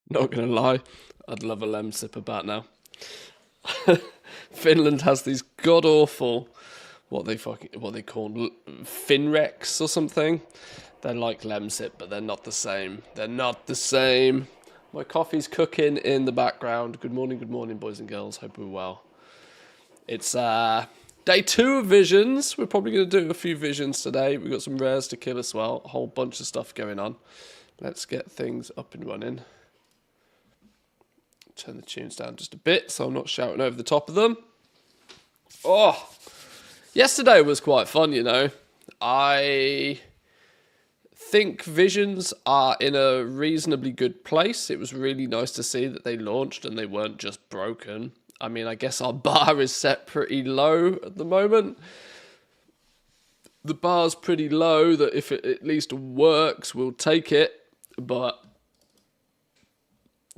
Not gonna lie, I'd love a lem sipper bat now. Finland has these god awful what they call Finrex or something. They're like Lemsip, but they're not the same. They're not the same. My coffee's cooking in the background. Good morning, boys and girls. Hope we're well. It's day 2 of visions. We're probably going to do a few visions today. We've got some rares to kill as well. A whole bunch of stuff going on. Let's get things up and running. Turn the tunes down just a bit so I'm not shouting over the top of them. Oh, yesterday was quite fun, you know. I think visions are in a reasonably good place. It was really nice to see that they launched and they weren't just broken. I mean, I guess our bar is set pretty low at the moment. The bar's pretty low that if it at least works, we'll take it. But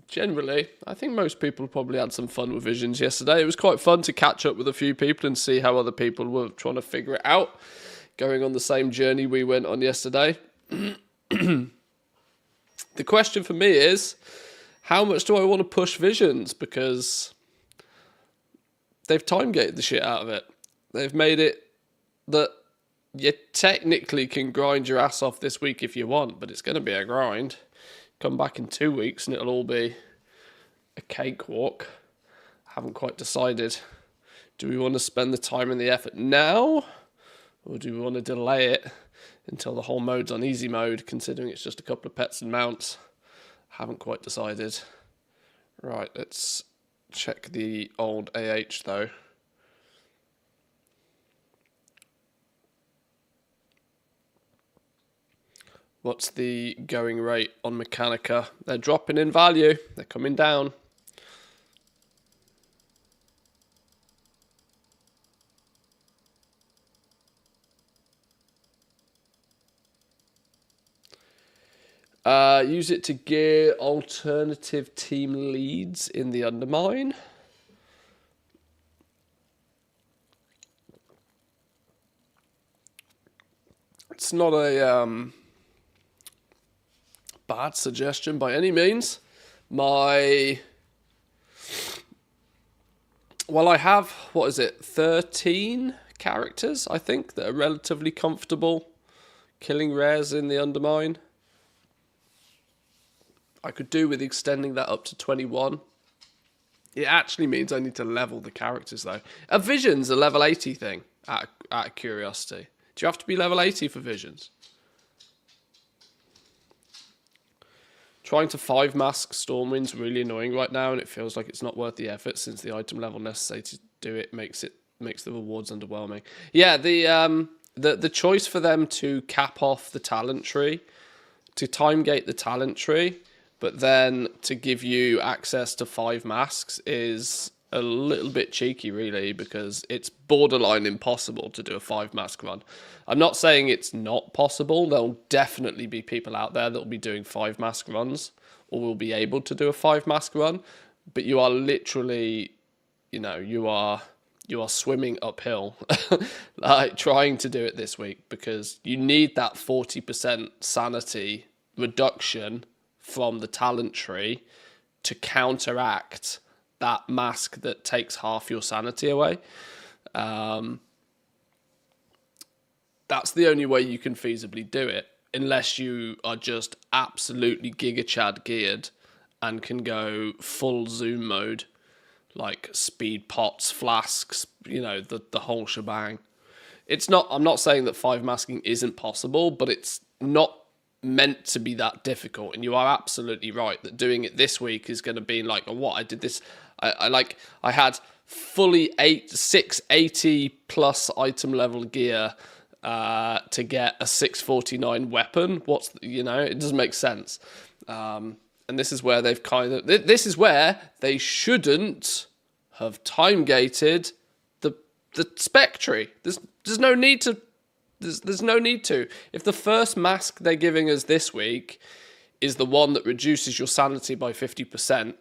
generally, I think most people probably had some fun with visions yesterday. It was quite fun to catch up with a few people and see how other people were trying to figure it out, going on the same journey we went on yesterday. The question for me is, how much do I want to push visions? Because they've time-gated the shit out of it. They've made it that you technically can grind your ass off this week if you want, but it's going to be a grind. Come back in 2 weeks and it'll all be a cakewalk. Haven't quite decided. Do we want to spend the time and the effort now? Or do we want to delay it until the whole mode's on easy mode, considering it's just a couple of pets and mounts? Haven't quite decided. Right, let's check the old AH though. What's the going rate on Mechanica? They're dropping in value. They're coming down. Use it to gear alternative team leads in the Undermine. It's not a bad suggestion by any means. I have, 13 characters, I think, that are relatively comfortable killing rares in the Undermine. I could do with extending that up to 21. It actually means I need to level the characters, though. A Vision's a level 80 thing, out of curiosity. Do you have to be level 80 for Visions? Trying to 5-mask Stormwind's really annoying right now, and it feels like it's not worth the effort since the item level necessary to do it makes the rewards underwhelming. Yeah, the choice for them to cap off the talent tree, to time gate the talent tree, but then to give you access to 5 masks is a little bit cheeky, really, because it's borderline impossible to do a 5-mask run. I'm not saying it's not possible. There'll definitely be people out there that will be doing 5-mask runs or will be able to do a 5-mask run, but you are literally, you are swimming uphill like trying to do it this week, because you need that 40% sanity reduction from the talent tree to counteract that mask that takes half your sanity away. That's the only way you can feasibly do it, unless you are just absolutely Giga Chad geared and can go full zoom mode, like speed pots, flasks, the whole shebang. I'm not saying that 5-masking isn't possible, but it's not meant to be that difficult. And you are absolutely right that doing it this week is going to be like, I did this. I had fully 680 plus item level gear to get a 649 weapon. It doesn't make sense. And this is where this is where they shouldn't have time gated the Spectre. There's no need to. There's no need to. If the first mask they're giving us this week is the one that reduces your sanity by 50%,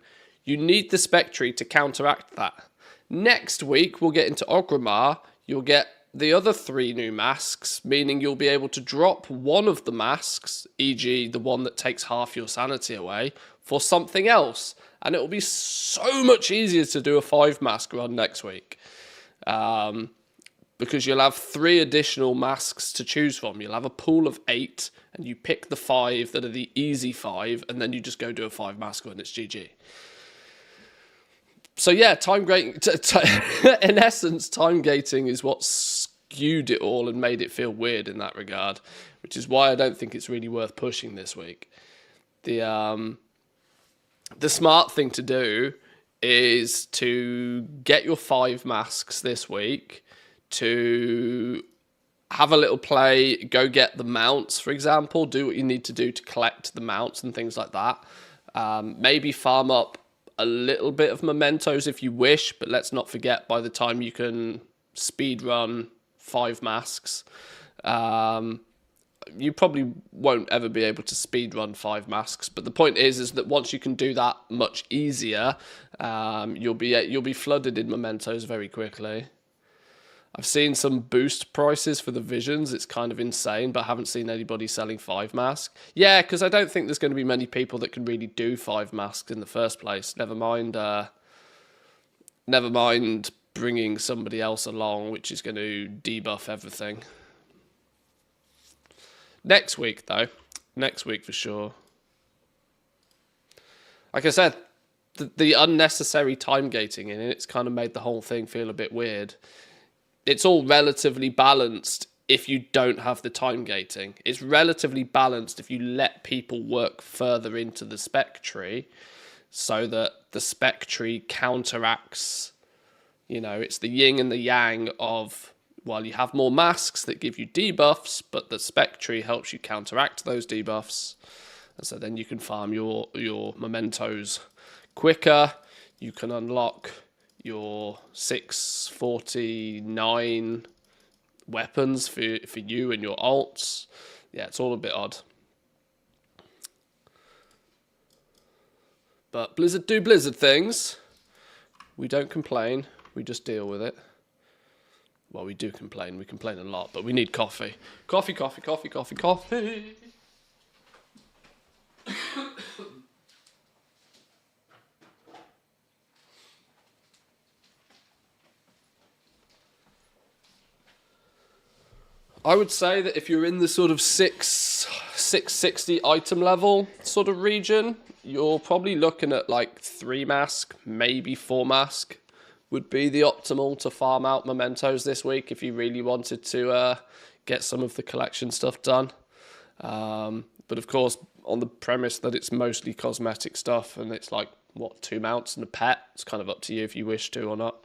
you need the Spectre to counteract that. Next week, we'll get into Orgrimmar. You'll get the other 3 new masks, meaning you'll be able to drop one of the masks, e.g. the one that takes half your sanity away, for something else. And it will be so much easier to do a 5 mask run next week. Because you'll have 3 additional masks to choose from. You'll have a pool of 8, and you pick the 5 that are the easy 5, and then you just go do a 5 mask run, it's GG. So yeah, in essence, time gating is what skewed it all and made it feel weird in that regard, which is why I don't think it's really worth pushing this week. The smart thing to do is to get your 5 masks this week, to have a little play, go get the mounts, for example, do what you need to do to collect the mounts and things like that. Maybe farm up a little bit of mementos if you wish, but let's not forget, by the time you can speed run 5 masks, you probably won't ever be able to speed run 5 masks. But the point is that once you can do that much easier, you'll be flooded in mementos very quickly. I've seen some boost prices for the visions. It's kind of insane, but I haven't seen anybody selling 5 masks. Yeah, because I don't think there's going to be many people that can really do 5 masks in the first place. Never mind bringing somebody else along, which is going to debuff everything. Next week, though. Next week for sure. Like I said, the unnecessary time gating in it's kind of made the whole thing feel a bit weird. It's all relatively balanced if you don't have the time gating. It's relatively balanced if you let people work further into the spec tree, so that the spec tree counteracts, it's the yin and the yang of, well, you have more masks that give you debuffs, but the spec tree helps you counteract those debuffs. And so then you can farm your mementos quicker. You can unlock your 649 weapons for you and your alts. Yeah, it's all a bit odd. But Blizzard do Blizzard things. We don't complain. We just deal with it. Well, we do complain. We complain a lot, but we need coffee. Coffee, coffee, coffee, coffee, coffee. I would say that if you're in the sort of 660 item level sort of region, you're probably looking at like 3 mask, maybe 4 mask would be the optimal to farm out mementos this week if you really wanted to get some of the collection stuff done. But of course, on the premise that it's mostly cosmetic stuff and it's like, 2 mounts and a pet, it's kind of up to you if you wish to or not.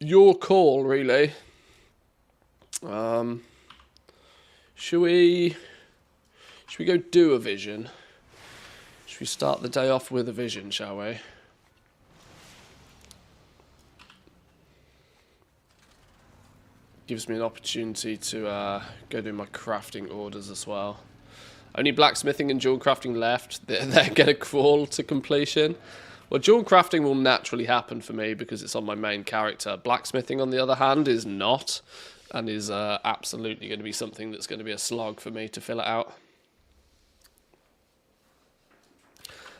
Your call, really. Should we go do a vision? Should we start the day off with a vision, shall we? Gives me an opportunity to go do my crafting orders as well. Only blacksmithing and jewel crafting left. They're going to crawl to completion. Well, jewel crafting will naturally happen for me because it's on my main character. Blacksmithing, on the other hand, is not. And is absolutely going to be something that's going to be a slog for me to fill it out.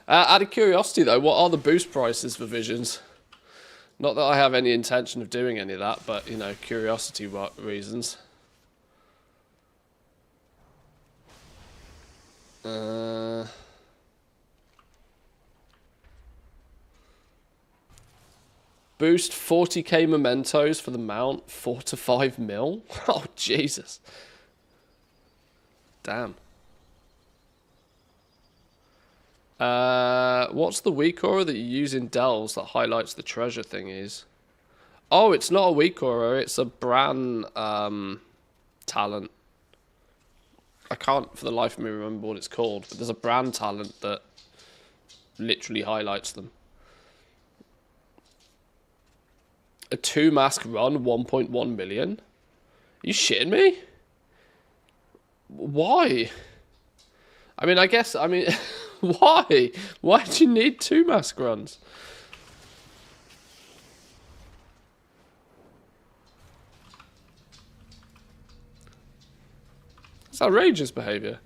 Out of curiosity, though, what are the boost prices for visions? Not that I have any intention of doing any of that, but, curiosity reasons. Boost 40k mementos for the mount, 4 to 5 mil. Oh, Jesus. Damn. What's the weak aura that you use in Delves that highlights the treasure thingies? Oh, it's not a weak aura, it's a Bran talent. I can't for the life of me remember what it's called, but there's a Bran talent that literally highlights them. A 2 mask run, 1.1 million? Are you shitting me? Why? I guess, why? Why do you need 2 mask runs? That's outrageous behaviour.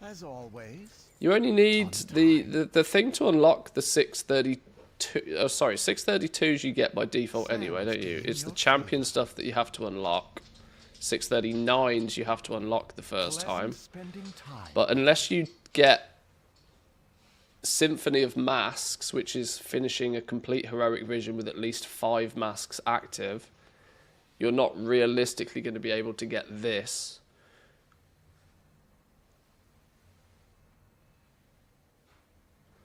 As always. You only need the thing to unlock the 632. Oh, sorry, 632s you get by default anyway, don't you? It's the champion stuff that you have to unlock. 639s you have to unlock the first time. But unless you get Symphony of Masks, which is finishing a complete heroic vision with at least 5 masks active, you're not realistically going to be able to get this.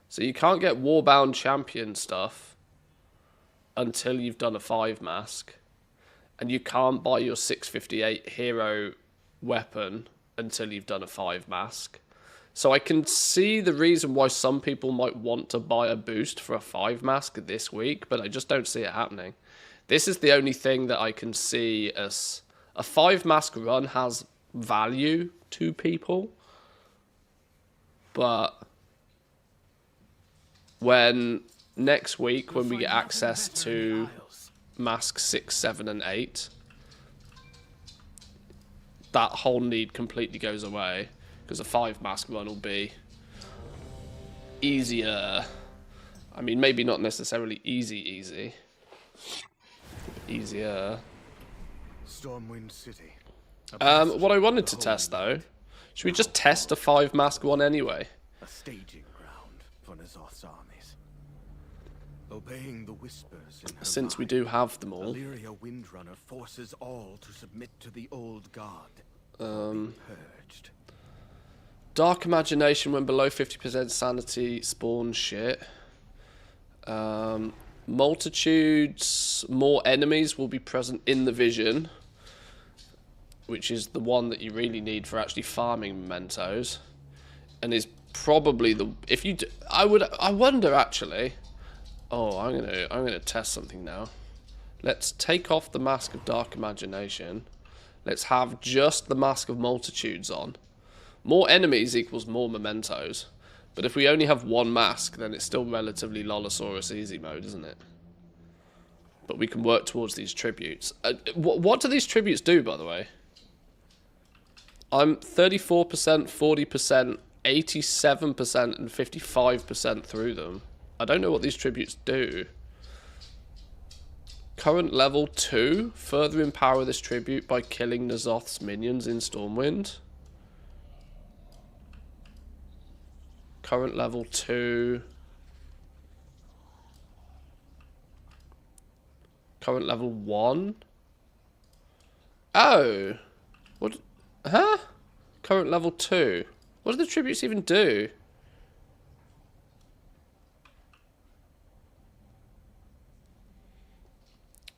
So you can't get Warbound Champion stuff until you've done a 5 mask. And you can't buy your 658 hero weapon until you've done a 5 mask. So I can see the reason why some people might want to buy a boost for a 5 mask this week, but I just don't see it happening. This is the only thing that I can see as a 5 mask run has value to people. But when next week, when we get access to mask 6, 7, and 8, that whole need completely goes away. Because a 5 mask run will be easier. I mean, maybe not necessarily easy. Easier. Stormwind City. What I wanted to test though, should we just test a 5 mask one anyway? A staging ground for N'Zoth's armies. Obeying the whispers in her Since we mind, do have them all. Illyria Windrunner forces all to submit to the old god. Purged. Dark Imagination when below 50% sanity spawns shit. Multitudes, more enemies will be present in the vision, which is the one that you really need for actually farming mementos, and is probably the I wonder actually. Oh, I'm gonna test something now. Let's take off the Mask of Dark Imagination. Let's have just the Mask of Multitudes on. More enemies equals more mementos. But if we only have one mask, then it's still relatively Lolosaurus easy mode, isn't it? But we can work towards these tributes. What do these tributes do, by the way? I'm 34%, 40%, 87%, and 55% through them. I don't know what these tributes do. Current level 2. Further empower this tribute by killing N'Zoth's minions in Stormwind. Current level 2. Current level 1. Oh. What? Huh? Current level 2. What do the tributes even do?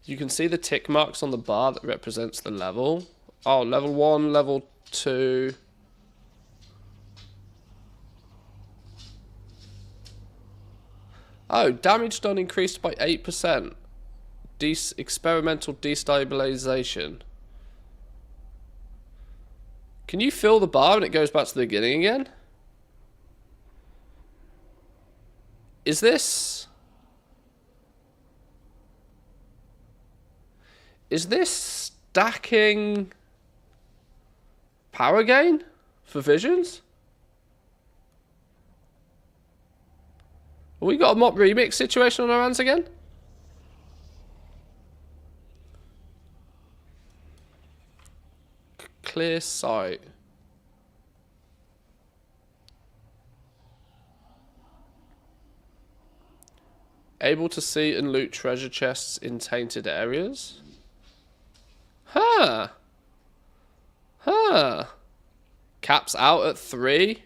You can see the tick marks on the bar that represents the level. Oh, level 1, level 2. Oh, damage done increased by 8%. Experimental destabilization. Can you fill the bar and it goes back to the beginning again? Is this stacking power gain for visions? Have we got a mock remix situation on our hands again? Clear sight. Able to see and loot treasure chests in tainted areas. Huh. Huh. Caps out at 3.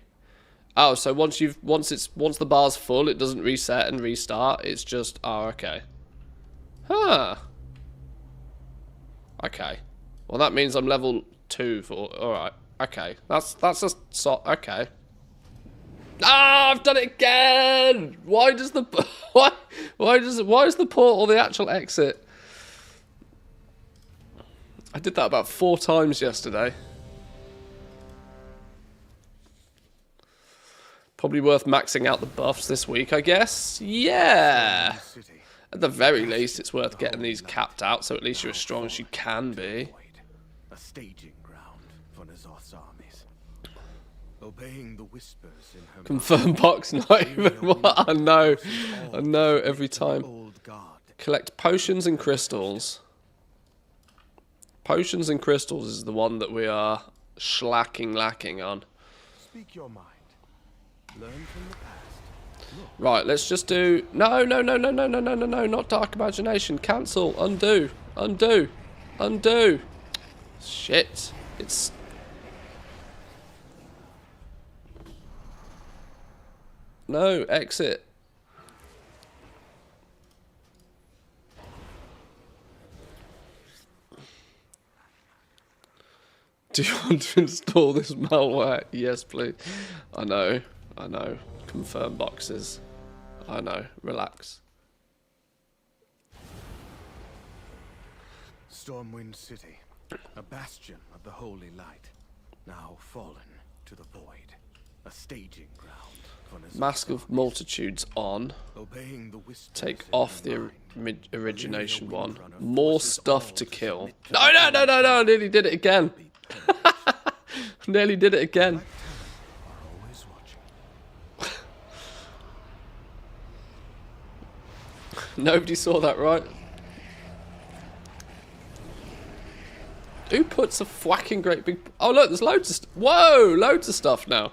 Oh, so once the bar's full, it doesn't reset and restart. It's just okay. Huh. Okay. Well, that means I'm level 2 for. All right. Okay. That's just okay. Ah, I've done it again. Why is the portal the actual exit? I did that about 4 times yesterday. Probably worth maxing out the buffs this week, I guess. Yeah. At the very least, it's worth getting these capped out, so at least you're as strong as you can be. A staging ground for N'Zoth's armies. Obeying the whispers in her Confirm box, not even what I know. I know every time. old guard. Collect potions and crystals. Potions and crystals is the one that we are lacking on. Speak your mind. Learn from the past. Right, let's just do... No, not Dark Imagination. Cancel, undo, undo, undo. Shit. It's... No, exit. Do you want to install this malware? Yes, please. I know. Confirm boxes. I know. Relax. Stormwind City, a bastion of the holy light, now fallen to the void, a staging ground for N'Zoth's Mask of armies. Multitudes on. Obeying the whispers Take in off her the mind. origination Illyria one. Windrunner More forces stuff all to kill. submit to No, the I nearly did it again. be punished. Nearly did it again. Black Talon are always watching. Nobody saw that, right? Who puts a whacking great big... Oh, look, there's loads of... Whoa, loads of stuff now.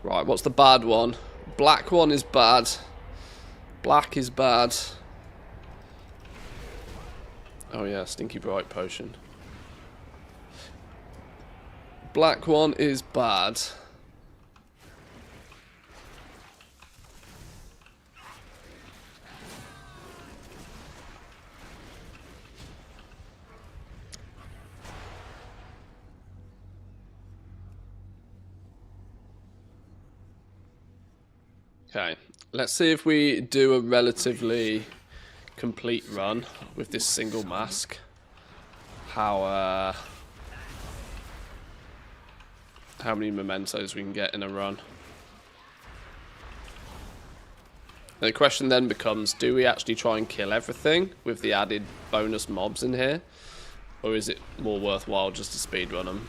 Right, what's the bad one? Black one is bad. Black is bad. Oh yeah, Stinky Bright Potion. Black one is bad. Okay, let's see if we do a relatively complete run with this single mask. How many mementos we can get in a run. The question then becomes, do we actually try and kill everything with the added bonus mobs in here? Or is it more worthwhile just to speedrun them?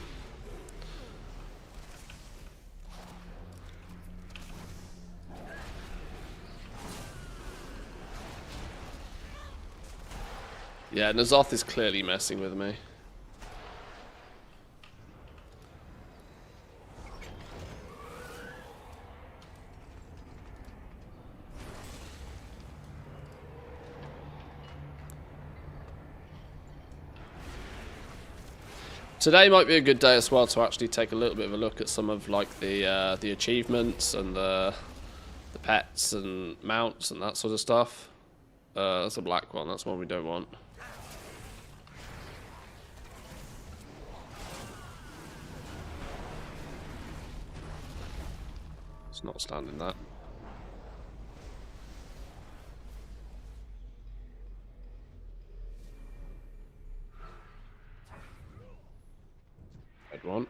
Yeah, N'Zoth is clearly messing with me. Today might be a good day as well to actually take a little bit of a look at some of like the achievements and the pets and mounts and that sort of stuff. That's a black one. That's one we don't want. It's not standing that. Red one.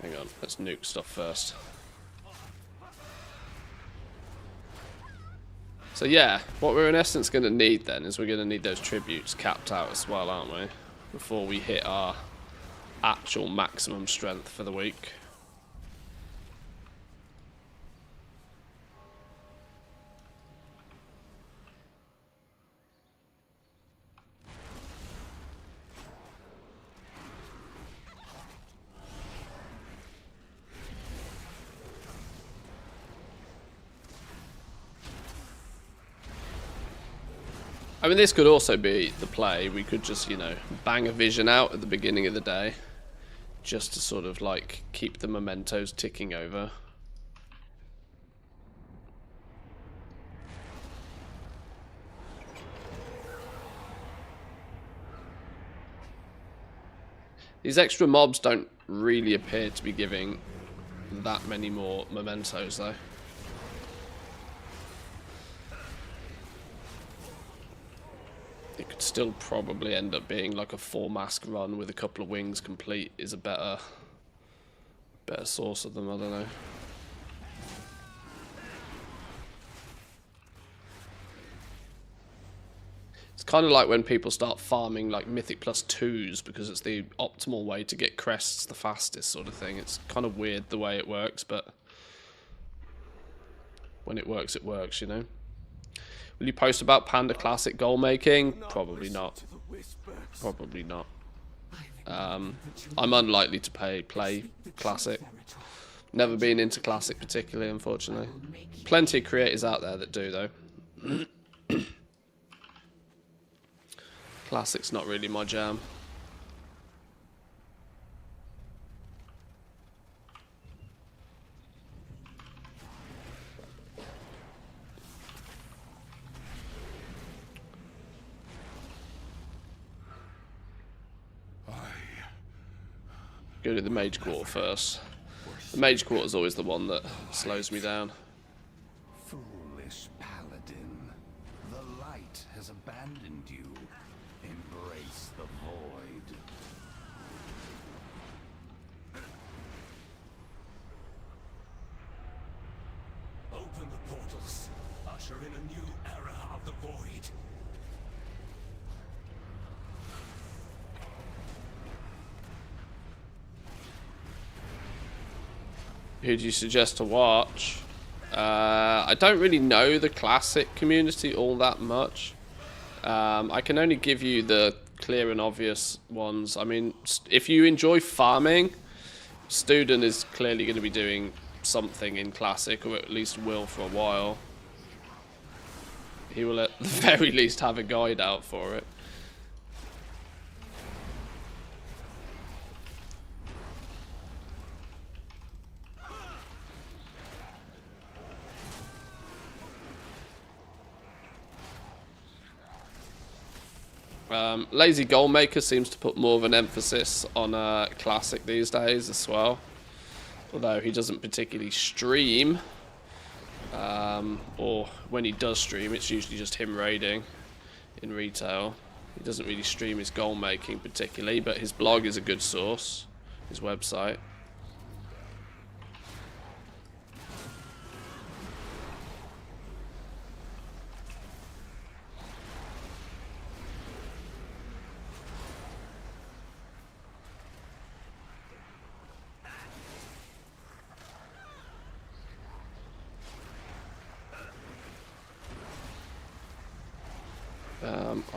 Hang on, let's nuke stuff first. So yeah, what we're in essence going to need then is we're going to need those tributes capped out as well, aren't we? Before we hit our actual maximum strength for the week. I mean, this could also be the play. We could just, you know, bang a vision out at the beginning of the day. Just to sort of, like, keep the mementos ticking over. These extra mobs don't really appear to be giving that many more mementos, though. It could still probably end up being like a 4-mask run with a couple of wings complete is a better source of them, I don't know. It's kind of like when people start farming like Mythic plus 2s because it's the optimal way to get crests the fastest sort of thing. It's kind of weird the way it works, but when it works, you know. Will you post about Panda Classic goal making? Probably not. Probably not. I'm unlikely to play Classic. Never been into Classic particularly, unfortunately. Plenty of creators out there that do, though. Classic's not really my jam. Go to the Mage Quarter first. The Mage Quarter is always the one that slows me down. Foolish paladin, the light has abandoned you. Embrace the void. Open the portals. Usher in a new era of the void. Who do you suggest to watch? I don't really know the Classic community all that much. I can only give you the clear and obvious ones. I mean, if you enjoy farming, Student is clearly going to be doing something in Classic, or at least will for a while. He will at the very least have a guide out for it. Lazy Goalmaker seems to put more of an emphasis on Classic these days as well. Although he doesn't particularly stream. Or when he does stream, it's usually just him raiding in retail. He doesn't really stream his goal making particularly, but his blog is a good source. His website.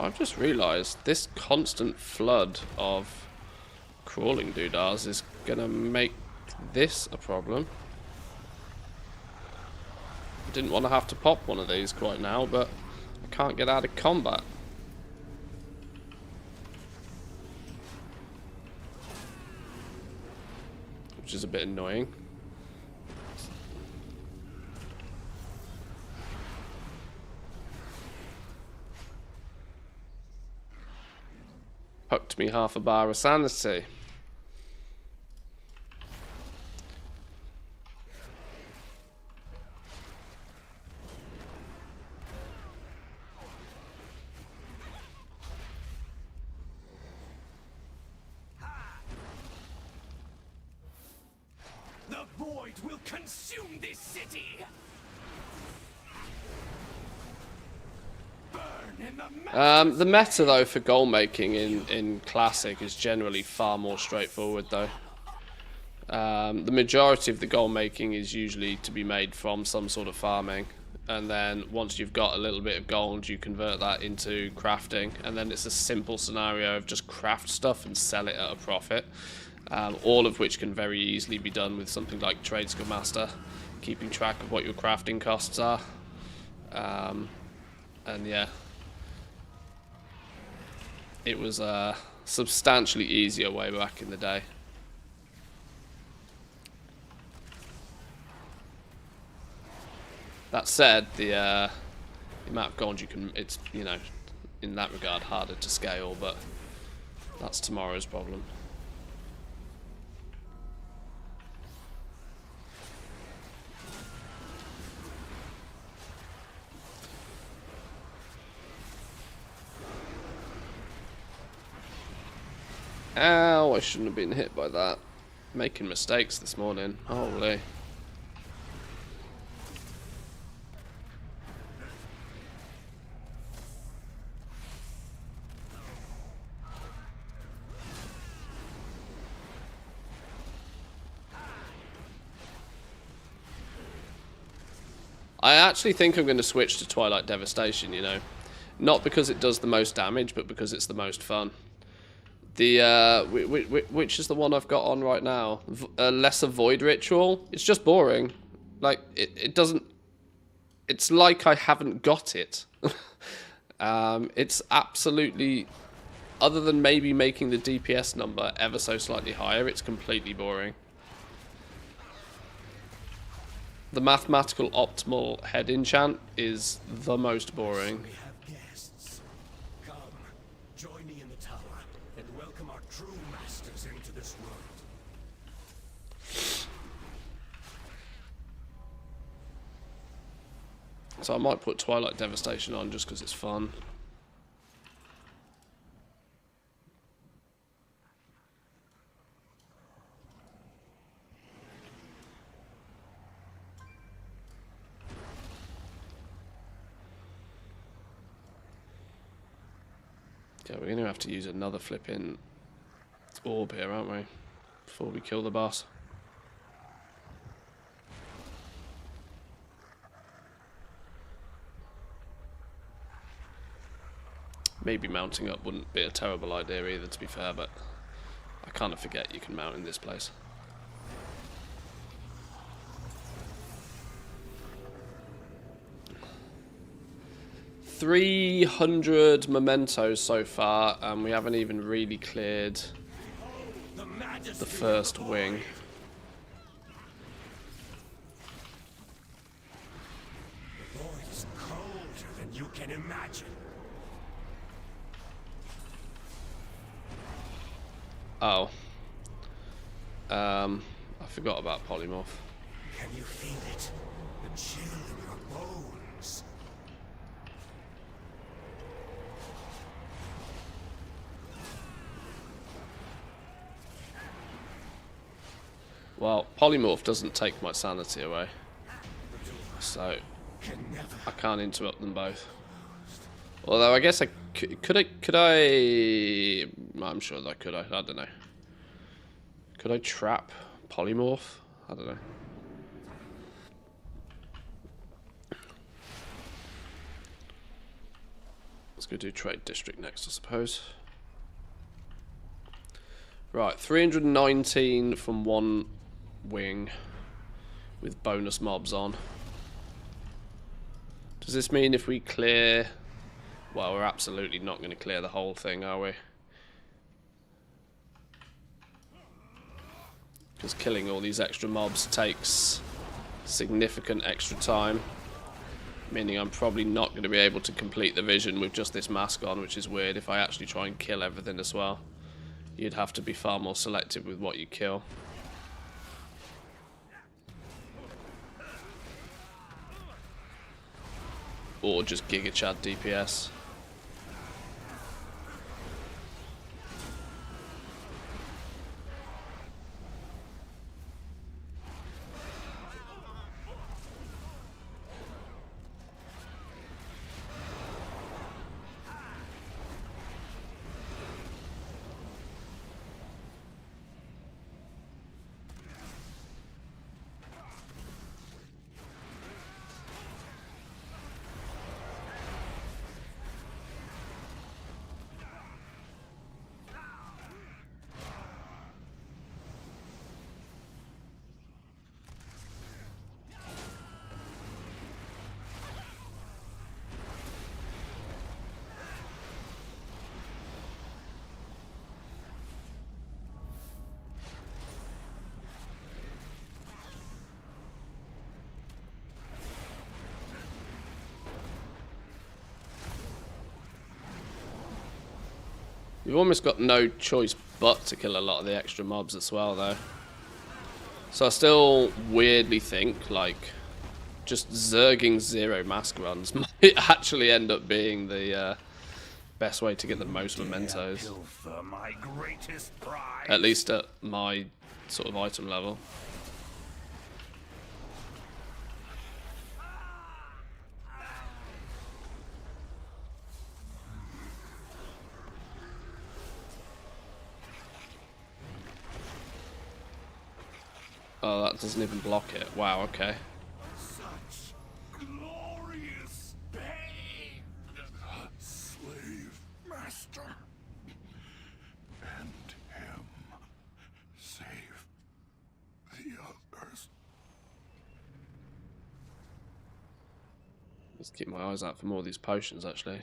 I've just realised this constant flood of crawling doodahs is going to make this a problem. I didn't want to have to pop one of these quite now, but I can't get out of combat. Which is a bit annoying. Hooked me half a bar of sanity. The void will consume this city. The meta though for goal making in Classic is generally far more straightforward though. The majority of the goal making is usually to be made from some sort of farming, and then once you've got a little bit of gold you convert that into crafting, and then it's a simple scenario of just craft stuff and sell it at a profit, all of which can very easily be done with something like Trade Skill Master, keeping track of what your crafting costs are, and yeah. It was a substantially easier way back in the day. That said, the amount of gold you can, it's, you know, in that regard harder to scale, but that's tomorrow's problem. Ow, I shouldn't have been hit by that. Making mistakes this morning. Holy. I actually think I'm going to switch to Twilight Devastation, you know. Not because it does the most damage, but because it's the most fun. The, which is the one I've got on right now? Lesser Void Ritual. It's just boring. Like, it doesn't... It's like I haven't got it. It's absolutely... Other than maybe making the DPS number ever so slightly higher, it's completely boring. The mathematical optimal head enchant is the most boring. We have guests. Come, join me in the tower and welcome our true masters into this world. So I might put Twilight Devastation on just because it's fun. Yeah, we're going to have to use another flipping orb here, aren't we? Before we kill the boss. Maybe mounting up wouldn't be a terrible idea either, to be fair, but I kind of forget you can mount in this place. $300 mementos so far, and we haven't even really cleared the first wing. The void is colder than you can imagine. Oh. I forgot about polymorph. Can you feel it? The chill in your bones. Well, polymorph doesn't take my sanity away, so I can't interrupt them both. Although I guess I could I? I'm sure that I don't know. Could I trap polymorph? I don't know. Let's go do trade district next, I suppose. Right, 319 from one wing with bonus mobs on. Does this mean if we clear... Well, we're absolutely not going to clear the whole thing, are we? Because killing all these extra mobs takes significant extra time. Meaning I'm probably not going to be able to complete the vision with just this mask on, which is weird if I actually try and kill everything as well. You'd have to be far more selective with what you kill. Or just Giga Chad DPS. You've almost got no choice but to kill a lot of the extra mobs as well, though. So I still weirdly think, like, just zerging 0 mask runs might actually end up being the best way to get the most mementos. Pilfer my greatest prize. At least at my sort of item level. Oh, that doesn't even block it. Wow, okay. Such glorious pain. Slave master. And him. Save the others. Let's keep my eyes out for more of these potions, actually.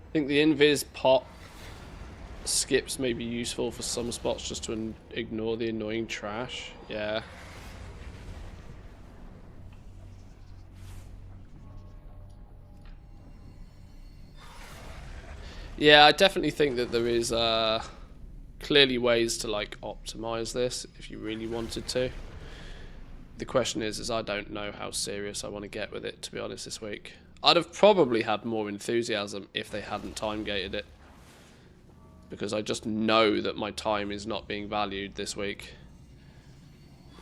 I think the invis pot skips may be useful for some spots just to ignore the annoying trash. Yeah. Yeah, I definitely think that there is clearly ways to like optimize this if you really wanted to. The question is I don't know how serious I want to get with it, to be honest, this week. I'd have probably had more enthusiasm if they hadn't time gated it. Because I just know that my time is not being valued this week.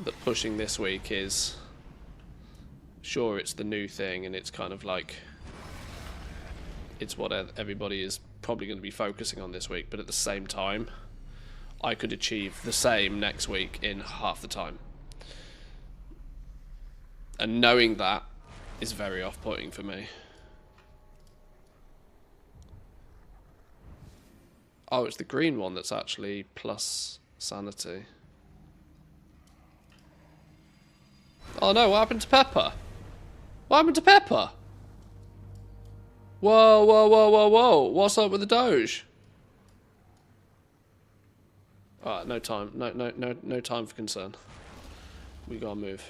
That pushing this week is... Sure, it's the new thing and it's kind of like... It's what everybody is probably going to be focusing on this week. But at the same time, I could achieve the same next week in half the time. And knowing that is very off-putting for me. Oh, it's the green one that's actually plus sanity. Oh no, what happened to Pepper? What happened to Pepper? Whoa, whoa, whoa, whoa, whoa. What's up with the Doge? Alright, no time. No time for concern. We gotta move.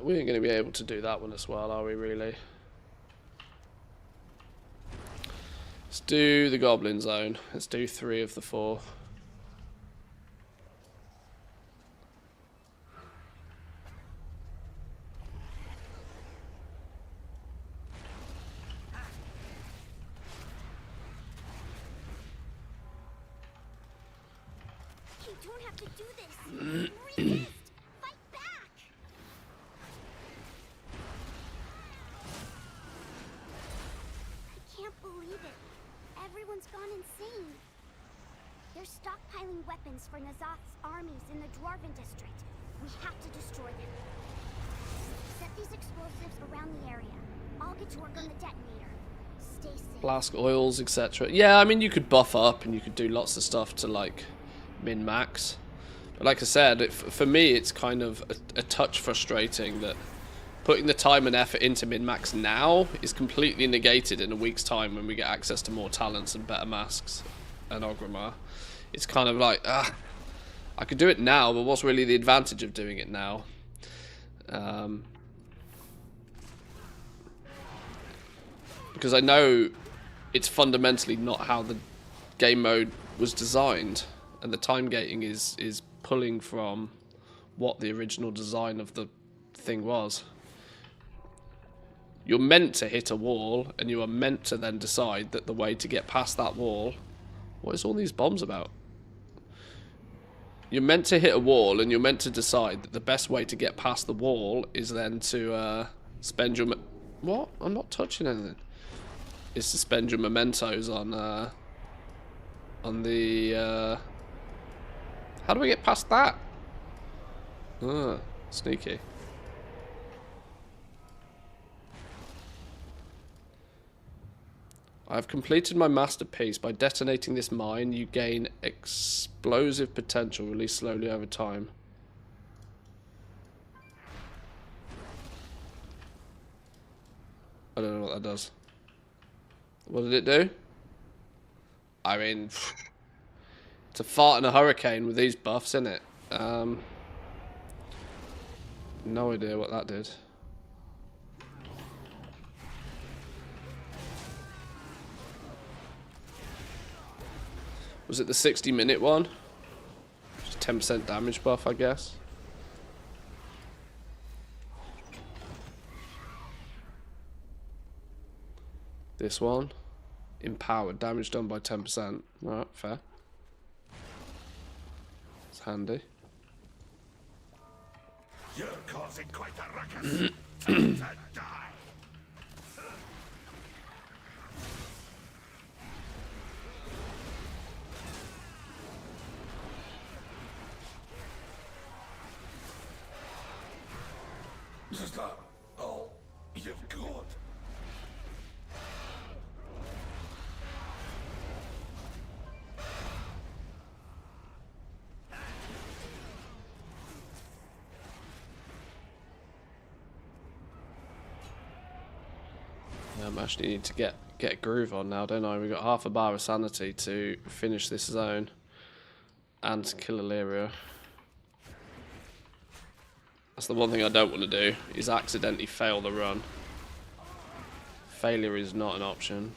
We ain't going to be able to do that one as well, are we, really? Let's do the Goblin Zone. Let's do 3 of the 4. You don't have to do this. Resist. Fight back. I can't believe it. Everyone's gone insane. They're stockpiling weapons for Nazoth's armies in the Dwarven district. We have to destroy them. Set these explosives around the area. I'll get to work on the detonator. Stay safe. Flask oils, etc. Yeah, I mean, you could buff up and you could do lots of stuff to, like, min-max. But like I said, for me, it's kind of a touch frustrating that putting the time and effort into min-max now is completely negated in a week's time when we get access to more talents and better masks and Ogrimmar. It's kind of like, I could do it now, but what's really the advantage of doing it now? Because I know it's fundamentally not how the game mode was designed, and the time gating is pulling from what the original design of the thing was. You're meant to hit a wall, and you are meant to then decide that the way to get past that wall... What is all these bombs about? You're meant to hit a wall, and you're meant to decide that the best way to get past the wall is then to spend your... What? I'm not touching anything. Is to spend your mementos on the... How do I get past that? Sneaky. I've completed my masterpiece. By detonating this mine, you gain explosive potential released slowly over time. I don't know what that does. What did it do? I mean, it's a fart in a hurricane with these buffs, isn't it? No idea what that did. Was it the 60-minute one? Just 10% damage buff, I guess. This one. Empowered. Damage done by 10%. Alright, fair. It's handy. You're causing quite a ruckus. Time to die. Is that all you've got? I actually need to get a groove on now, don't I? We've got half a bar of sanity to finish this zone and to kill Illyria. That's the one thing I don't want to do, is accidentally fail the run. Failure is not an option.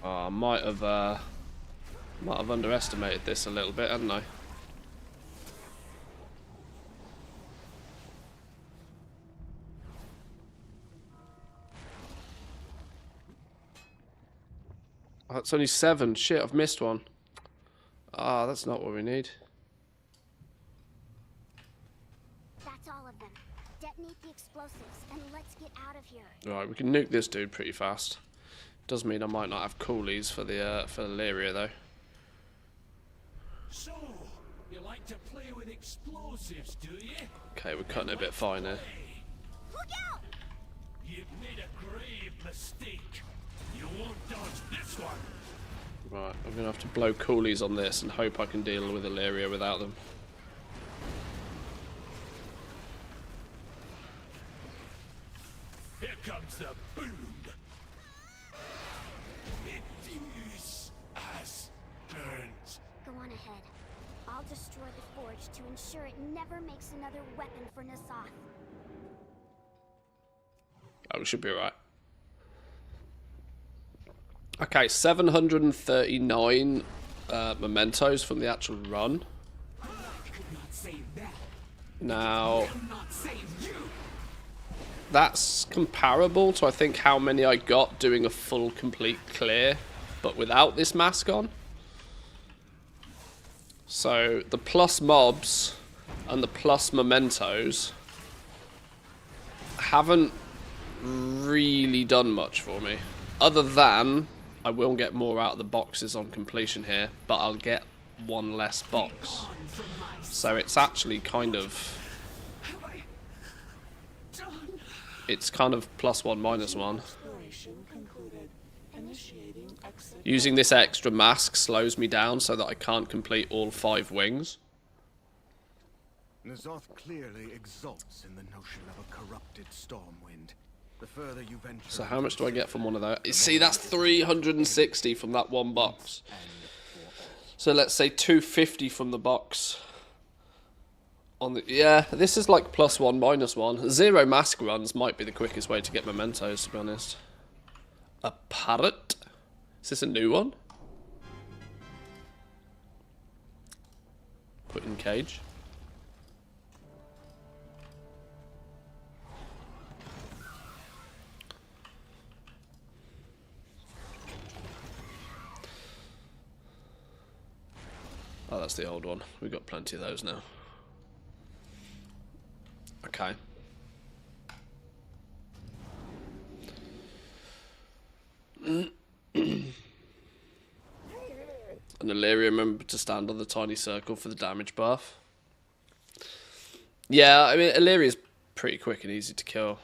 Oh, I might have underestimated this a little bit, hadn't I? Oh, that's only 7. Shit, I've missed one. Ah, that's not what we need. That's all of them. Detonate the explosives and let's get out of here. Right, we can nuke this dude pretty fast. Does mean I might not have coolies for the Illyria though. So, you like to play with explosives, do you? Okay, we're cutting it a bit fine here. Look out! You've made a grave mistake. You won't dodge this one. Right, I'm gonna have to blow coolies on this and hope I can deal with Illyria without them. Here comes the boom. Medusa has turned. Go on ahead. I'll destroy the forge to ensure it never makes another weapon for N'Zoth. Oh, we should be alright. Okay, 739 mementos from the actual run. Now, that's comparable to I think how many I got doing a full complete clear, but without this mask on. So the plus mobs and the plus mementos haven't really done much for me, other than I will get more out of the boxes on completion here, but I'll get one less box. So it's actually kind of, it's kind of +1 -1. Using this extra mask slows me down so that I can't complete all 5 wings. N'Zoth clearly exults in the notion of a corrupted stormwind. The further you venture. So how much do I get from one of those? See, that's 360 from that one box. So let's say 250 from the box. On the, yeah, this is like +1 -1. 0 mask runs might be the quickest way to get mementos, to be honest. A parrot? Is this a new one? Put in cage. Oh, that's the old one. We've got plenty of those now. Okay. And Illyria, remember to stand on the tiny circle for the damage buff. Yeah, I mean, Illyria's pretty quick and easy to kill.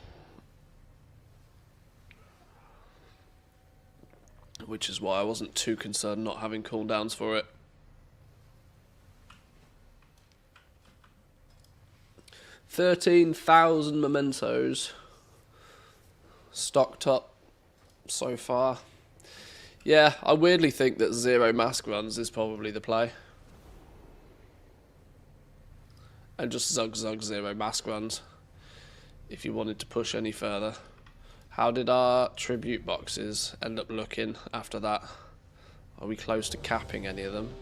Which is why I wasn't too concerned not having cooldowns for it. 13,000 mementos stocked up so far. Yeah, I weirdly think that 0 mask runs is probably the play. And just zug 0 mask runs if you wanted to push any further. How did our tribute boxes end up looking after that? Are we close to capping any of them?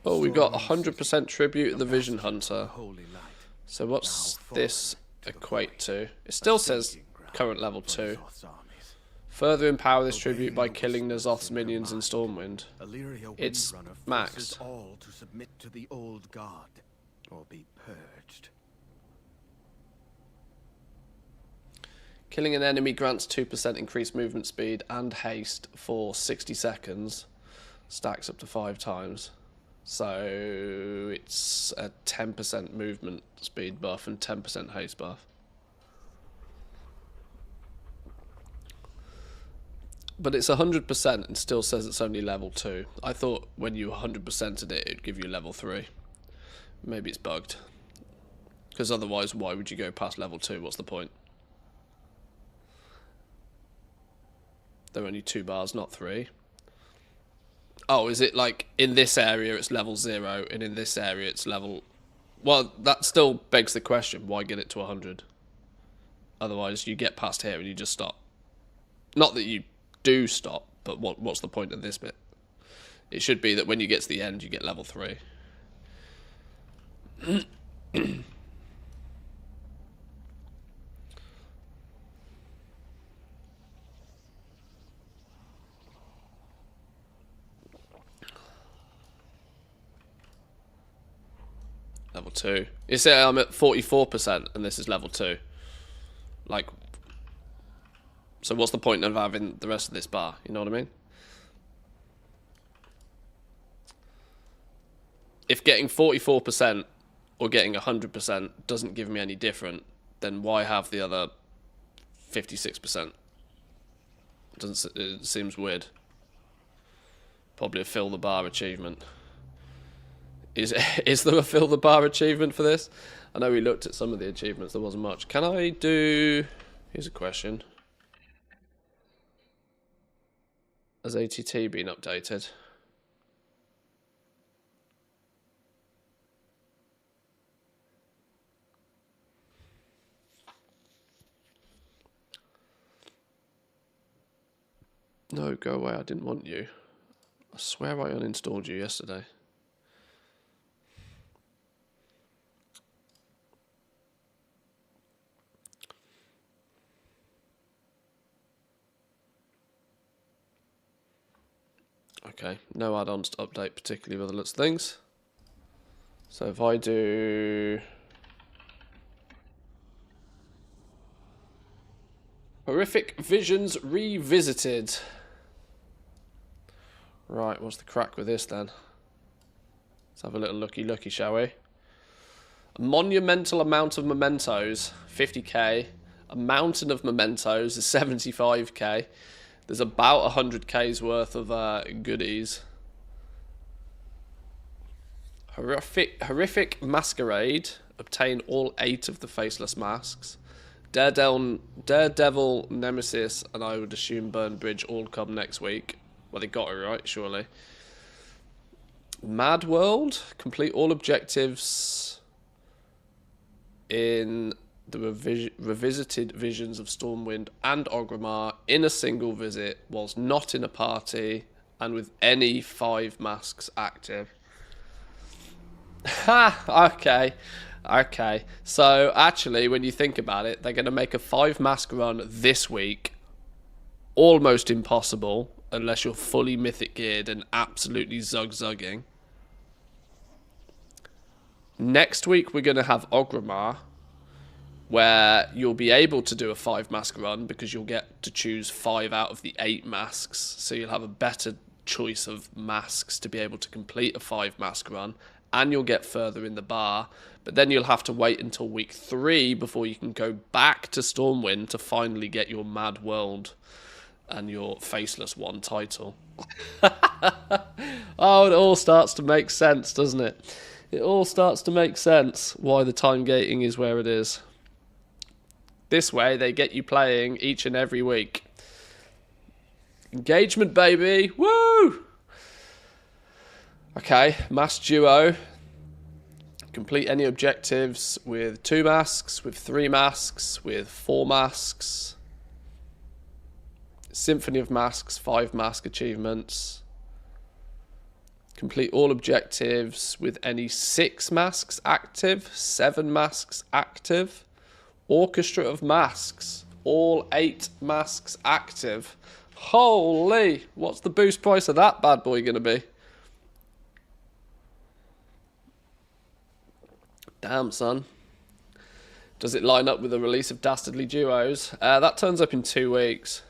Oh, we got 100% tribute of the Vision Hunter. So what's this equate to? It still says current level 2. Further empower this tribute by killing N'Zoth's minions in Stormwind. It's maxed. All to submit to the old god or be purged. Killing an enemy grants 2% increased movement speed and haste for 60 seconds. Stacks up to 5 times. So it's a 10% movement speed buff and 10% haste buff. But it's 100% and still says it's only level 2. I thought when you 100%ed it, it'd give you level 3. Maybe it's bugged. Because otherwise, why would you go past level 2? What's the point? They're only 2 bars, not 3. Oh, is it like in this area it's level 0 and in this area it's level... Well, that still begs the question, why get it to 100? Otherwise, you get past here and you just stop. Not that you do stop, but what's the point of this bit? It should be that when you get to the end, you get level 3. Level 2. You say I'm at 44% and this is level 2. Like, so what's the point of having the rest of this bar? You know what I mean? If getting 44% or getting 100% doesn't give me any different, then why have the other 56%? It seems weird. Probably a fill the bar achievement. Is there a fill the bar achievement for this? I know we looked at some of the achievements, there wasn't much. Can I do... Here's a question. Has ATT been updated? No, go away, I didn't want you. I swear I uninstalled you yesterday. Okay, no add-ons to update particularly by the looks of things. So if I do... Horrific Visions Revisited. Right, what's the crack with this then? Let's have a little looky, shall we? A monumental amount of mementos, 50k. A mountain of mementos is 75k. There's about 100k's worth of goodies. Horrific Masquerade. Obtain all 8 of the faceless masks. Daredevil, Nemesis, and I would assume Burn Bridge all come next week. Well, they got it right, surely. Mad World. Complete all objectives in the revisited visions of Stormwind and Orgrimmar in a single visit, whilst not in a party, and with any 5 masks active. Ha! Okay. So, actually, when you think about it, they're going to make a 5 mask run this week, almost impossible unless you're fully mythic geared and absolutely zug-zugging. Next week we're going to have Orgrimmar, where you'll be able to do a 5 mask run because you'll get to choose 5 out of the 8 masks. So you'll have a better choice of masks to be able to complete a 5 mask run, and you'll get further in the bar. But then you'll have to wait until week 3 before you can go back to Stormwind to finally get your Mad World and your Faceless One title. Oh, it all starts to make sense, doesn't it? It all starts to make sense why the time gating is where it is. This way, they get you playing each and every week. Engagement, baby! Woo! Okay, mass duo. Complete any objectives with 2 masks, with 3 masks, with 4 masks. Symphony of Masks, 5 mask achievements. Complete all objectives with any 6 masks active, 7 masks active. Orchestra of Masks, all 8 masks active. Holy, what's the boost price of that bad boy going to be? Damn, son. Does it line up with the release of Dastardly Duos? That turns up in 2 weeks.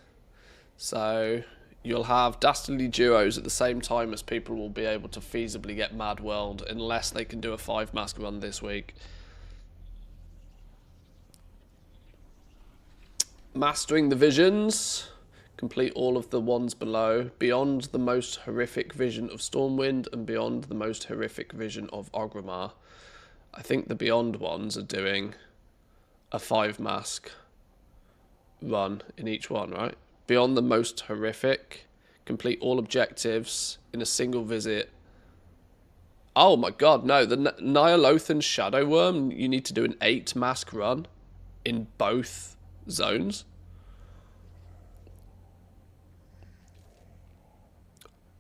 So you'll have Dastardly Duos at the same time as people will be able to feasibly get Mad World, unless they can do a 5 mask run this week. Mastering the Visions. Complete all of the ones below. Beyond the most horrific vision of Stormwind and beyond the most horrific vision of Orgrimmar. I think the Beyond ones are doing a 5 mask run in each one, right? Beyond the most horrific. Complete all objectives in a single visit. Oh my god, no. The Nyalothan Shadow Worm, you need to do an 8 mask run in both zones.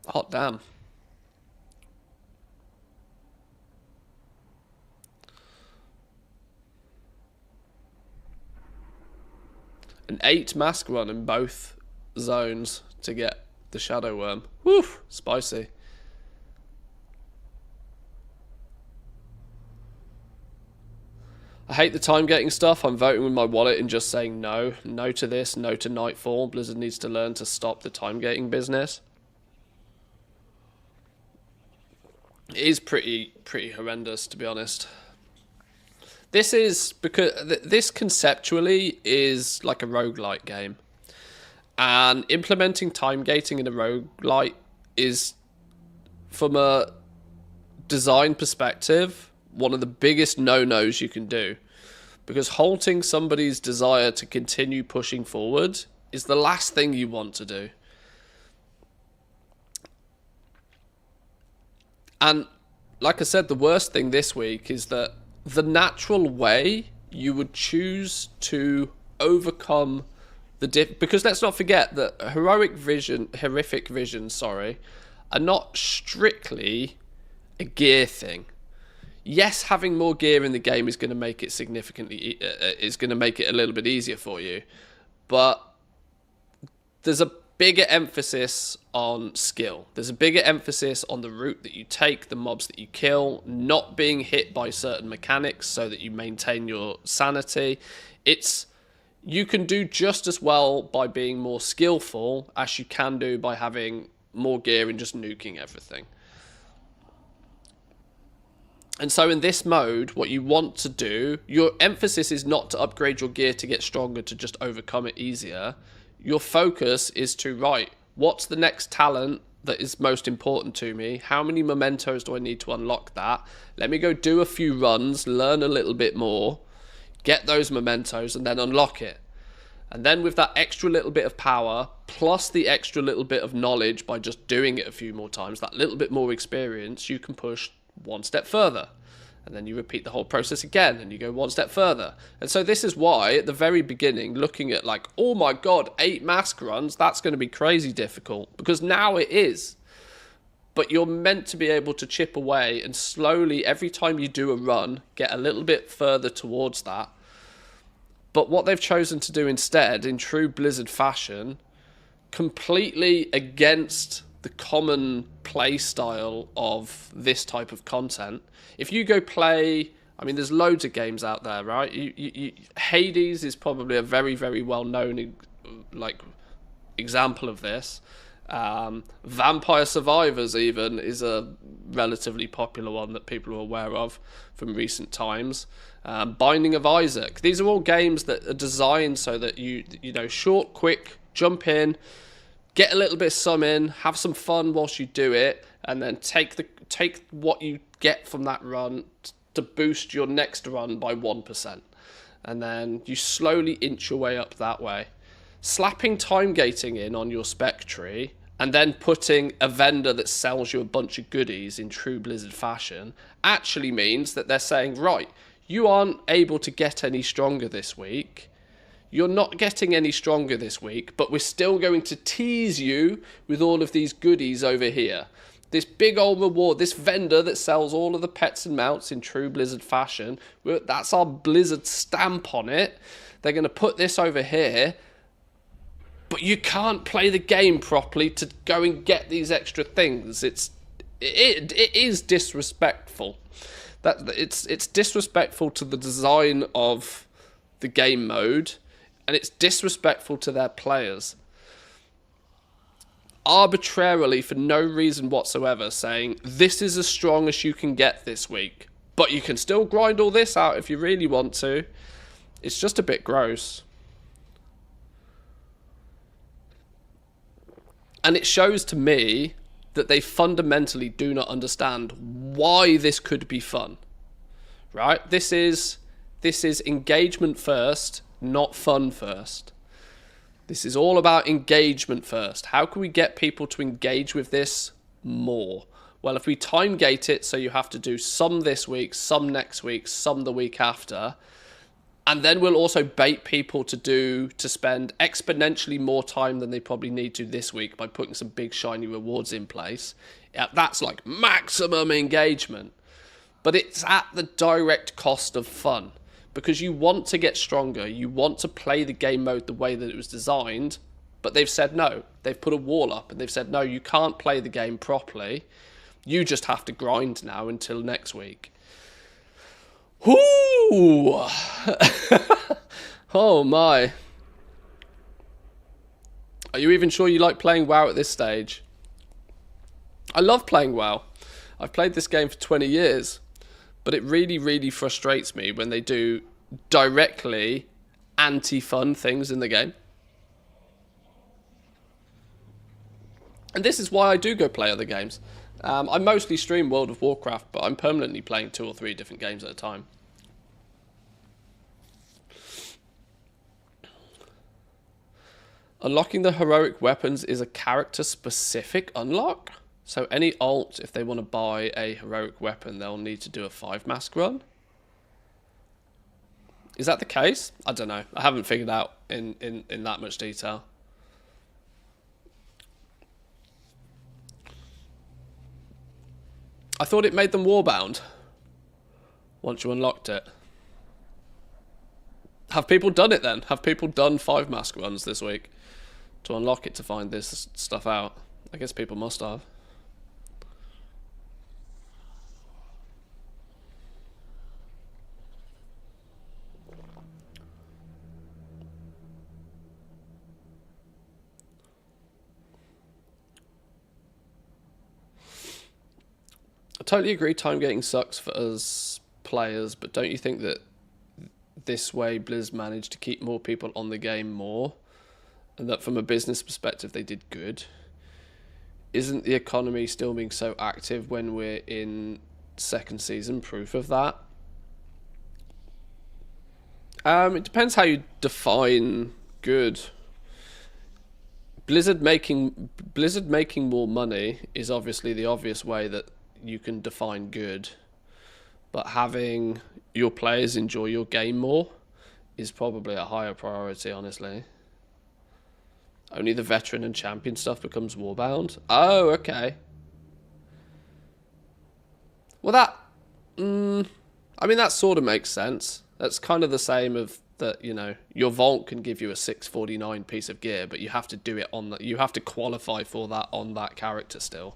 Hot damn. An 8 mask run in both zones to get the Shadow Worm. Woo, spicy. I hate the time gating stuff. I'm voting with my wallet and just saying no. No to this, no to Nightfall. Blizzard needs to learn to stop the time gating business. It is pretty horrendous, to be honest. This is because this conceptually is like a roguelite game. And implementing time gating in a roguelite is, from a design perspective, one of the biggest no-nos you can do, because halting somebody's desire to continue pushing forward is the last thing you want to do. And like I said, the worst thing this week is that the natural way you would choose to overcome the because let's not forget that horrific vision, are not strictly a gear thing. Yes, having more gear in the game is going to make it a little bit easier for you, but there's a bigger emphasis on skill. There's a bigger emphasis on the route that you take, the mobs that you kill, not being hit by certain mechanics so that you maintain your sanity. You can do just as well by being more skillful as you can do by having more gear and just nuking everything. And so in this mode, what you want to do, your emphasis is not to upgrade your gear to get stronger, to just overcome it easier. Your focus is to, right, what's the next talent that is most important to me? How many mementos do I need to unlock that? Let me go do a few runs, learn a little bit more, get those mementos, and then unlock it. And then with that extra little bit of power, plus the extra little bit of knowledge by just doing it a few more times, that little bit more experience, you can push one step further. And then you repeat the whole process again, and you go one step further. And so this is why, at the very beginning, looking at like, oh my god, 8 mask runs, that's going to be crazy difficult. Because now it is. But you're meant to be able to chip away and slowly, every time you do a run, get a little bit further towards that. But what they've chosen to do instead, in true Blizzard fashion, completely against the common play style of this type of content. If you go play, I mean, there's loads of games out there, right? Hades is probably a very, very well-known example of this. Vampire Survivors even is a relatively popular one that people are aware of from recent times. Binding of Isaac. These are all games that are designed so that you know, short, quick, jump in, get a little bit of some in, have some fun whilst you do it, and then take what you get from that run to boost your next run by 1%. And then you slowly inch your way up that way. Slapping time gating in on your spec tree and then putting a vendor that sells you a bunch of goodies in true Blizzard fashion actually means that they're saying, right, you aren't able to get any stronger this week. You're not getting any stronger this week, but we're still going to tease you with all of these goodies over here. This big old reward, this vendor that sells all of the pets and mounts in true Blizzard fashion, that's our Blizzard stamp on it. They're going to put this over here, but you can't play the game properly to go and get these extra things. It is disrespectful. It's disrespectful to the design of the game mode, and it's disrespectful to their players. Arbitrarily, for no reason whatsoever, saying this is as strong as you can get this week, but you can still grind all this out if you really want to. It's just a bit gross. And it shows to me that they fundamentally do not understand why this could be fun. Right? This is engagement first, not fun first. This is all about engagement first. How can we get people to engage with this more? Well, if we time gate it so you have to do some this week, some next week, some the week after, and then we'll also bait people to spend exponentially more time than they probably need to this week by putting some big shiny rewards in place. Yeah, that's like maximum engagement. But it's at the direct cost of fun. Because you want to get stronger, you want to play the game mode the way that it was designed, but they've said no. They've put a wall up and they've said, no, you can't play the game properly. You just have to grind now until next week. Whoo! Oh my. Are you even sure you like playing WoW at this stage? I love playing WoW. I've played this game for 20 years. But it really, really frustrates me when they do directly anti-fun things in the game. And this is why I do go play other games. I mostly stream World of Warcraft, but I'm permanently playing 2 or 3 different games at a time. Unlocking the heroic weapons is a character-specific unlock? So any alt, if they want to buy a heroic weapon, they'll need to do a 5-mask run? Is that the case? I don't know. I haven't figured out in that much detail. I thought it made them warbound once you unlocked it. Have people done it then? Have people done 5-mask runs this week to unlock it to find this stuff out? I guess people must have. I totally agree time gating sucks for us players, but don't you think that this way Blizz managed to keep more people on the game more, and that from a business perspective they did good? Isn't the economy still being so active when we're in second season proof of that? It depends how you define good. Blizzard making more money is obviously the obvious way that you can define good, but having your players enjoy your game more is probably a higher priority, honestly. Only the veteran and champion stuff becomes warbound. Oh, okay. Well, that... I mean, that sort of makes sense. That's kind of the same of that, you know, your vault can give you a 649 piece of gear, but you have to do it on that. You have to qualify for that on that character still.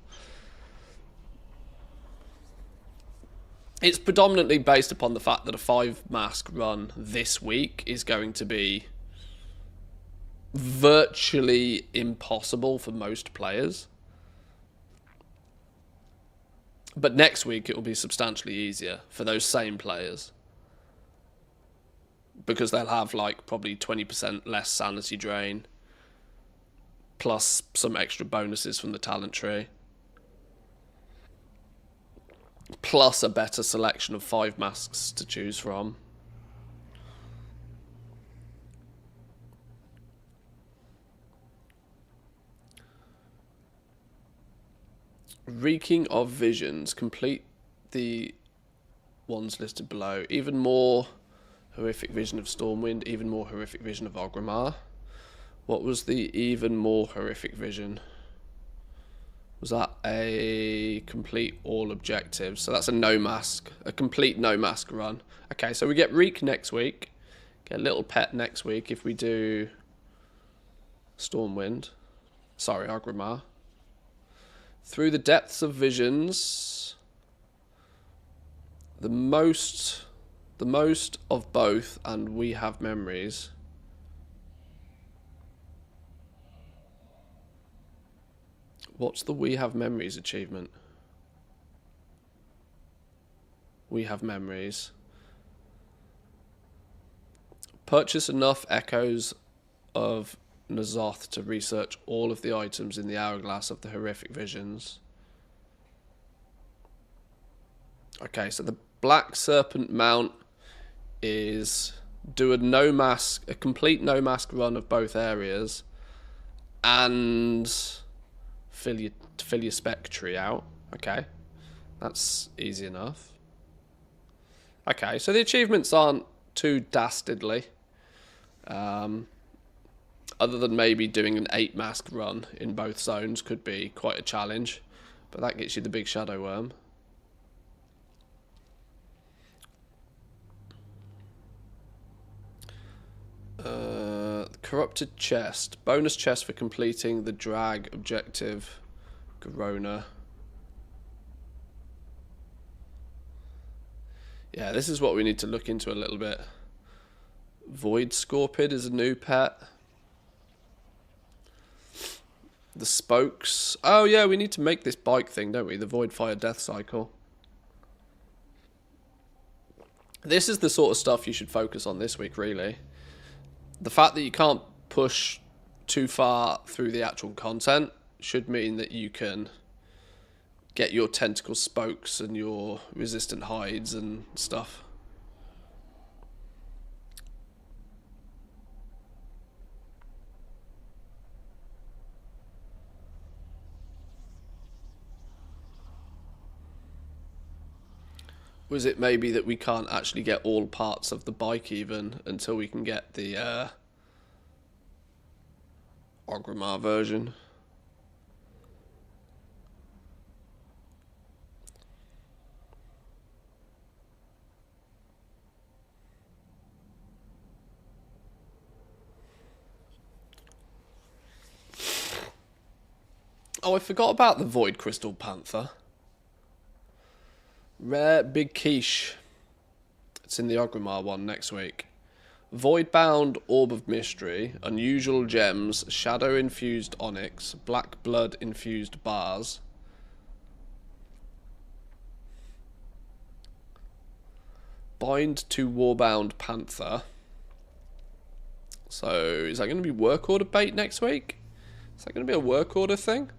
It's predominantly based upon the fact that a 5-mask run this week is going to be virtually impossible for most players. But next week it will be substantially easier for those same players. Because they'll have like probably 20% less sanity drain. Plus some extra bonuses from the talent tree. Plus a better selection of 5 masks to choose from. Reeking of Visions. Complete the ones listed below. Even more horrific vision of Stormwind. Even more horrific vision of Orgrimmar. What was the even more horrific vision? Was that a complete all objectives? So that's a no mask. A complete no mask run. Okay, so we get Reek next week. Get a little pet next week if we do Stormwind. Sorry, Orgrimmar. Through the depths of visions. The most of both, and we have memories. What's the we have memories achievement? We have memories. Purchase enough echoes of N'Zoth to research all of the items in the hourglass of the horrific visions. Okay, so the Black Serpent mount is do a complete no mask run of both areas, and fill your spec tree out. Okay, that's easy enough. Okay, so the achievements aren't too dastardly. Other than maybe doing an 8-mask run in both zones could be quite a challenge, but that gets you the big Shadow Worm. Corrupted chest. Bonus chest for completing the drag objective. Garona. Yeah, this is what we need to look into a little bit. Void Scorpid is a new pet. The spokes. Oh yeah, we need to make this bike thing, don't we? The Void Fire Death Cycle. This is the sort of stuff you should focus on this week, really. The fact that you can't push too far through the actual content should mean that you can get your tentacle spokes and your resistant hides and stuff. Was it maybe that we can't actually get all parts of the bike even until we can get the Orgrimmar version? Oh, I forgot about the Void Crystal Panther. Rare Big Quiche. It's in the Orgrimmar one next week. Voidbound Orb of Mystery, Unusual Gems, Shadow Infused Onyx, Black Blood Infused Bars. Bind to Warbound Panther. So, is that going to be work order bait next week? Is that going to be a work order thing?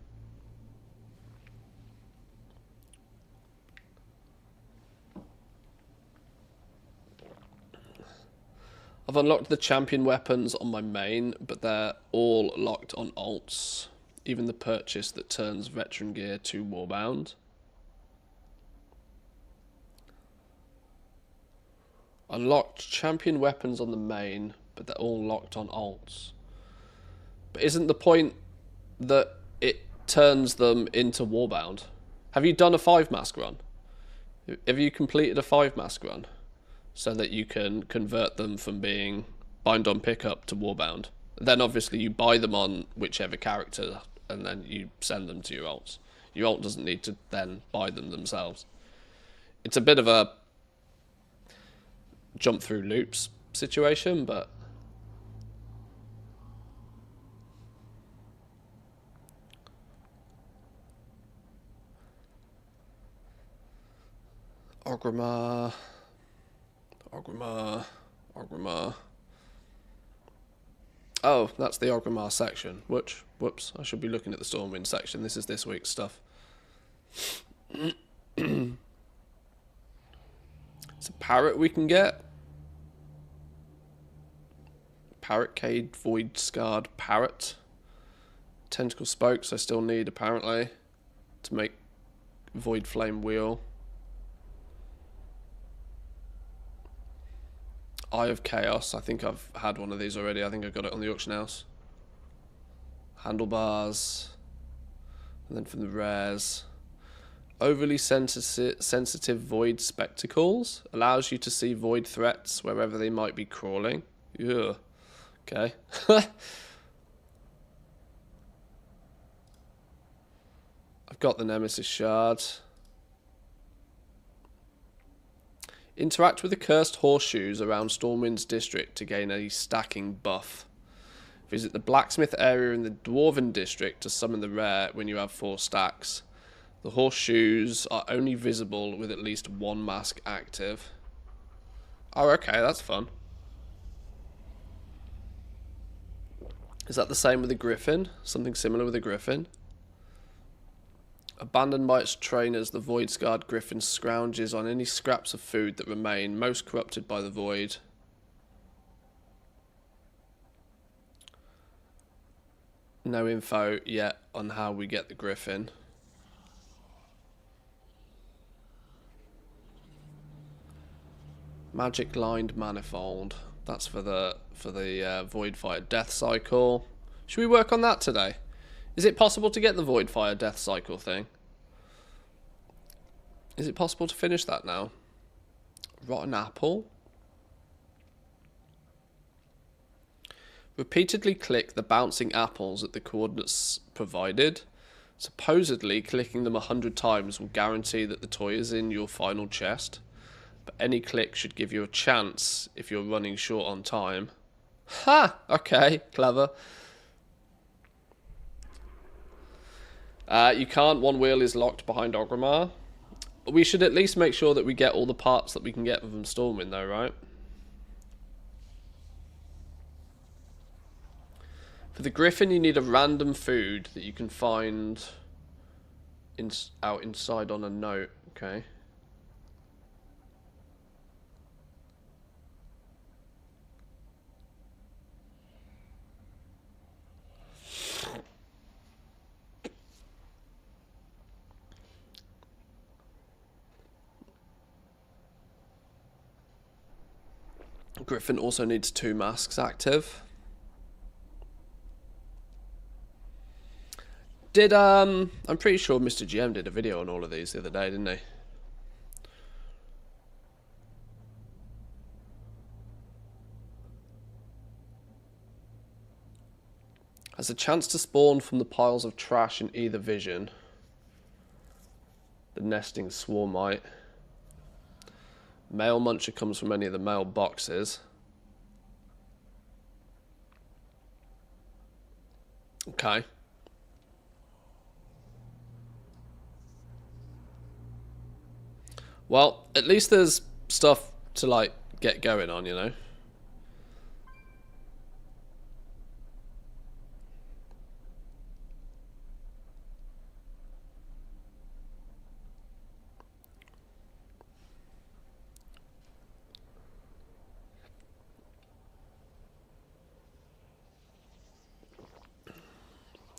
I've unlocked the champion weapons on my main, but they're all locked on alts. Even the purchase that turns veteran gear to warbound. Unlocked champion weapons on the main, but they're all locked on alts. But isn't the point that it turns them into warbound? Have you done a 5-mask run? Have you completed a 5-mask run? so that you can convert them from being bind on pickup to warbound. Then obviously you buy them on whichever character, and then you send them to your alts. Your alt doesn't need to then buy them themselves. It's a bit of a jump through loops situation, but Orgrimmar. Oh, that's the Orgrimmar section. Whoops, I should be looking at the Stormwind section. This is this week's stuff. It's a parrot we can get. Parrotcade, Void Scarred Parrot. Tentacle Spokes I still need, apparently, to make Void Flame Wheel. Eye of Chaos. I think I've had one of these already. I think I got it on the auction house. Handlebars. And then from the rares. Overly sensitive Void Spectacles. Allows you to see Void threats wherever they might be crawling. Ugh. Okay. I've got the Nemesis Shard. Interact with the cursed horseshoes around Stormwind's district to gain a stacking buff. Visit the blacksmith area in the Dwarven district to summon the rare when you have 4 stacks. The horseshoes are only visible with at least 1 mask active. Oh, okay, that's fun. Is that the same with the Griffin? Something similar with the Griffin? Abandoned by its trainers, the Void-Scarred Griffin scrounges on any scraps of food that remain, most corrupted by the Void. No info yet on how we get the Griffin. Magic Lined Manifold. That's for the Voidfire Death Cycle. Should we work on that today? Is it possible to get the Voidfire Death Cycle thing? Is it possible to finish that now? Rotten Apple. Repeatedly click the bouncing apples at the coordinates provided. Supposedly, clicking them 100 times will guarantee that the toy is in your final chest. But any click should give you a chance if you're running short on time. Ha! Okay, clever. You can't. One wheel is locked behind Orgrimmar. We should at least make sure that we get all the parts that we can get from Stormwind, though, right? For the Griffin, you need a random food that you can find out inside on a note. Okay. Griffin also needs 2 masks active. I'm pretty sure Mr. GM did a video on all of these the other day, didn't he? Has a chance to spawn from the piles of trash in either vision. The nesting swarmite. Male muncher comes from any of the male boxes. Okay. Well, at least there's stuff to, like, get going on, you know?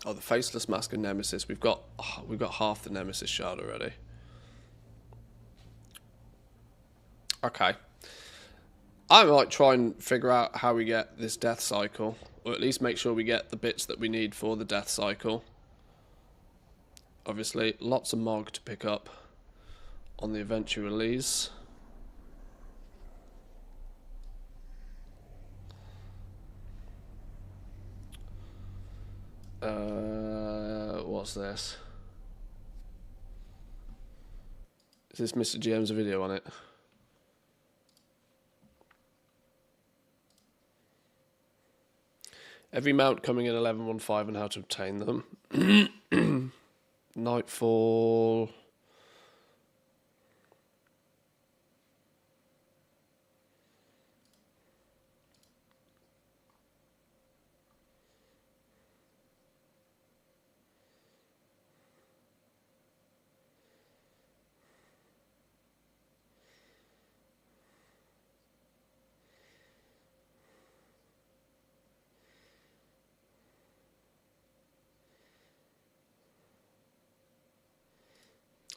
Oh, the Faceless Mask of Nemesis. We've got half the Nemesis shard already. Okay. I might try and figure out how we get this death cycle, or at least make sure we get the bits that we need for the death cycle. Obviously, lots of Mog to pick up on the eventual release. What's this? Is this Mr. GM's video on it? Every mount coming in 11.15 and how to obtain them. Nightfall.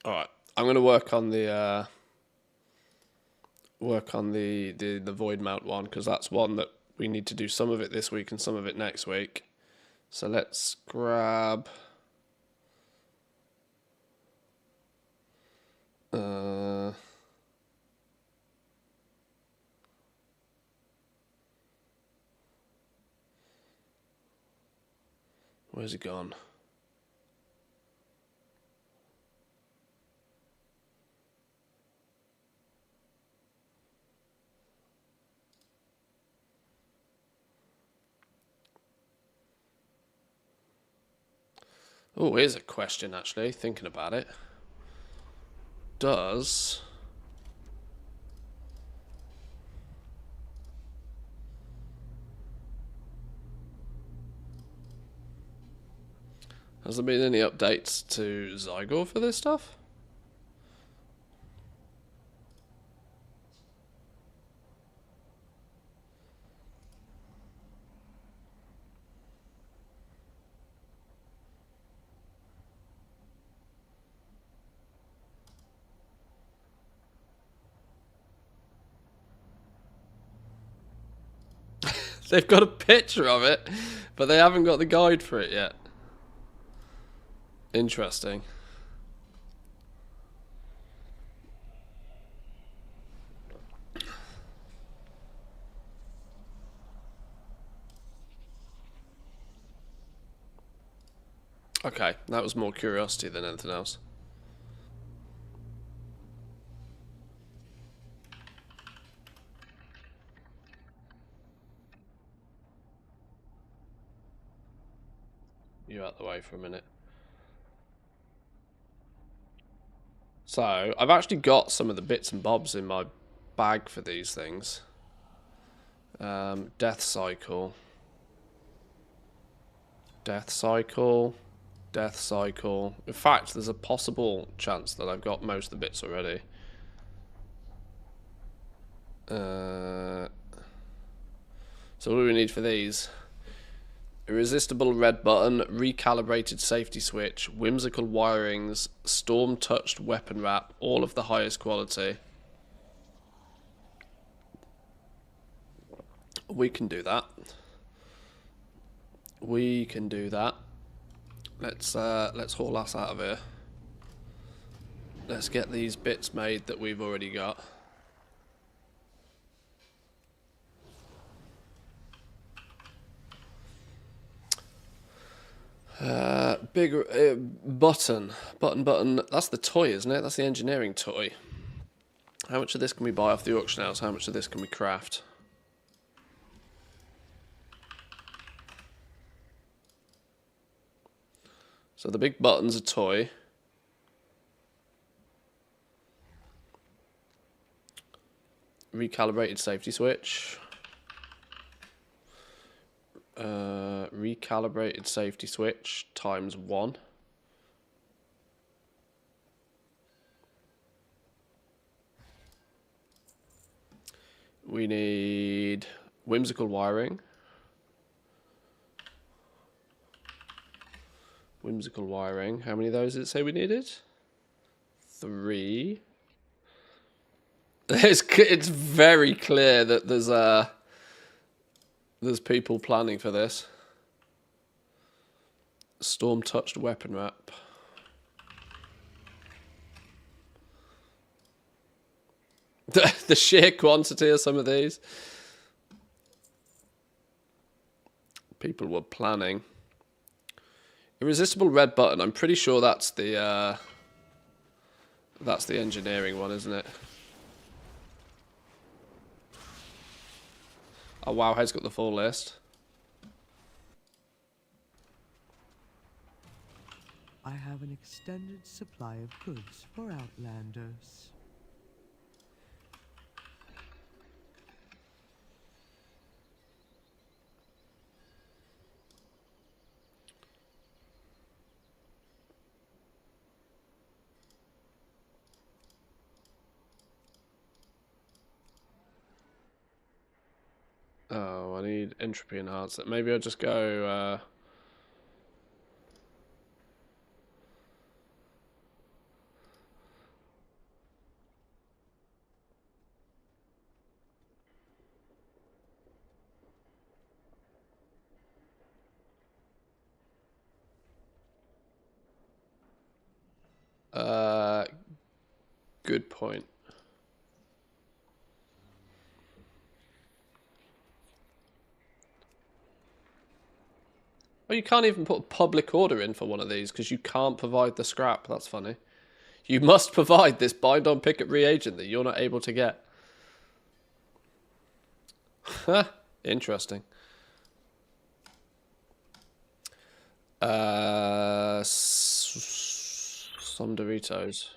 All right, I'm gonna work on the the void mount one, because that's one that we need to do some of it this week and some of it next week. So let's grab where's it gone? Oh, here's a question, actually, thinking about it. Does... Has there been any updates to Zygor for this stuff? They've got a picture of it, but they haven't got the guide for it yet. Interesting. Okay, that was more curiosity than anything else. You out the way for a minute. So, I've actually got some of the bits and bobs in my bag for these things. Death cycle. Death cycle. Death cycle. In fact, there's a possible chance that I've got most of the bits already. So what do we need for these? Irresistible red button, recalibrated safety switch, whimsical wirings, storm-touched weapon wrap, all of the highest quality. We can do that. We can do that. Let's haul ass out of here. Let's get these bits made that we've already got. Big button. That's the toy, isn't it? That's the engineering toy. How much of this can we buy off the auction house? How much of this can we craft? So the big button's a toy. Recalibrated safety switch. Recalibrated safety switch times 1. We need whimsical wiring. Whimsical wiring. How many of those did it say we needed? 3. It's very clear that there's people planning for this. Storm-touched weapon wrap. The sheer quantity of some of these. People were planning. Irresistible red button. I'm pretty sure that's the engineering one, isn't it? Oh wow, Head's got the full list. I have an extended supply of goods for Outlanders. Oh, I need entropy enhancer. Maybe I'll just go. Good point. Oh, you can't even put a public order in for one of these because you can't provide the scrap. That's funny. You must provide this bind on picket reagent that you're not able to get. Interesting. Some Doritos.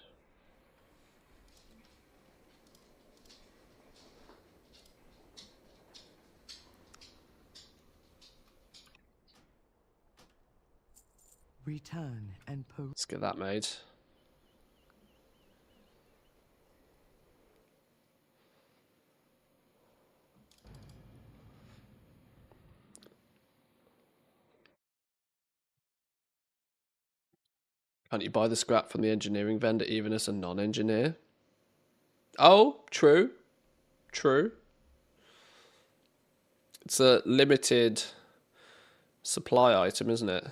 Return and Let's get that made. Can't you buy the scrap from the engineering vendor even as a non-engineer? Oh, true. True. It's a limited supply item, isn't it?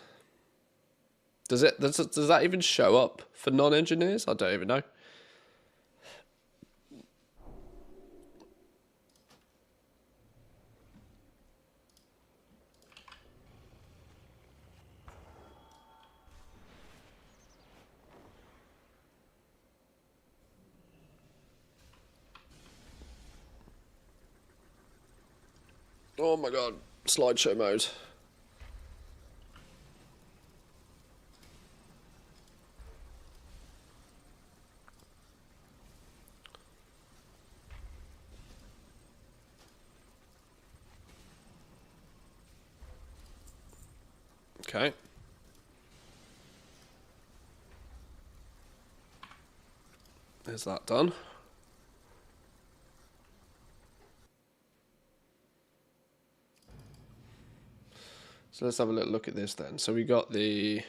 Does that even show up for non-engineers? I don't even know. Oh my god, slideshow mode. Okay. There's that done. So let's have a little look at this then. So we got the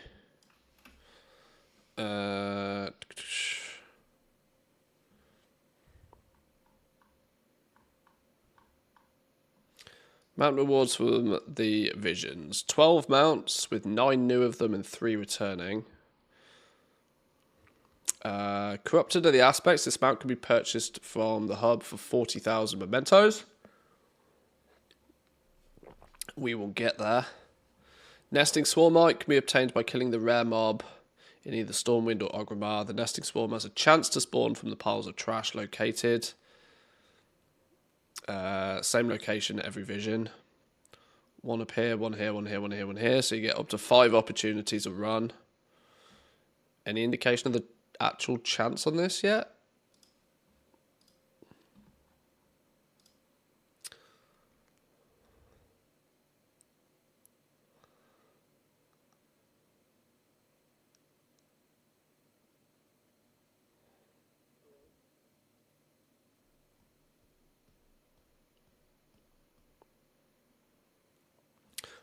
mount rewards from the visions. 12 mounts with 9 new of them and 3 returning. Corrupted are the aspects. This mount can be purchased from the hub for 40,000 mementos. We will get there. Nesting Swarmite can be obtained by killing the rare mob in either Stormwind or Orgrimmar. The nesting swarm has a chance to spawn from the piles of trash located. Same location, every vision. One up here, one here, one here, one here, one here. So you get up to 5 opportunities a run. Any indication of the actual chance on this yet?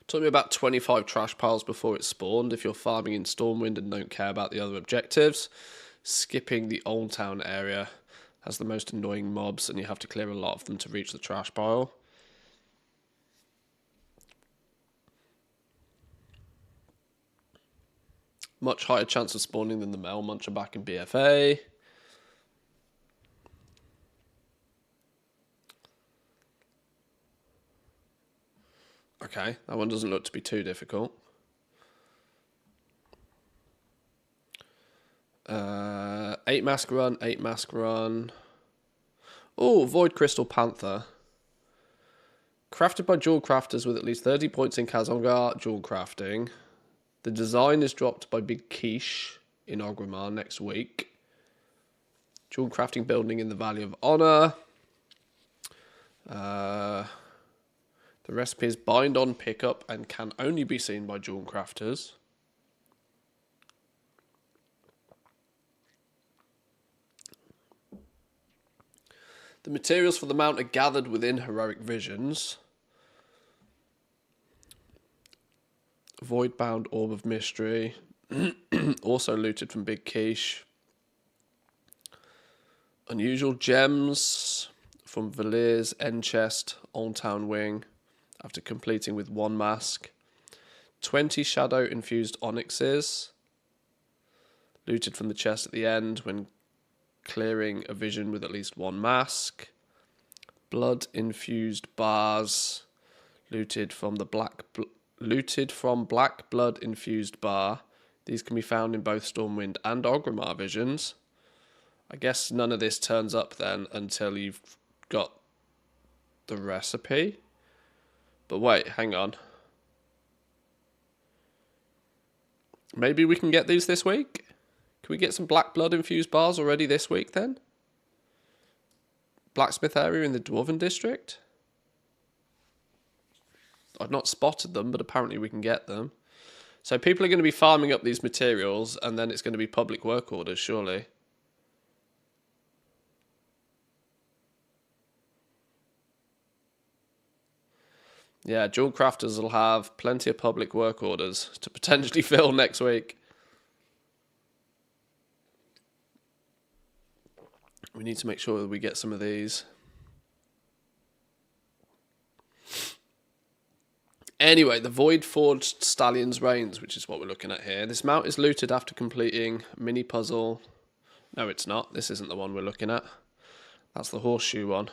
Took me about 25 trash piles before it spawned. If you're farming in Stormwind and don't care about the other objectives, skipping the Old Town area has the most annoying mobs and you have to clear a lot of them to reach the trash pile. Much higher chance of spawning than the Mel Muncher back in BFA. Okay, that one doesn't look to be too difficult. 8 mask run, 8 mask run. Oh, Void Crystal Panther. Crafted by jewel crafters with at least 30 points in Kazongar jewel crafting. The design is dropped by Big Quiche in Orgrimmar next week. Jewel crafting building in the Valley of Honor. The recipe is bind on pickup and can only be seen by jewel crafters. The materials for the mount are gathered within Heroic Visions. Void-bound Orb of Mystery. Also looted from Big Quiche. Unusual gems from Valir's End Chest, Old Town Wing, after completing with 1 mask. 20 shadow-infused onyxes, looted from the chest at the end when clearing a vision with at least 1 mask. Blood-infused bars, looted from Black Blood-infused bar. These can be found in both Stormwind and Orgrimmar visions. I guess none of this turns up then until you've got the recipe. But wait, hang on. Maybe we can get these this week? Can we get some Black Blood infused bars already this week then? Blacksmith area in the Dwarven District? I've not spotted them, but apparently we can get them. So people are going to be farming up these materials, and then it's going to be public work orders, surely. Yeah, jewel crafters will have plenty of public work orders to potentially fill next week. We need to make sure that we get some of these. Anyway, the Void Forged Stallion's Reins, which is what we're looking at here. This mount is looted after completing mini puzzle. No, it's not. This isn't the one we're looking at. That's the horseshoe one.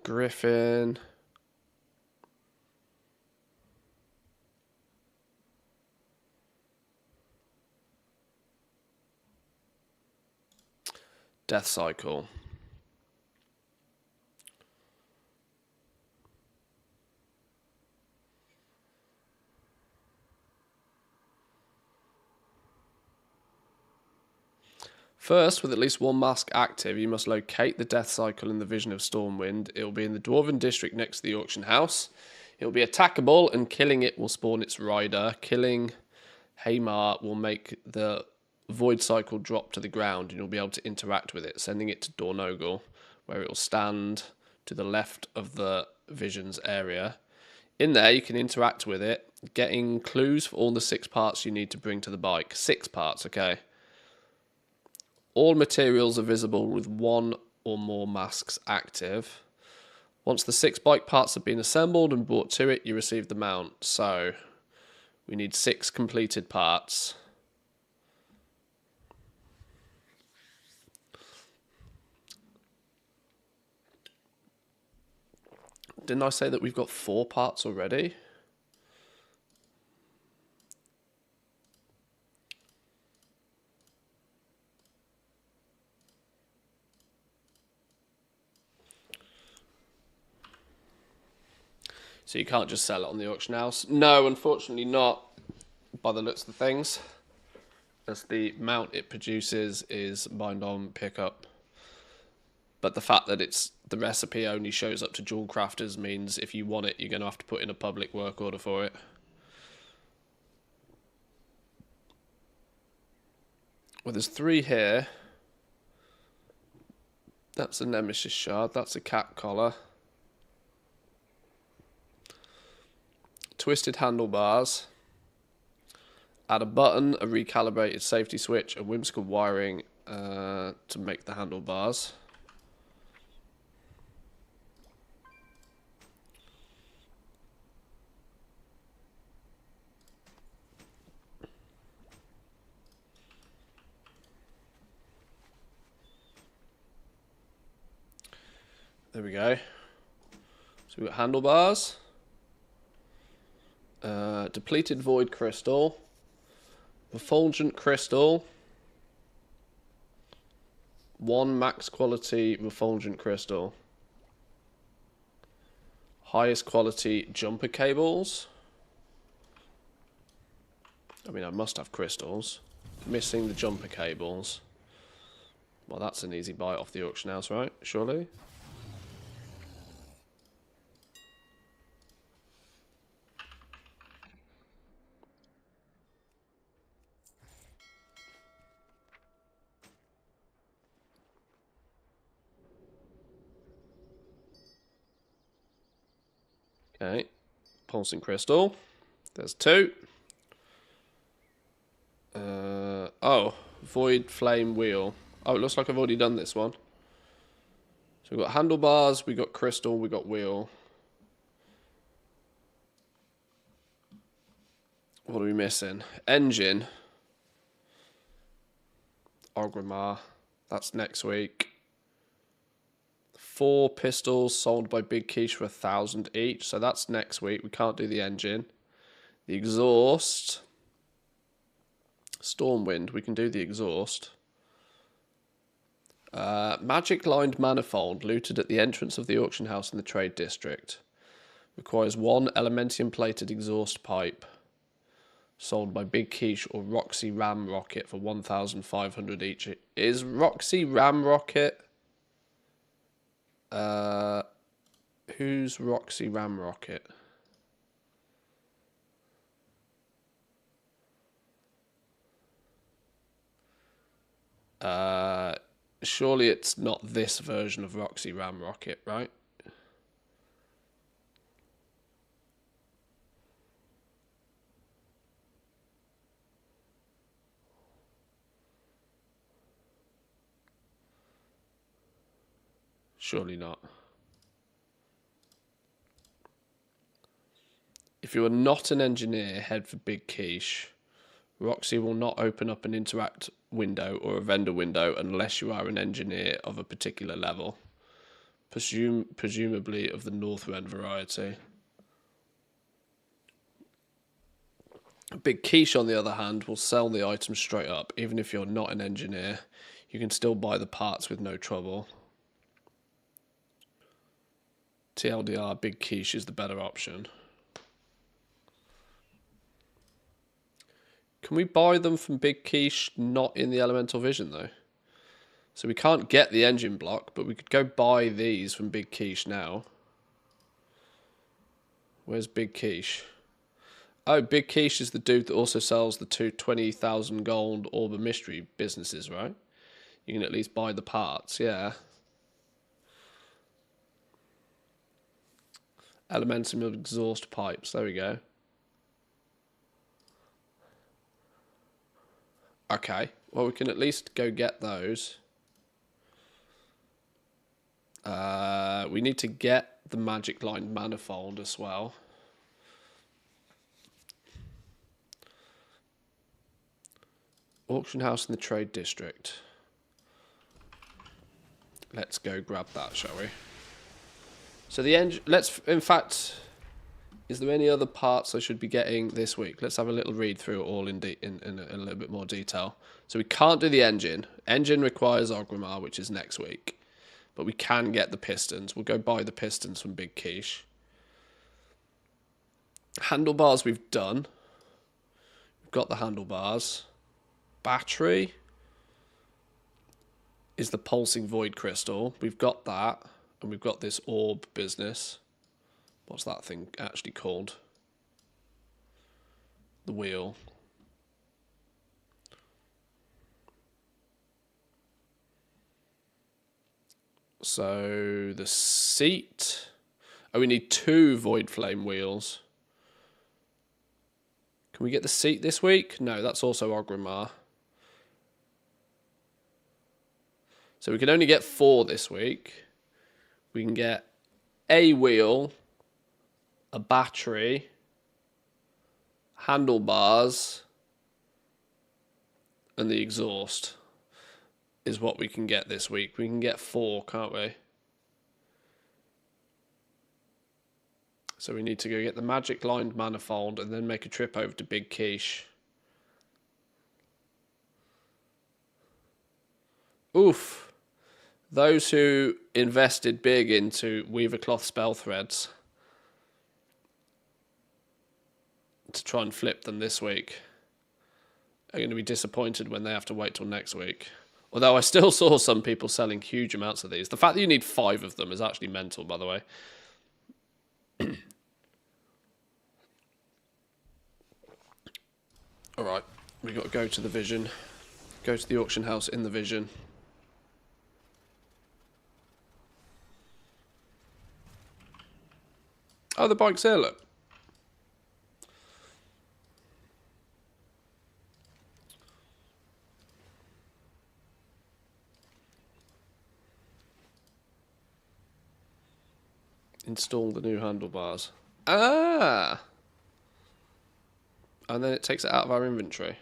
Griffin. Death Cycle. First, with at least 1 mask active, you must locate the Death Cycle in the Vision of Stormwind. It will be in the Dwarven District next to the auction house. It will be attackable, and killing it will spawn its rider. Killing Haymar will make the Void Cycle drop to the ground, and you'll be able to interact with it, sending it to Dornogal, where it will stand to the left of the Visions area. In there, you can interact with it, getting clues for all the 6 parts you need to bring to the bike. 6 parts, okay. All materials are visible with 1 or more masks active. Once the 6 bike parts have been assembled and brought to it, you receive the mount. So, we need 6 completed parts. Didn't I say that we've got 4 parts already? So you can't just sell it on the auction house? No, unfortunately not, by the looks of things. As the mount it produces is bind on pickup. But the fact that it's the recipe only shows up to jewel crafters means if you want it, you're going to have to put in a public work order for it. Well, there's 3 here. That's a Nemesis shard. That's a cat collar. Twisted handlebars. Add a button, a recalibrated safety switch, and whimsical wiring to make the handlebars. There we go. So we've got handlebars. Depleted void crystal. Refulgent crystal. 1 max quality refulgent crystal. Highest quality jumper cables. I mean, I must have crystals. Missing the jumper cables. Well, that's an easy buy off the auction house, right? Surely? Okay. Pulsing crystal. There's 2. Oh, void flame wheel. Oh, it looks like I've already done this one. So we've got handlebars, we got crystal, we got wheel. What are we missing? Engine. Orgrimmar. That's next week. 4 pistols sold by Big Quiche for 1,000 each. So that's next week. We can't do the engine. The exhaust. Stormwind. We can do the exhaust. Magic lined manifold looted at the entrance of the auction house in the trade district. Requires 1 elementium plated exhaust pipe. Sold by Big Quiche or Roxy Ram Rocket for 1,500 each. Is Roxy Ram Rocket? Who's Roxy Ram Rocket? Surely it's not this version of Roxy Ram Rocket, right? Surely not. If you are not an engineer, head for Big Quiche. Roxy will not open up an interact window or a vendor window unless you are an engineer of a particular level. Presumably of the Northrend variety. Big Quiche, on the other hand, will sell the item straight up. Even if you're not an engineer, you can still buy the parts with no trouble. TLDR, Big Quiche is the better option. Can we buy them from Big Quiche not in the Elemental Vision, though? So we can't get the engine block, but we could go buy these from Big Quiche now. Where's Big Quiche? Oh, Big Quiche is the dude that also sells the 20,000 gold Orb of Mystery businesses, right? You can at least buy the parts, yeah. Elementum of exhaust pipes, there we go. Okay, well, we can at least go get those. We need to get the magic line manifold as well. Auction house in the trade district. Let's go grab that, shall we? So the engine, in fact, is there any other parts I should be getting this week? Let's have a little read through it all in a little bit more detail. So we can't do the engine. Engine requires Orgrimmar, which is next week. But we can get the pistons. We'll go buy the pistons from Big Quiche. Handlebars we've done. We've got the handlebars. Battery is the pulsing void crystal. We've got that. And we've got this orb business. What's that thing actually called? The wheel. So the seat. Oh, we need 2 void flame wheels. Can we get the seat this week? No, that's also Orgrimmar. So we can only get 4 this week. We can get a wheel, a battery, handlebars, and the exhaust is what we can get this week. We can get 4, can't we? So we need to go get the magic lined manifold and then make a trip over to Big Quiche. Oof. Those who invested big into Weaver Cloth spell threads to try and flip them this week are going to be disappointed when they have to wait till next week. Although I still saw some people selling huge amounts of these. The fact that you need 5 of them is actually mental, by the way. Alright, we got to go to the Vision. Go to the auction house in the Vision. Oh, the bike's here, look. Install the new handlebars. Ah! And then it takes it out of our inventory.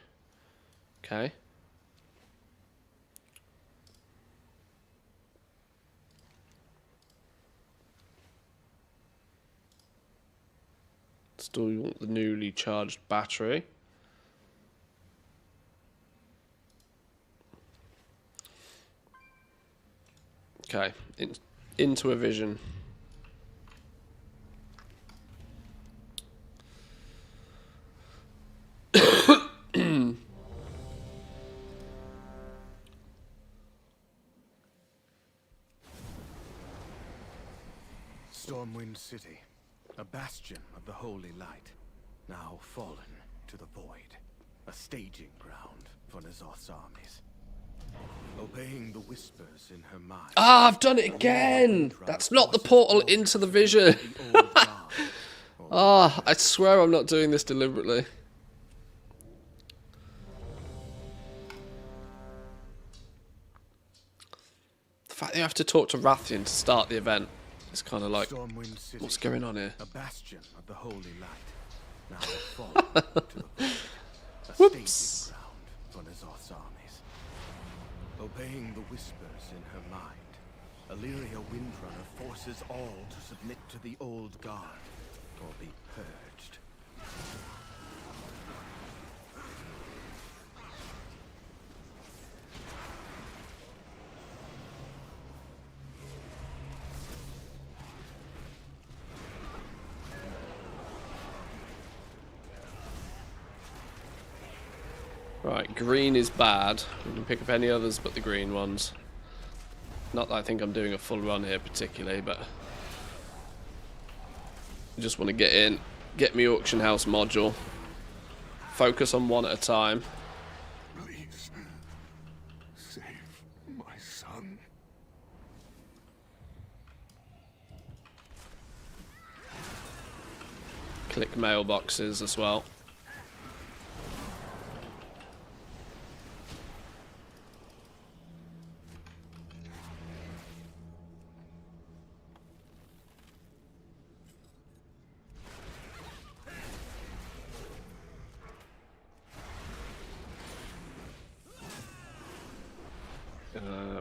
Okay. Install the newly charged battery. Okay, into a Vision. Stormwind City, a bastion of the holy light, now fallen to the void, a staging ground for N'Zoth's armies. Obeying the whispers in her mind. Ah, I've done it again! That's not the portal into the Vision! Ah, I swear I'm not doing this deliberately. The fact that you have to talk to Rathian to start the event is kind of like, what's going on here? A bastion of the holy light, now fallen to the void, a Whoops. staging ground for N'Zoth's armies. Obeying the whispers in her mind, Illyria Windrunner forces all to submit to the old guard or be purged. Right, green is bad. We can pick up any others but the green ones. Not that I think I'm doing a full run here particularly, but I just want to get in, get me auction house module, focus on one at a time. Please, save my son. Click mailboxes as well.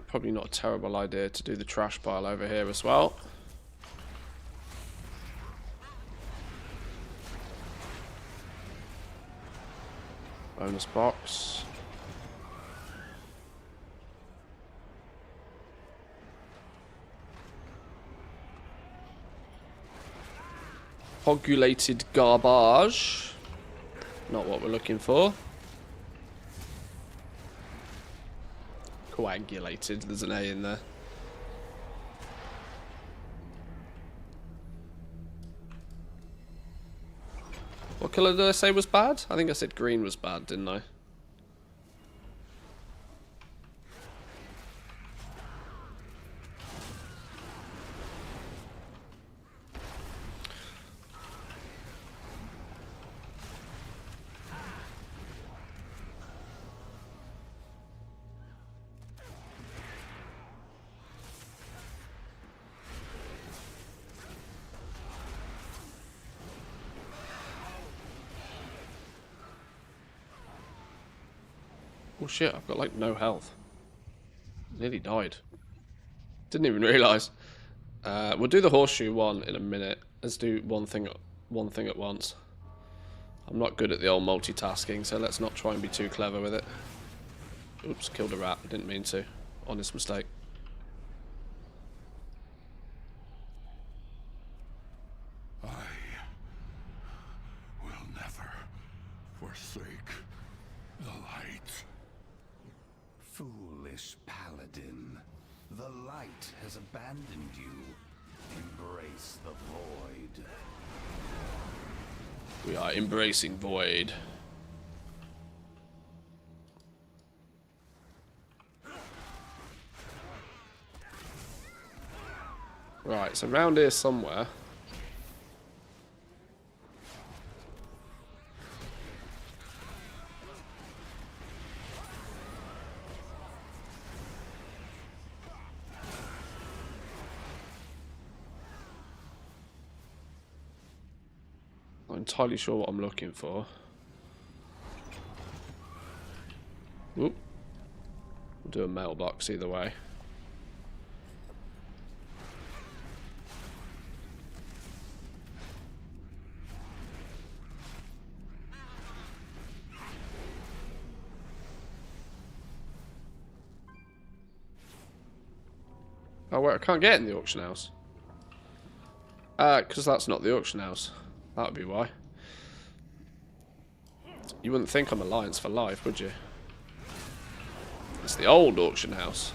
Probably not a terrible idea to do the trash pile over here as well. Bonus box. Coagulated garbage. Not what we're looking for. Coagulated, there's an A in there. What colour did I say was bad? I think I said green was bad, didn't I? Oh shit, I've got like no health. Nearly died. Didn't even realise. We'll do the horseshoe one in a minute. Let's do one thing at once. I'm not good at the old multitasking, so let's not try and be too clever with it. Oops, killed a rat. Didn't mean to. Honest mistake. I will never forsake the light. Foolish paladin. The light has abandoned you. Embrace the void. We are embracing void. Right, so round here somewhere. Not entirely sure what I'm looking for. Oop. We'll do a mailbox either way. Oh wait, I can't get in the auction house. Because that's not the auction house. That would be why. You wouldn't think I'm Alliance for life, would you? It's the old auction house.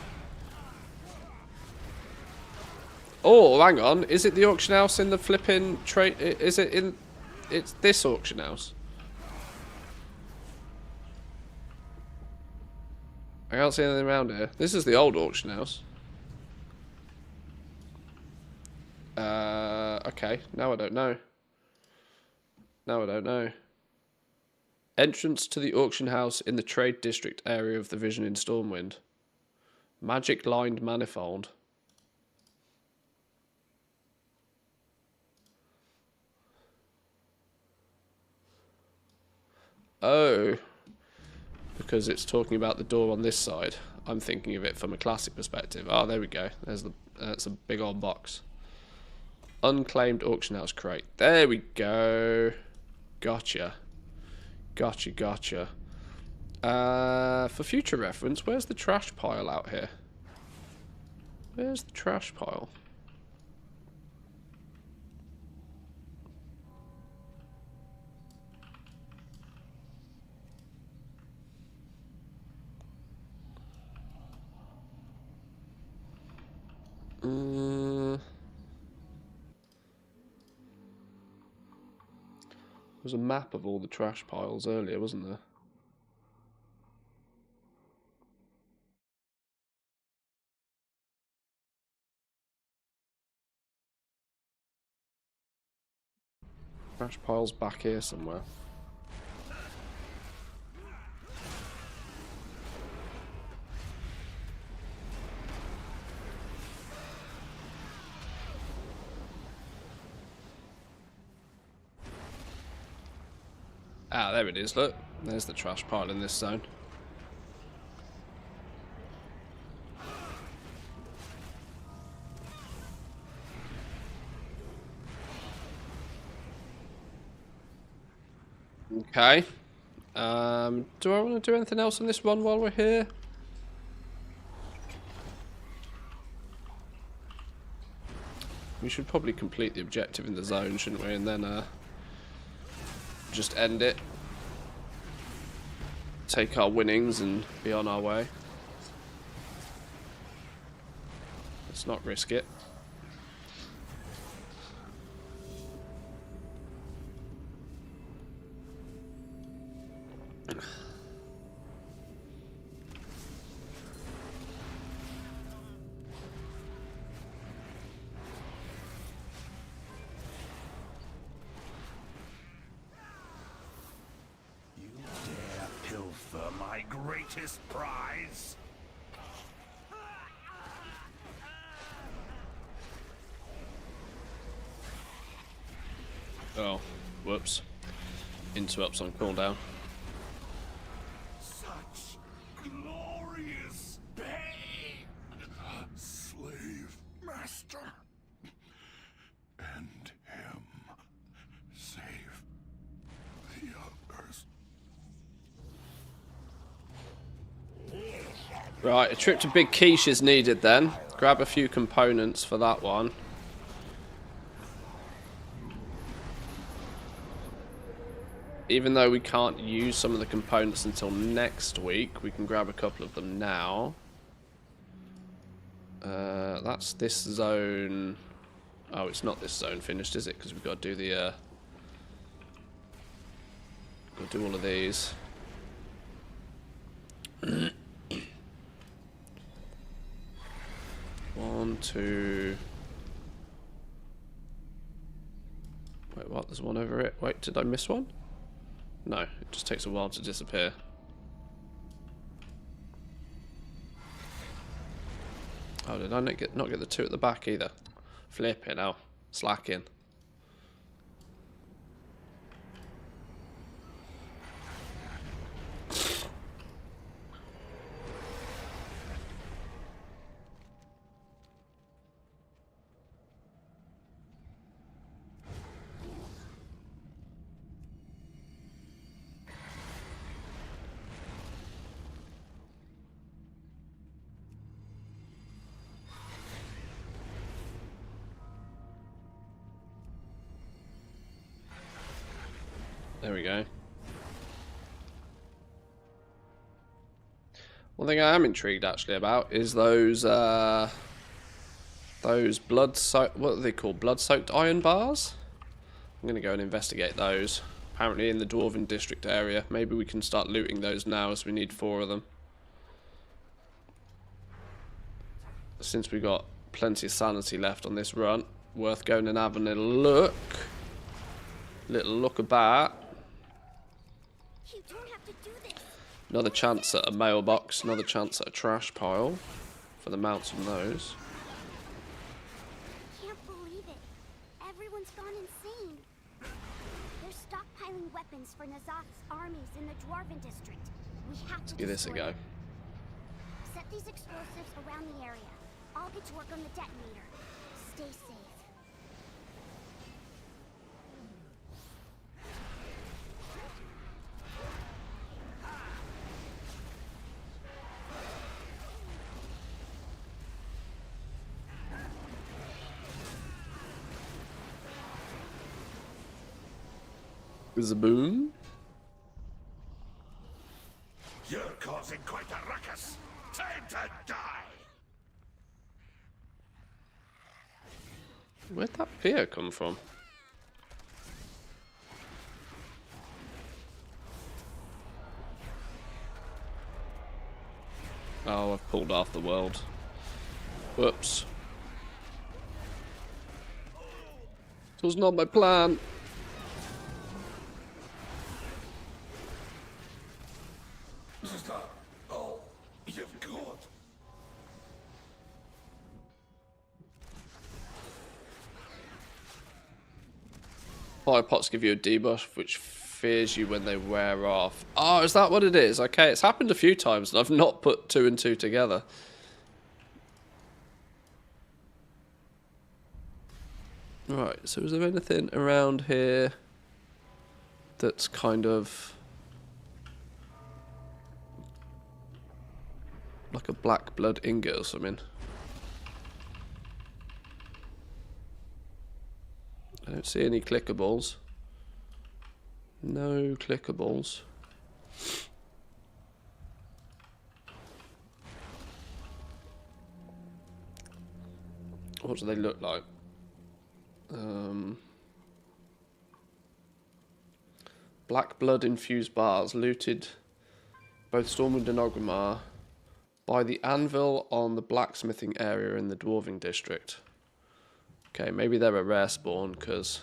Oh, hang on. Is it the auction house in the flipping trade? Is it in... It's this auction house. I can't see anything around here. This is the old auction house. Okay. Now I don't know. Now I don't know. Entrance to the auction house in the trade district area of the Vision in Stormwind. Magic lined manifold. Oh. Because it's talking about the door on this side. I'm thinking of it from a classic perspective. Oh, there we go. There's the... That's a big old box. Unclaimed auction house crate. There we go. Gotcha. Gotcha. For future reference, where's the trash pile out here? Where's the trash pile? There was a map of all the trash piles earlier, wasn't there? Trash piles back here somewhere. Ah, there it is, look. There's the trash pile in this zone. Okay. Do I want to do anything else on this one while we're here? We should probably complete the objective in the zone, shouldn't we? And then just end it. Take our winnings and be on our way. Let's not risk it. My greatest prize. Oh, whoops. Interrupts on cooldown. Such glorious pain. Slave master. End him. Right, a trip to Big Quiche is needed then. Grab a few components for that one. Even though we can't use some of the components until next week, we can grab a couple of them now. That's this zone. Oh, it's not this zone finished, is it? Because we've got to do the... got to do all of these. 1, 2... Wait, what? There's one over it. Wait, did I miss one? No, it just takes a while to disappear. Oh, did I not get the two at the back either? Flipping out. Slacking. There we go. One thing I am intrigued actually about is those blood-soaked, what are they called? Blood-soaked iron bars? I'm going to go and investigate those. Apparently in the Dwarven District area. Maybe we can start looting those now as we need 4 of them. Since we've got plenty of sanity left on this run, worth going and having a look. Little look about. You don't have to do this. Another chance at a mailbox, another chance at a trash pile for the mounts on those. I can't believe it. Everyone's gone insane. They're stockpiling weapons for Nazoth's armies in the Dwarven District. We have to Give this a destroy go. them. Set these explosives around the area. I'll get to work on the detonator. Stay safe. Zaboom. You're causing quite a ruckus. Time to die. Where'd that pier come from? Oh, I've pulled off the world. Whoops. This was not my plan. Is that all you've got? Fire pots give you a debuff, which fears you when they wear off. Oh, is that what it is? Okay, it's happened a few times, and I've not put 2 and 2 together. Right, so is there anything around here that's kind of like a black blood ingot or something? I don't see any clickables. No clickables. What do they look like? Black blood infused bars looted both Stormwind and Ogrimmar by the anvil on the blacksmithing area in the Dwarven District. Okay, maybe they're a rare spawn because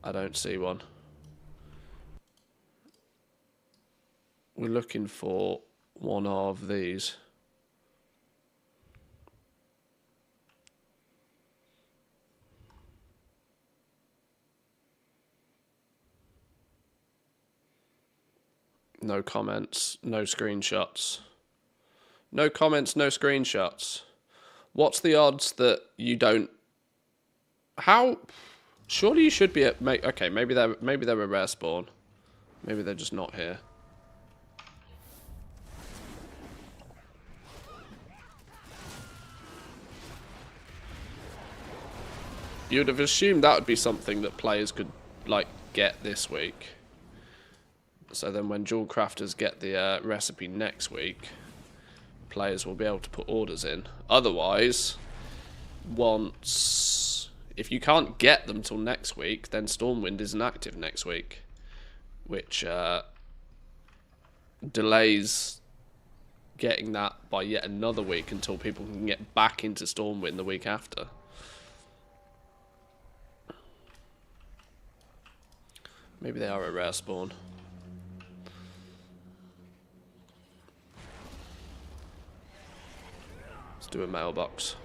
I don't see one. We're looking for one of these. No comments, no screenshots. No comments, no screenshots. What's the odds that you don't... How? Surely you should be at... Okay, maybe they're a rare spawn. Maybe they're just not here. You'd have assumed that would be something that players could, like, get this week. So then when Jewel Crafters get the recipe next week, players will be able to put orders in. Otherwise, if you can't get them till next week, then Stormwind isn't active next week, which delays getting that by yet another week until people can get back into Stormwind the week after. Maybe they are a rare spawn. Let's do a mailbox.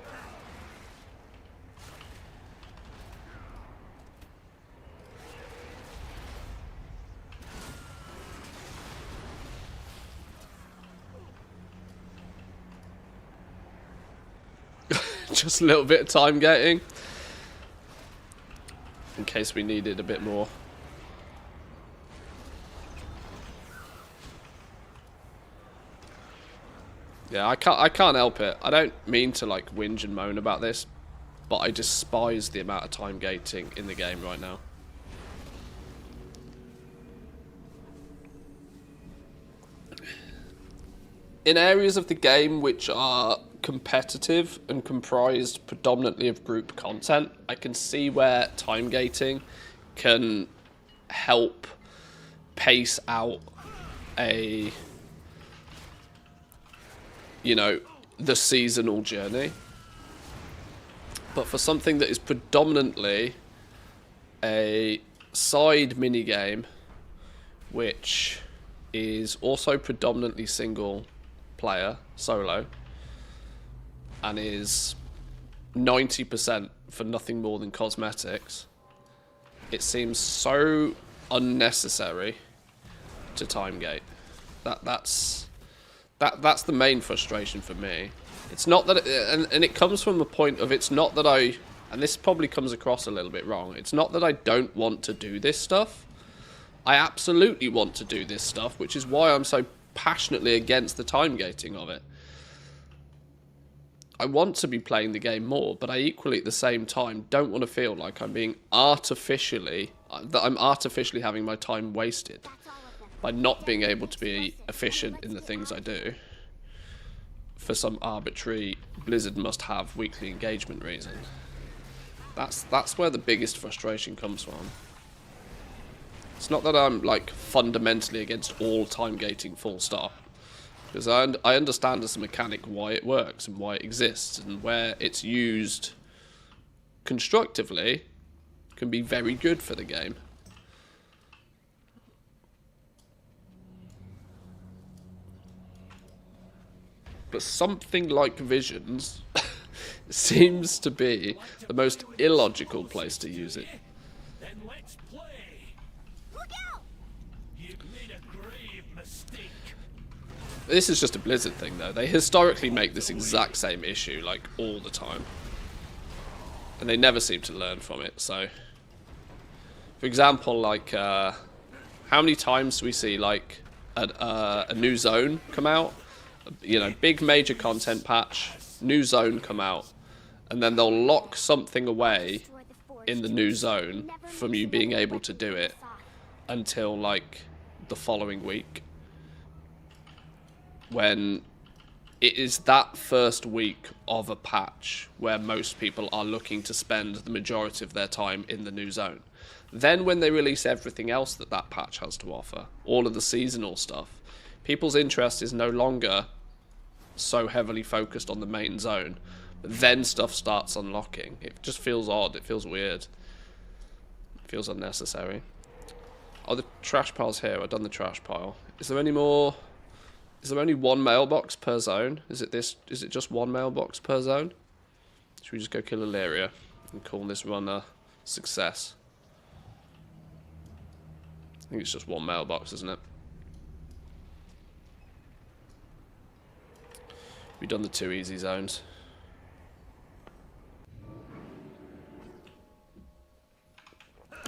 Just a little bit of time gating. In case we needed a bit more. Yeah, I can't help it. I don't mean to like whinge and moan about this, but I despise the amount of time gating in the game right now. In areas of the game which are competitive and comprised predominantly of group content, I can see where time gating can help pace out the seasonal journey. But for something that is predominantly a side minigame, which is also predominantly single player, solo, and is 90% for nothing more than cosmetics, it seems so unnecessary to time gate. That's the main frustration for me. It's not that and it comes from the point of, it's not that and this probably comes across a little bit wrong, it's not that I don't want to do this stuff. I absolutely want to do this stuff, which is why I'm so passionately against the time gating of it. I want to be playing the game more, but I equally at the same time don't want to feel like I'm being artificially having my time wasted by not being able to be efficient in the things I do for some arbitrary Blizzard must-have weekly engagement reason. That's where the biggest frustration comes from. It's not that I'm like fundamentally against all time gating full stop, because I understand as a mechanic why it works and why it exists, and where it's used constructively can be very good for the game. But something like Visions seems to be the most illogical place to use it. Then let's play. Look out! You've made a grave mistake. This is just a Blizzard thing, though. They historically make this exact same issue, like, all the time. And they never seem to learn from it, so... For example, like, how many times do we see, like, a new zone come out? You know, big major content patch, new zone come out, and then they'll lock something away in the new zone from you being able to do it until, like, the following week. When it is that first week of a patch where most people are looking to spend the majority of their time in the new zone. Then when they release everything else that patch has to offer, all of the seasonal stuff, people's interest is no longer so heavily focused on the main zone. But then stuff starts unlocking. It just feels odd. It feels weird. It feels unnecessary. Oh, the trash pile's here. I've done the trash pile. Is there any more? Is there only one mailbox per zone? Is it just one mailbox per zone? Should we just go kill Illyria and call this run a success? I think it's just one mailbox, isn't it? We've done the 2 easy zones.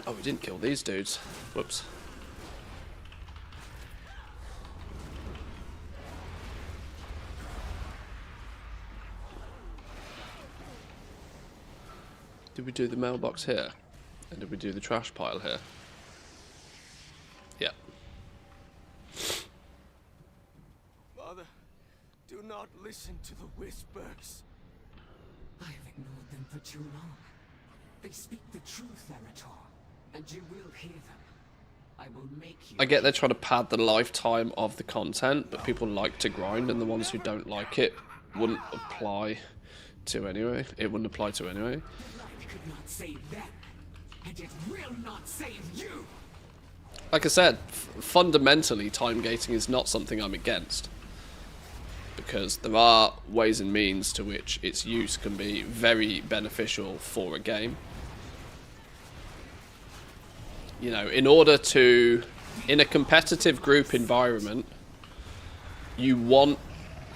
Oh, we didn't kill these dudes. Whoops. Did we do the mailbox here? And did we do the trash pile here? Yeah. Father, do not listen to the whispers. I have ignored them for too long. They speak the truth, Arator, and you will hear them. I will make you. I get they're trying to pad the lifetime of the content, but people like to grind, and the ones who don't like it wouldn't apply to anyway. It wouldn't apply to anyway. Light could not save them, and it will not save you. Like I said, fundamentally, time gating is not something I'm against, because there are ways and means to which its use can be very beneficial for a game. You know, in order to, in a competitive group environment, you want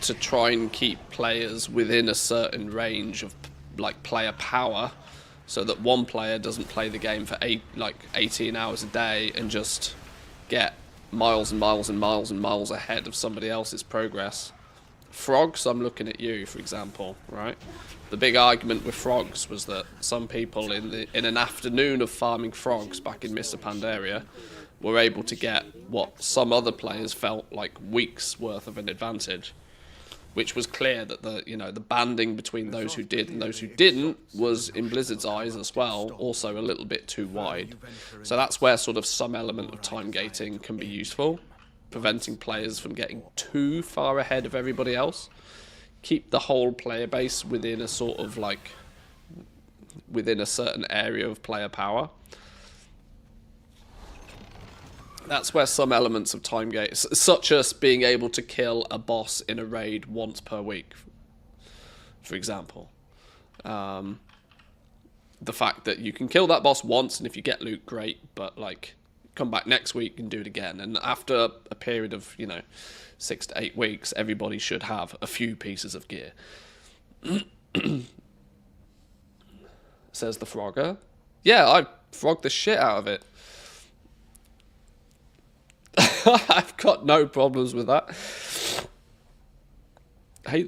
to try and keep players within a certain range of like player power, so that one player doesn't play the game for 18 hours a day and just get miles and miles and miles and miles ahead of somebody else's progress. Frogs, I'm looking at you, for example, right? The big argument with frogs was that some people in an afternoon of farming frogs back in Mr. Pandaria were able to get what some other players felt like weeks worth of an advantage, which was clear that the banding between those who did and those who didn't was, in Blizzard's eyes as well, also a little bit too wide. So that's where sort of some element of time gating can be useful, preventing players from getting too far ahead of everybody else. Keep the whole player base within a sort of like within a certain area of player power. That's where some elements of time gates, such as being able to kill a boss in a raid once per week, for example. The fact that you can kill that boss once, and if you get loot, great, but like come back next week and do it again. And after a period of 6 to 8 weeks, everybody should have a few pieces of gear. Says the Frogger. Yeah, I frogged the shit out of it. I've got no problems with that. Don't hate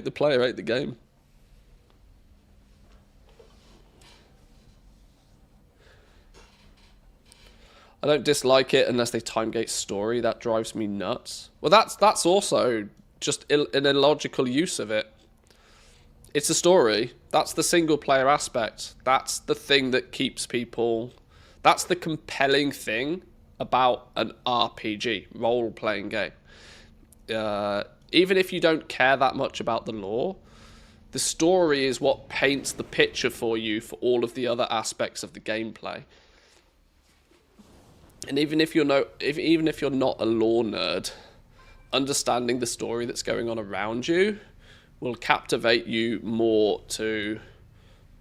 the player, hate the game. I don't dislike it unless they timegate story. That drives me nuts. Well, that's also just an illogical use of it. It's a story. That's the single player aspect. That's the thing that keeps people... That's the compelling thing about an RPG, role-playing game. Even if you don't care that much about the lore, the story is what paints the picture for you for all of the other aspects of the gameplay. And even if you're not a lore nerd, understanding the story that's going on around you will captivate you more to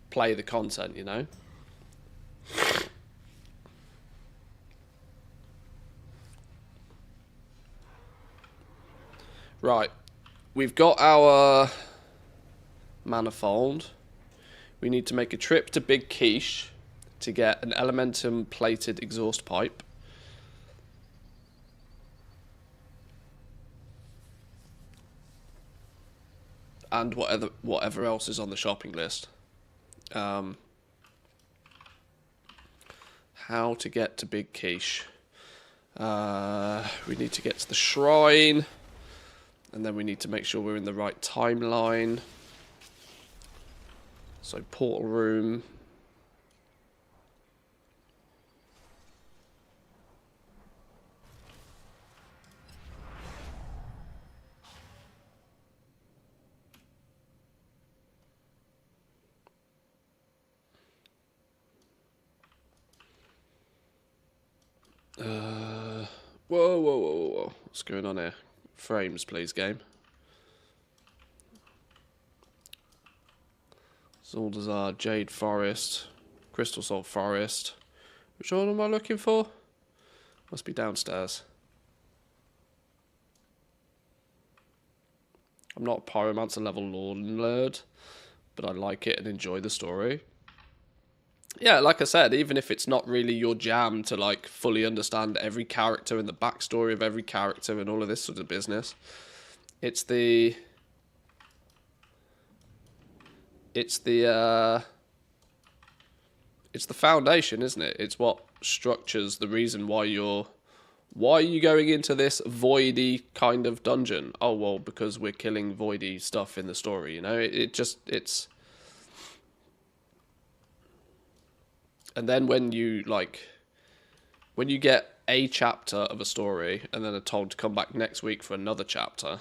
play the content, Right, we've got our manifold. We need to make a trip to Big Quiche to get an elementum plated exhaust pipe. And whatever else is on the shopping list. How to get to Big Quiche. We need to get to the shrine. And then we need to make sure we're in the right timeline. So portal room. Whoa. What's going on here? Frames, please, game. Zuldazar, Jade Forest, Crystal Salt Forest. Which one am I looking for? Must be downstairs. I'm not a Pyromancer level lore nerd, but I like it and enjoy the story. Yeah, like I said, even if it's not really your jam to like fully understand every character and the backstory of every character and all of this sort of business, it's the It's the foundation, isn't it? It's what structures the reason why you're... Why are you going into this voidy kind of dungeon? Oh, well, because we're killing voidy stuff in the story, you know? It's... And then when you, like... When you get a chapter of a story and then are told to come back next week for another chapter,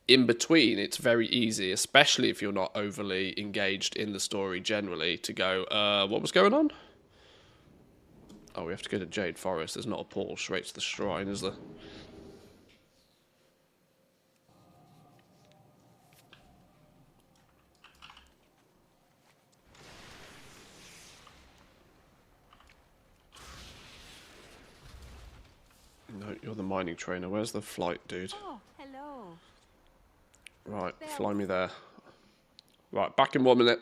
in between, it's very easy, especially if you're not overly engaged in the story generally, to go, what was going on? Oh, we have to go to Jade Forest. There's not a portal straight to the shrine, is there? No, you're the mining trainer. Where's the flight, dude? Oh, hello. Right, fly me there. Right, back in 1 minute.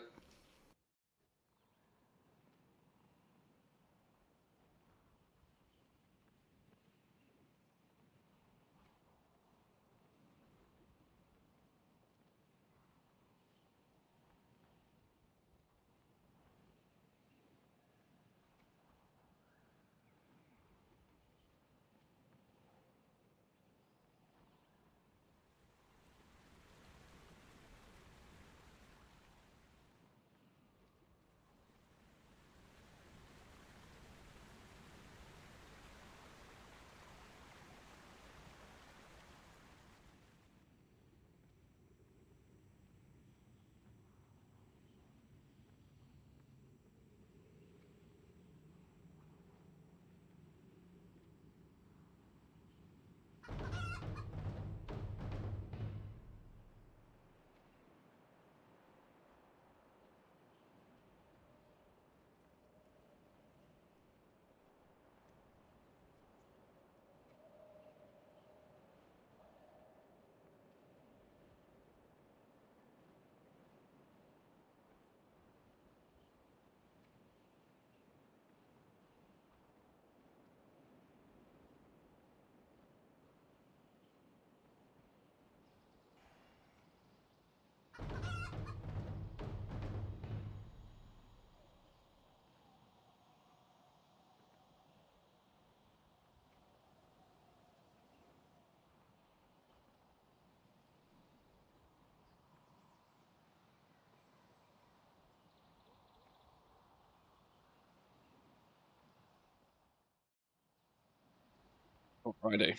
Alrighty.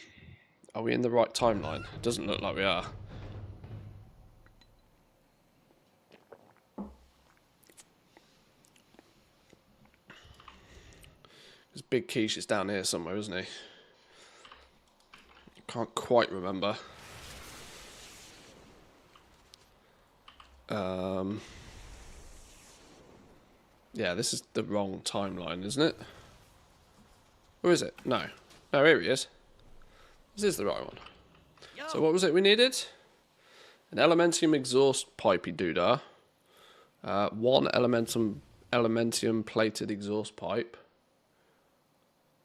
Are we in the right timeline? Doesn't look like we are. Because Big Quiche is down here somewhere, isn't he? Can't quite remember. Yeah, this is the wrong timeline, isn't it? Or is it? No. No, here he is. This is the right one. So what was it we needed? An elementium exhaust pipey doodah. One elementium plated exhaust pipe.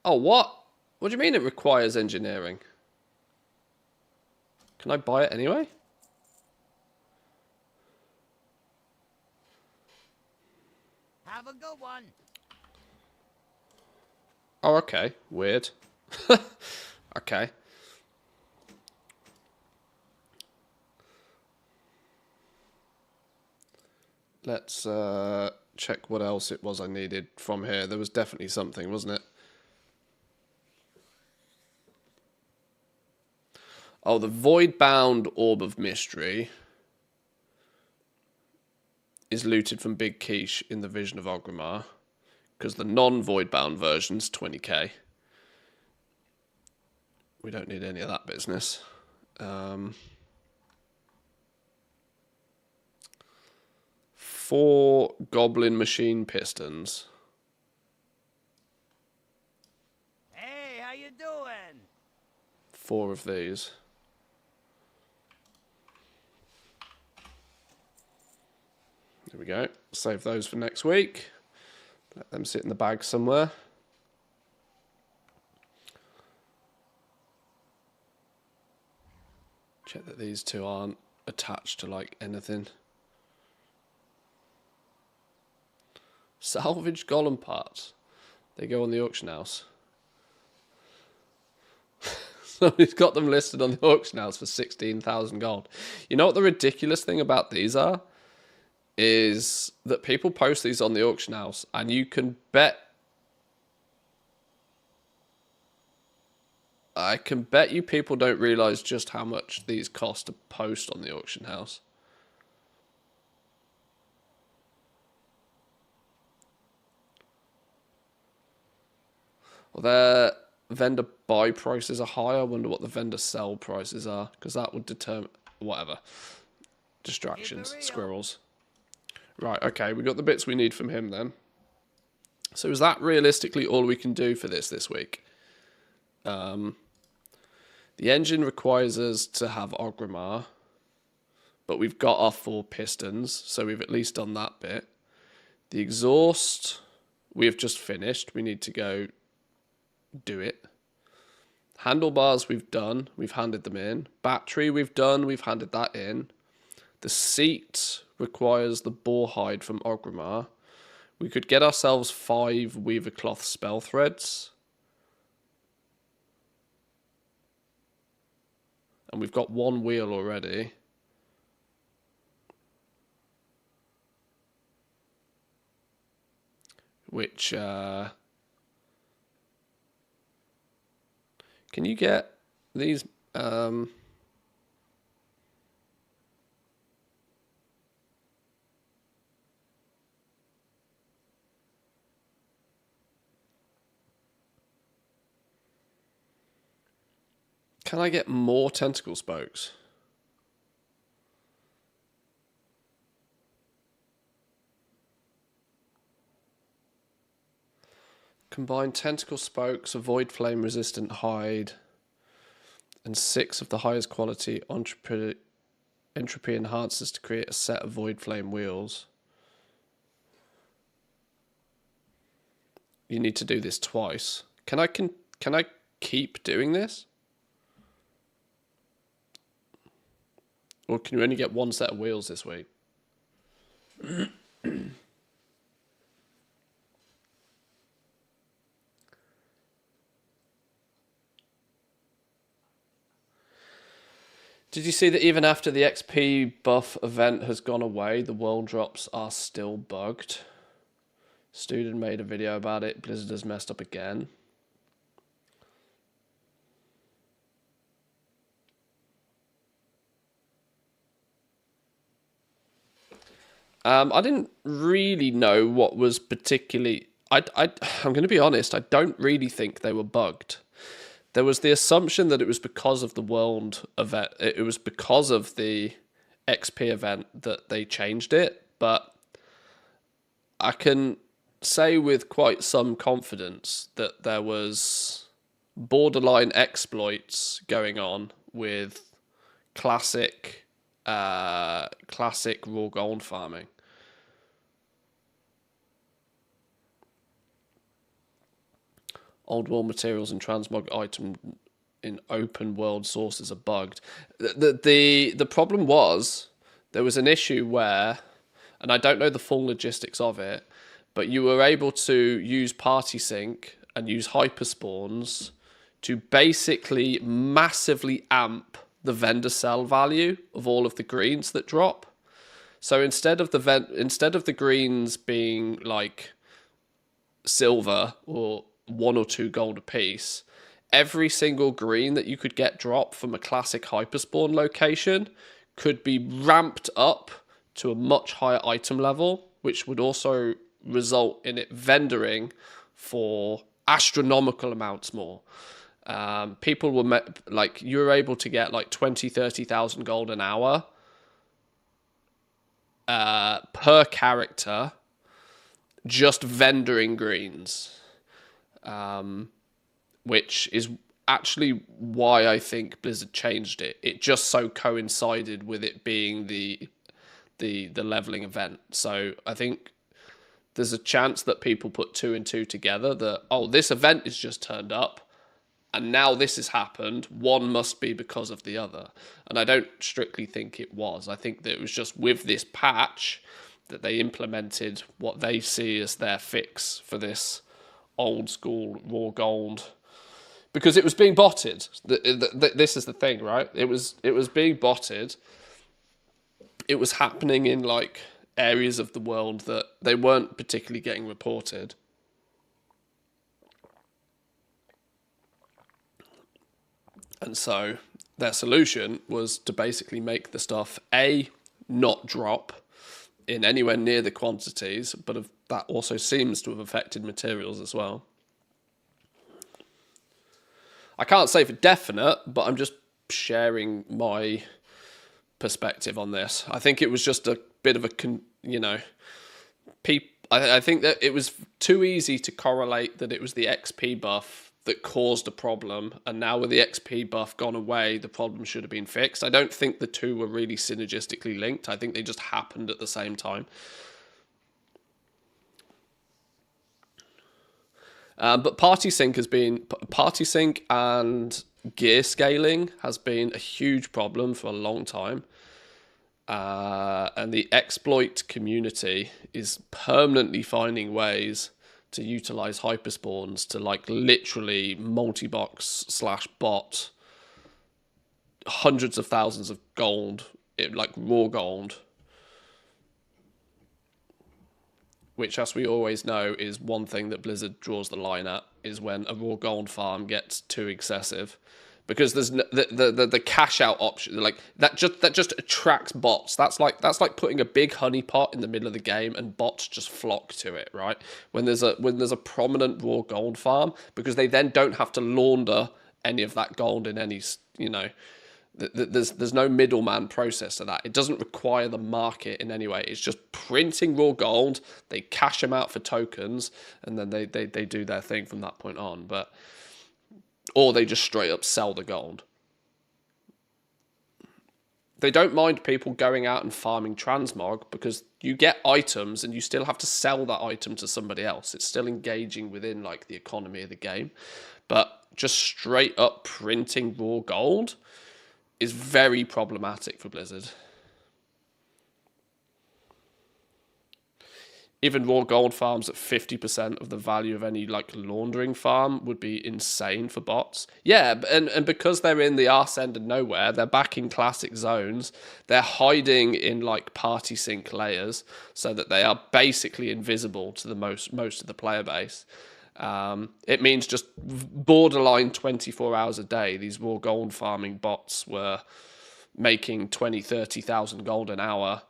Oh, what? What do you mean it requires engineering? Can I buy it anyway? Have a good one. Oh, okay. Weird. Okay. Let's check what else it was I needed from here. There was definitely something, wasn't it? Oh, the void-bound orb of mystery is looted from Big Quiche in the Vision of Orgrimmar, because the non-void-bound version's 20k. We don't need any of that business. 4 goblin machine pistons. Hey, how you doing? 4 of these. There we go. Save those for next week. Let them sit in the bag somewhere. Check that these two aren't attached to like anything. Salvage golem parts. They go on the auction house. So he's got them listed on the auction house for 16,000 gold. You know what the ridiculous thing about these are? Is that people post these on the auction house, and you can bet... I can bet you people don't realise just how much these cost to post on the auction house. Well, their vendor buy prices are high. I wonder what the vendor sell prices are, because that would determine... Whatever. Distractions. Squirrels. Right, okay. We got the bits we need from him then. So is that realistically all we can do for this week? The engine requires us to have Orgrimmar, but we've got our 4 pistons, so we've at least done that bit. The exhaust, we have just finished. We need to go do it. Handlebars we've done. We've handed them in. Battery we've done. We've handed that in. The seat requires the boar hide from Orgrimmar. We could get ourselves 5 Weaver Cloth spell threads. And we've got 1 wheel already. Which, can you get these, can I get more tentacle spokes? Combine tentacle spokes, a void flame resistant hide, and 6 of the highest quality entropy enhancers to create a set of void flame wheels. You need to do this twice. Can I keep doing this? Or can you only get 1 set of wheels this week? Did you see that even after the XP buff event has gone away, the world drops are still bugged? Student made a video about it. Blizzard has messed up again. I didn't really know what was particularly... I'm going to be honest, I don't really think they were bugged. There was the assumption that it was because of the world event. It was because of the XP event that they changed it. But I can say with quite some confidence that there was borderline exploits going on with classic raw gold farming. Old world materials and transmog item in open world sources are bugged. The problem was there was an issue where, and I don't know the full logistics of it, but you were able to use party sync and use hyperspawns to basically massively amp the vendor sell value of all of the greens that drop. So instead of the greens being like silver or 1 or 2 gold a piece, every single green that you could get drop from a classic hyperspawn location could be ramped up to a much higher item level, which would also result in it vendoring for astronomical amounts more. People were you were able to get like 20,000-30,000 gold an hour per character just vendoring greens. Which is actually why I think Blizzard changed it. It just so coincided with it being the leveling event. So I think there's a chance that people put 2 and 2 together that, oh, this event is just turned up and now this has happened. One must be because of the other. And I don't strictly think it was. I think that it was just with this patch, that they implemented what they see as their fix for this old school raw gold, because it was being botted. This is the thing, right? It was being botted. It was happening in like areas of the world that they weren't particularly getting reported. And so their solution was to basically make the stuff not drop in anywhere near the quantities, but that also seems to have affected materials as well. I can't say for definite, but I'm just sharing my perspective on this. I think it was just a bit of a, I think that it was too easy to correlate that it was the XP buff that caused a problem, and now with the XP buff gone away, the problem should have been fixed. I don't think the two were really synergistically linked. I think they just happened at the same time. But party sync and gear scaling has been a huge problem for a long time. And the exploit community is permanently finding ways to utilize hyperspawns to like literally multi-box / bot hundreds of thousands of gold, like raw gold, which, as we always know, is one thing that Blizzard draws the line at, is when a raw gold farm gets too excessive. Because there's the cash out option, like that just attracts bots. That's like putting a big honey pot in the middle of the game and bots just flock to it, right? When there's a prominent raw gold farm, because they then don't have to launder any of that gold in any, there's no middleman process to that. It doesn't require the market in any way. It's just printing raw gold. They cash them out for tokens, and then they do their thing from that point on. Or they just straight up sell the gold. They don't mind people going out and farming transmog, because you get items and you still have to sell that item to somebody else. It's still engaging within like the economy of the game. But just straight up printing raw gold is very problematic for Blizzard. Even raw gold farms at 50% of the value of any like laundering farm would be insane for bots. Yeah, and because they're in the arse end of nowhere, they're back in classic zones. They're hiding in like party sync layers so that they are basically invisible to the most of the player base. It means just borderline 24 hours a day, these raw gold farming bots were making 20, 30,000 gold an hour.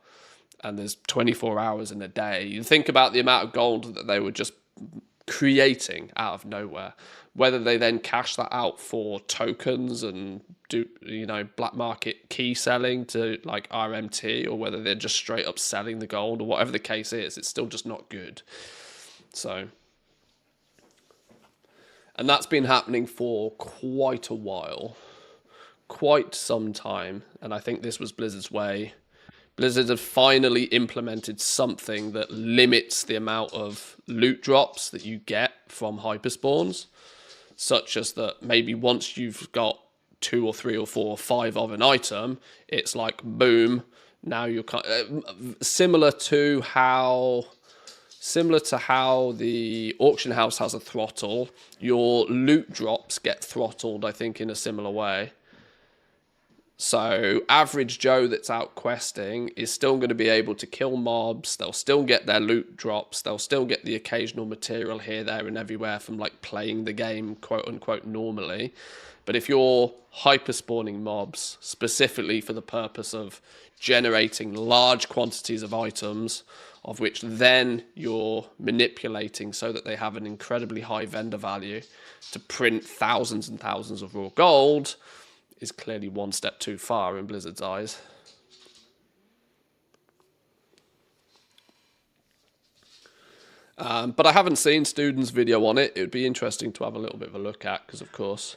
And there's 24 hours in a day. You think about the amount of gold that they were just creating out of nowhere. Whether they then cash that out for tokens and do, black market key selling to like RMT, or whether they're just straight up selling the gold, or whatever the case is, it's still just not good. So, and that's been happening for quite a while, quite some time. And I think this was Blizzard's way. Blizzard had finally implemented something that limits the amount of loot drops that you get from hyperspawns, such as that maybe once you've got 2 or 3 or 4 or 5 of an item, it's like boom. Now you're similar to how the auction house has a throttle. Your loot drops get throttled, I think, in a similar way. So average Joe that's out questing is still going to be able to kill mobs. They'll still get their loot drops. They'll still get the occasional material here, there, and everywhere from like playing the game, quote unquote, normally. But if you're hyper spawning mobs specifically for the purpose of generating large quantities of items, of which then you're manipulating so that they have an incredibly high vendor value to print thousands and thousands of raw gold, is clearly one step too far in Blizzard's eyes. But I haven't seen Student's video on it. It would be interesting to have a little bit of a look at, because of course,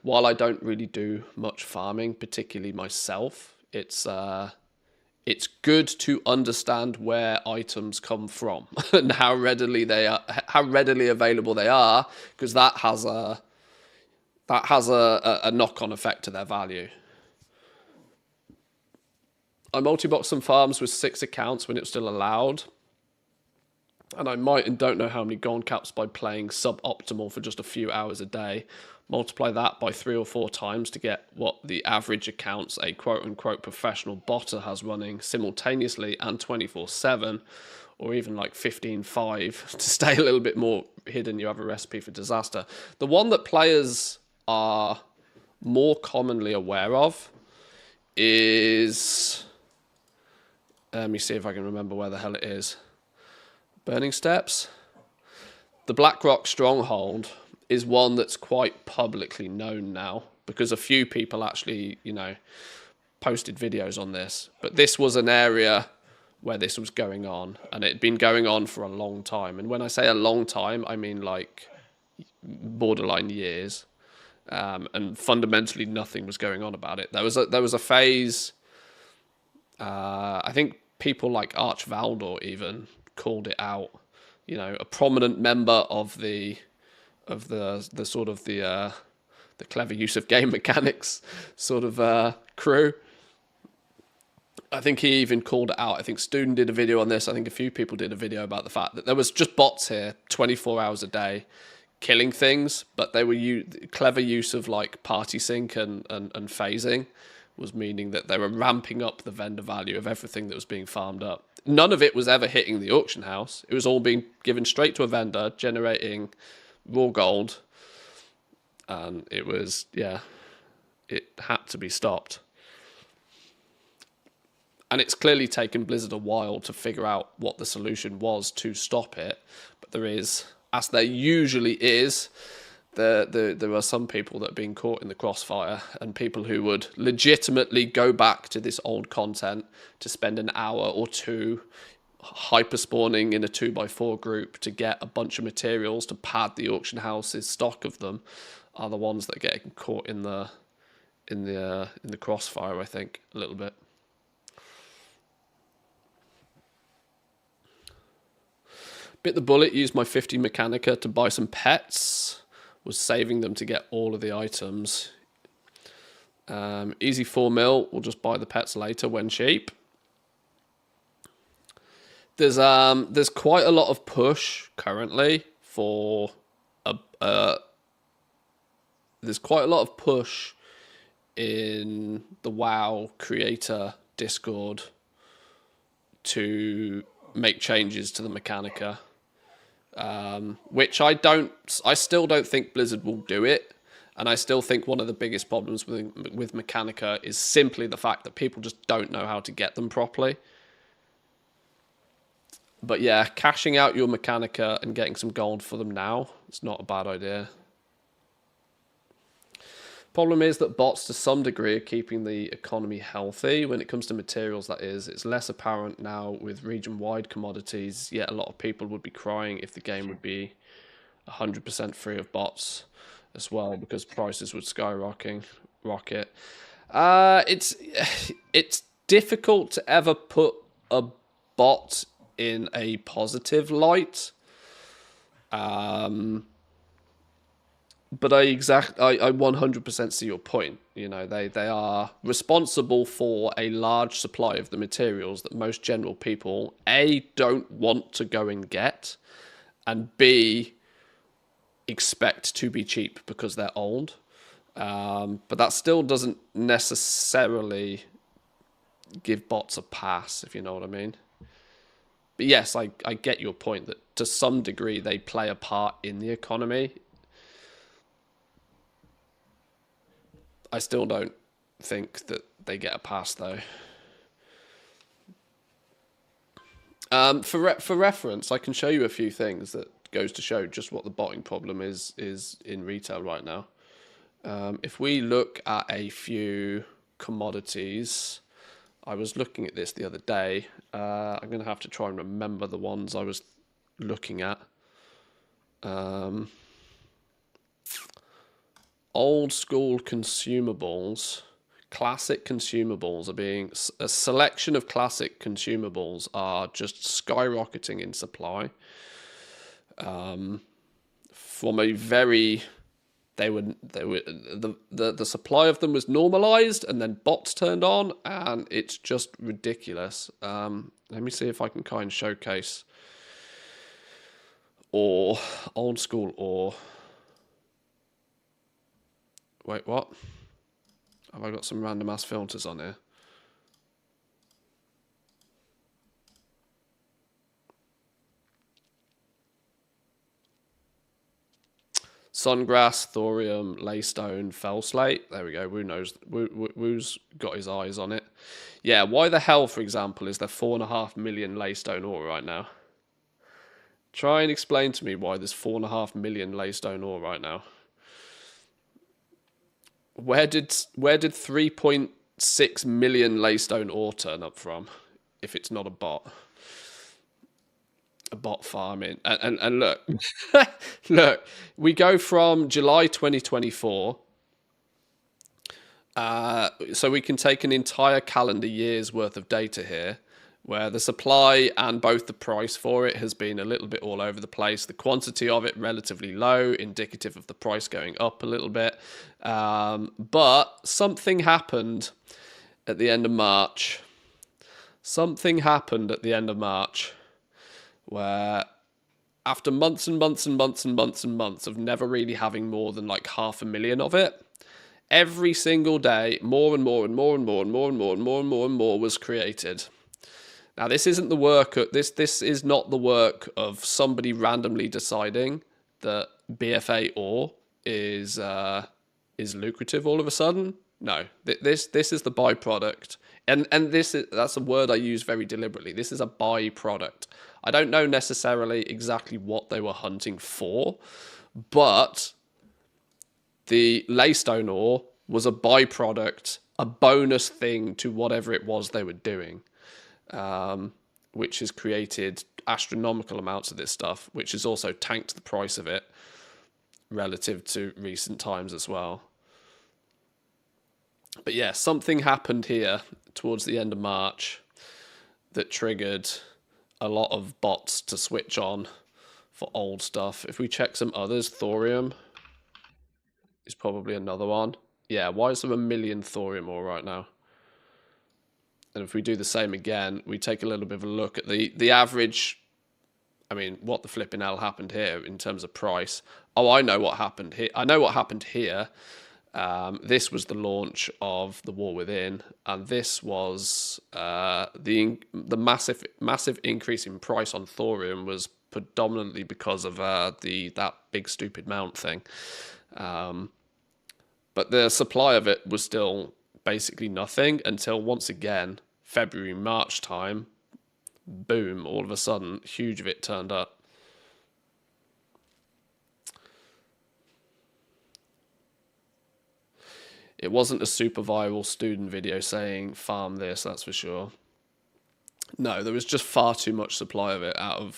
while I don't really do much farming, particularly myself, it's good to understand where items come from and how readily available they are, because that has a knock-on effect to their value. I multi-boxed some farms with 6 accounts when it was still allowed. And I might and don't know how many gold caps by playing suboptimal for just a few hours a day. Multiply that by 3 or 4 times to get what the average accounts a quote-unquote professional botter has running simultaneously and 24/7, or even like 15/5 to stay a little bit more hidden. You have a recipe for disaster. The one that players are more commonly aware of is... let me see if I can remember where the hell it is. Burning Steps. The Blackrock Stronghold is one that's quite publicly known now because a few people actually, you know, posted videos on this. But this was an area where this was going on, and it had been going on for a long time. And when I say a long time, I mean like borderline years. And fundamentally nothing was going on about it. There was a phase, I think people like Arch Valdor even called it out. You know, a prominent member of the sort of the clever use of game mechanics sort of crew. I think he even called it out. I think Student did a video on this. I think a few people did a video about the fact that there was just bots here 24 hours a day killing things, but they were clever use of like party sync and phasing was meaning that they were ramping up the vendor value of everything that was being farmed up. None of it was ever hitting the auction house. It was all being given straight to a vendor, generating raw gold. And it was, yeah, it had to be stopped. And it's clearly taken Blizzard a while to figure out what the solution was to stop it. But there is, as there usually is, there are some people that are being caught in the crossfire, and people who would legitimately go back to this old content to spend an hour or two hyper spawning in a 2x4 group to get a bunch of materials to pad the auction house's stock of them, are the ones that get caught in the crossfire, I think, a little bit. Bit the bullet, used my 50 Mechanica to buy some pets. Was saving them to get all of the items. Easy 4 mil, we'll just buy the pets later when cheap. There's quite a lot of push currently for there's quite a lot of push in the WoW creator Discord to make changes to the Mechanica. Which I still don't think Blizzard will do it, and I still think one of the biggest problems with Mechanica is simply the fact that people just don't know how to get them properly. But yeah, cashing out your Mechanica and getting some gold for them now, it's not a bad idea. Problem is that bots to some degree are keeping the economy healthy. When it comes to materials, that is, it's less apparent now with region-wide commodities, yet a lot of people would be crying if the game would be 100% free of bots as well, because prices would rocket. It's difficult to ever put a bot in a positive light. But I 100% see your point. You know, they are responsible for a large supply of the materials that most general people, A, don't want to go and get, and B, expect to be cheap because they're old. But that still doesn't necessarily give bots a pass, if you know what I mean. But yes, I get your point that to some degree they play a part in the economy. I still don't think that they get a pass, though. For reference, I can show you a few things that goes to show just what the botting problem is in retail right now. If we look at a few commodities, I was looking at this the other day. I'm going to have to try and remember the ones I was looking at. Old school consumables, classic consumables are being, a selection of classic consumables are just skyrocketing in supply. From a very the supply of them was normalized, and then bots turned on, and it's just ridiculous. Let me see if I can kind of showcase or old school or wait, what? Have I got some random ass filters on here? Sungrass, thorium, laystone, fellslate. There we go. Woo knows. Woo's got his eyes on it. Yeah. Why the hell, for example, is there 4.5 million laystone ore right now? Try and explain to me why there's 4.5 million laystone ore right now. Where did 3.6 million laystone ore turn up from? If it's not a bot. A bot farming. And look, look, we go from July 2024. So we can take an entire calendar year's worth of data here, where the supply and both the price for it has been a little bit all over the place. The quantity of it relatively low, indicative of the price going up a little bit. But something happened at the end of March. Something happened at the end of March where after months and months and months and months and months of never really having more than like 500,000 of it, every single day, more and more and more and more and more and more and more and more and more was created. Now, this isn't the work of, this is not the work of somebody randomly deciding that BFA ore is lucrative all of a sudden. No, this is the byproduct, and that's a word I use very deliberately. This is a byproduct. I don't know necessarily exactly what they were hunting for, but the laystone ore was a byproduct, a bonus thing to whatever it was they were doing, which has created astronomical amounts of this stuff, which has also tanked the price of it relative to recent times as well. But yeah, something happened here towards the end of March that triggered a lot of bots to switch on for old stuff. If we check some others, thorium is probably another one. Yeah, why is there 1 million thorium ore right now? And if we do the same again, we take a little bit of a look at the average. I mean, what the flipping hell happened here in terms of price? Oh, I know what happened here. I know what happened here. This was the launch of the War Within, and this was the massive increase in price on thorium was predominantly because of that big stupid mount thing. But the supply of it was still basically nothing until once again February, March time, boom! All of a sudden, huge of it turned up. It wasn't a super viral student video saying farm this, that's for sure. No, there was just far too much supply of it out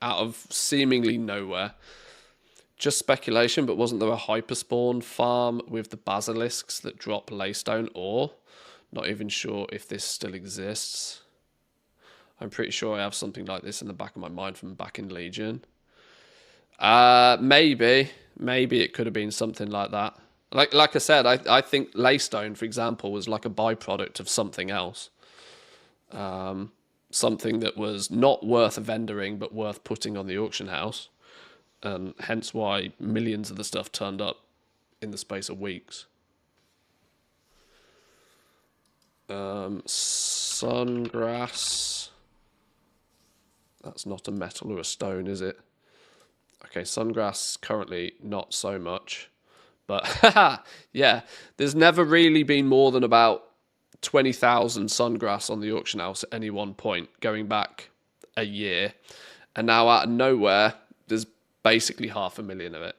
of seemingly nowhere. Just speculation, but wasn't there a hyperspawn farm with the basilisks that drop laystone ore? Not even sure if this still exists. I'm pretty sure I have something like this in the back of my mind from back in Legion. Maybe it could have been something like that. Like I said, I think laystone, for example, was like a byproduct of something else. Something that was not worth vendoring, but worth putting on the auction house. And hence why millions of the stuff turned up in the space of weeks. Sungrass. That's not a metal or a stone, is it? Okay, sungrass currently not so much. But yeah, there's never really been more than about 20,000 sungrass on the auction house at any one point, going back a year. And now out of nowhere, there's basically 500,000 of it.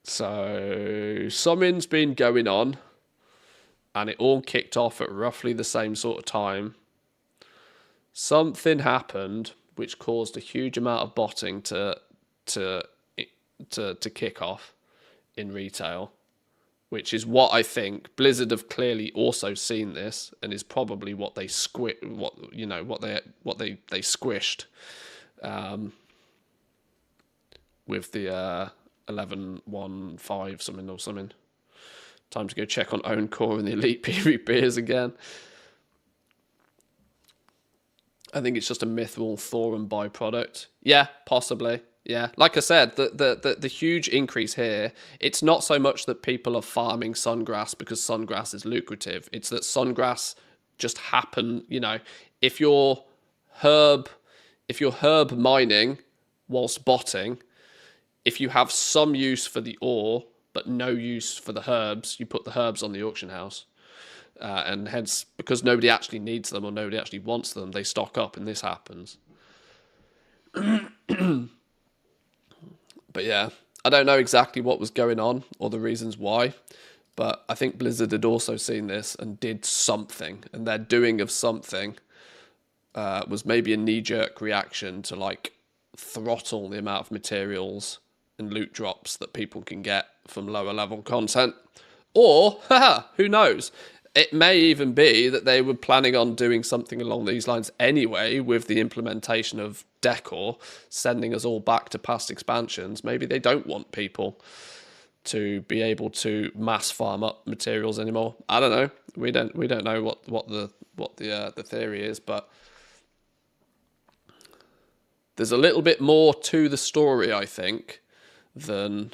So something's been going on, and it all kicked off at roughly the same sort of time. Something happened which caused a huge amount of botting to kick off in retail, which is what I think Blizzard have clearly also seen this, and is probably what they squished with the 11-1-5 something or something. Time to go check on Own Core and the Elite PvPers again. I think it's just a Mithril Thorin byproduct. Yeah, possibly. Yeah, like I said, the huge increase here, it's not so much that people are farming sungrass because sungrass is lucrative. It's that sungrass just happen, you know, if you're herb mining whilst botting, if you have some use for the ore but no use for the herbs, you put the herbs on the auction house. And hence, because nobody actually needs them or nobody actually wants them, they stock up and this happens. But yeah, I don't know exactly what was going on or the reasons why, but I think Blizzard had also seen this and did something, and their doing of something was maybe a knee-jerk reaction to like throttle the amount of materials and loot drops that people can get from lower level content. Or, who knows, it may even be that they were planning on doing something along these lines anyway with the implementation of Decor, sending us all back to past expansions. Maybe they don't want people to be able to mass farm up materials anymore. I don't know. We don't know what the theory is, but there's a little bit more to the story, I think, than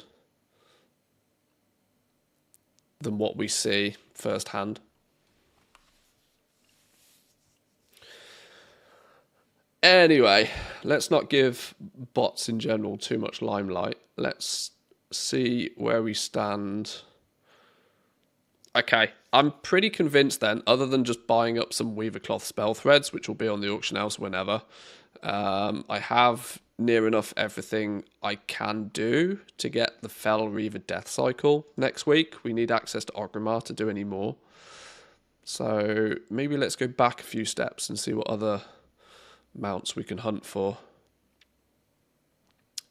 what we see firsthand. Anyway, let's not give bots in general too much limelight. Let's see where we stand. Okay, I'm pretty convinced then, other than just buying up some Weavercloth spell threads, which will be on the auction house whenever, I have near enough everything I can do to get the Fel Reaver Death Cycle next week. We need access to Orgrimmar to do any more. So maybe let's go back a few steps and see what other mounts we can hunt for,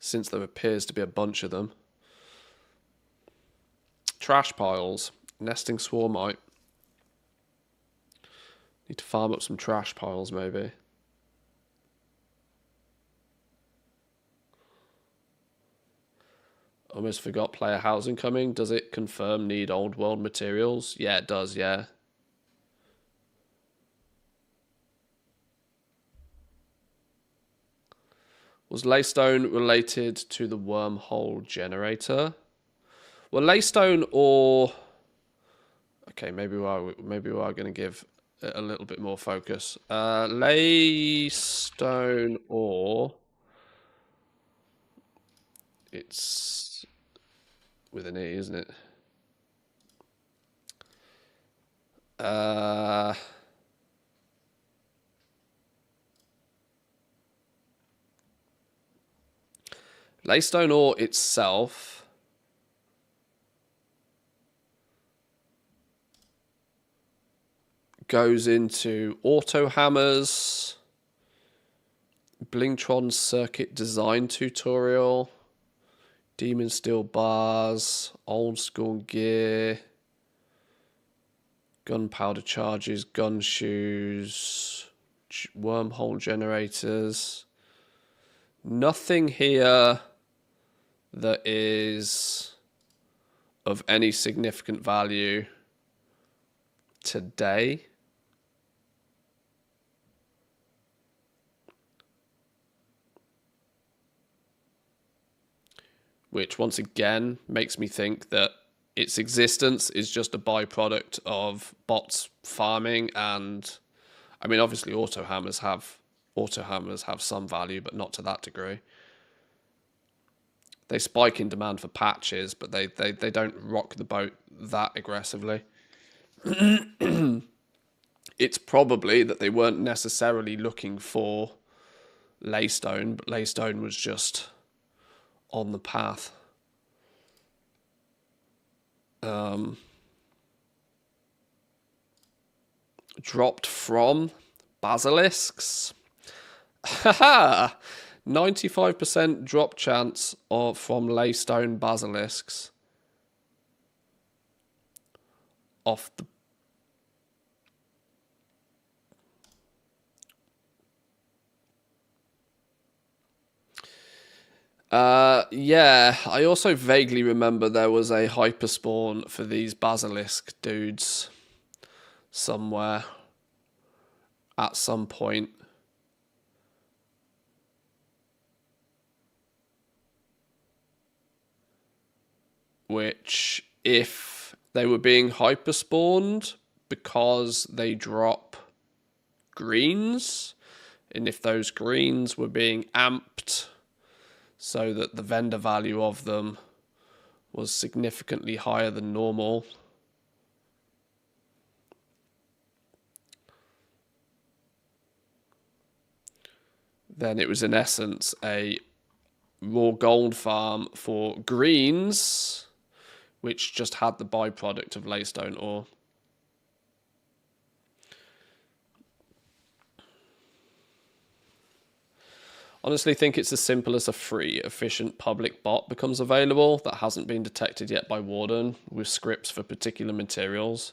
since there appears to be a bunch of them. Trash piles, nesting swarmite. Need to farm up some trash piles maybe. Almost forgot player housing coming. Does it confirm need old world materials? Yeah, it does, yeah. Was Laystone related to the wormhole generator? Well, Laystone or... Okay, maybe we are going to give it a little bit more focus. Laystone or... It's with an E, isn't it? Laystone ore itself goes into auto hammers, Blingtron circuit design tutorial, demon steel bars, old school gear, gunpowder charges, gun shoes, wormhole generators. Nothing here that is of any significant value today. Which once again makes me think that its existence is just a byproduct of bots farming, and I mean obviously auto hammers have some value, but not to that degree. They spike in demand for patches, but they don't rock the boat that aggressively. It's probably that they weren't necessarily looking for Laystone, but Laystone was just on the path. Dropped from basilisks. Haha! 95% drop chance from Laystone basilisks off the... Yeah, I also vaguely remember there was a hyperspawn for these basilisk dudes somewhere at some point. Which, if they were being hyperspawned because they drop greens, and if those greens were being amped so that the vendor value of them was significantly higher than normal, then it was in essence a raw gold farm for greens, which just had the byproduct of laystone ore. Honestly, think it's as simple as a free, efficient public bot becomes available that hasn't been detected yet by Warden with scripts for particular materials.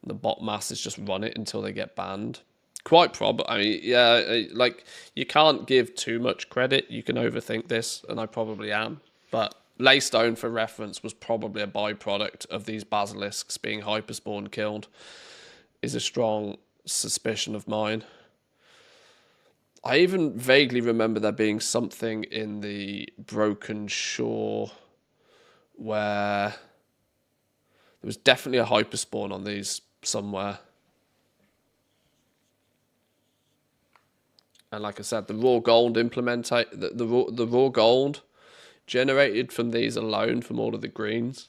The bot masses just run it until they get banned. Quite probably. I mean, yeah, like, you can't give too much credit. You can overthink this, and I probably am. But Laystone, for reference, was probably a byproduct of these basilisks being hyperspawn killed, is a strong suspicion of mine. I even vaguely remember there being something in the Broken Shore where there was definitely a hyperspawn on these somewhere. And like I said, the raw gold the raw gold generated from these alone, from all of the greens,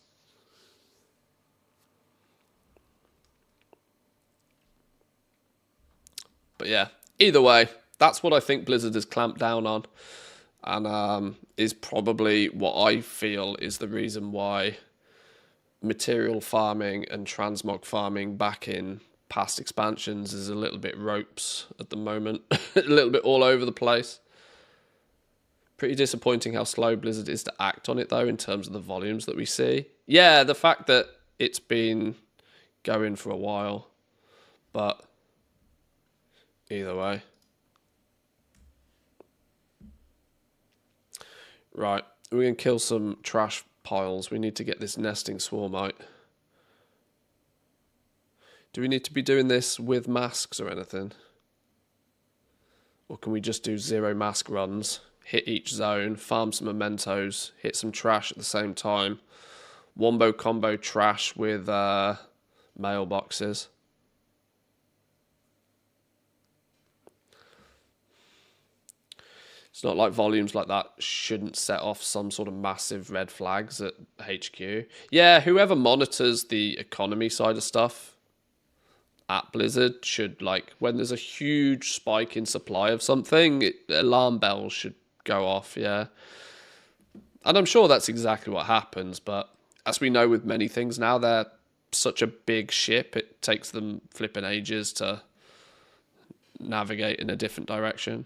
but yeah, either way, that's what I think Blizzard has clamped down on, and is probably what I feel is the reason why material farming and transmog farming back in past expansions is a little bit ropes at the moment. A little bit all over the place. Pretty disappointing how slow Blizzard is to act on it, though, in terms of the volumes that we see. Yeah, the fact that it's been going for a while, but either way. Right, we're going to kill some trash piles. We need to get this nesting swarm out. Do we need to be doing this with masks or anything? Or can we just do 0 mask runs, hit each zone, farm some mementos, hit some trash at the same time? Wombo combo trash with mailboxes. It's not like volumes like that shouldn't set off some sort of massive red flags at HQ. Yeah, whoever monitors the economy side of stuff at Blizzard should, like, when there's a huge spike in supply of something, alarm bells should go off, yeah. And I'm sure that's exactly what happens, but as we know with many things now, they're such a big ship, it takes them flipping ages to navigate in a different direction.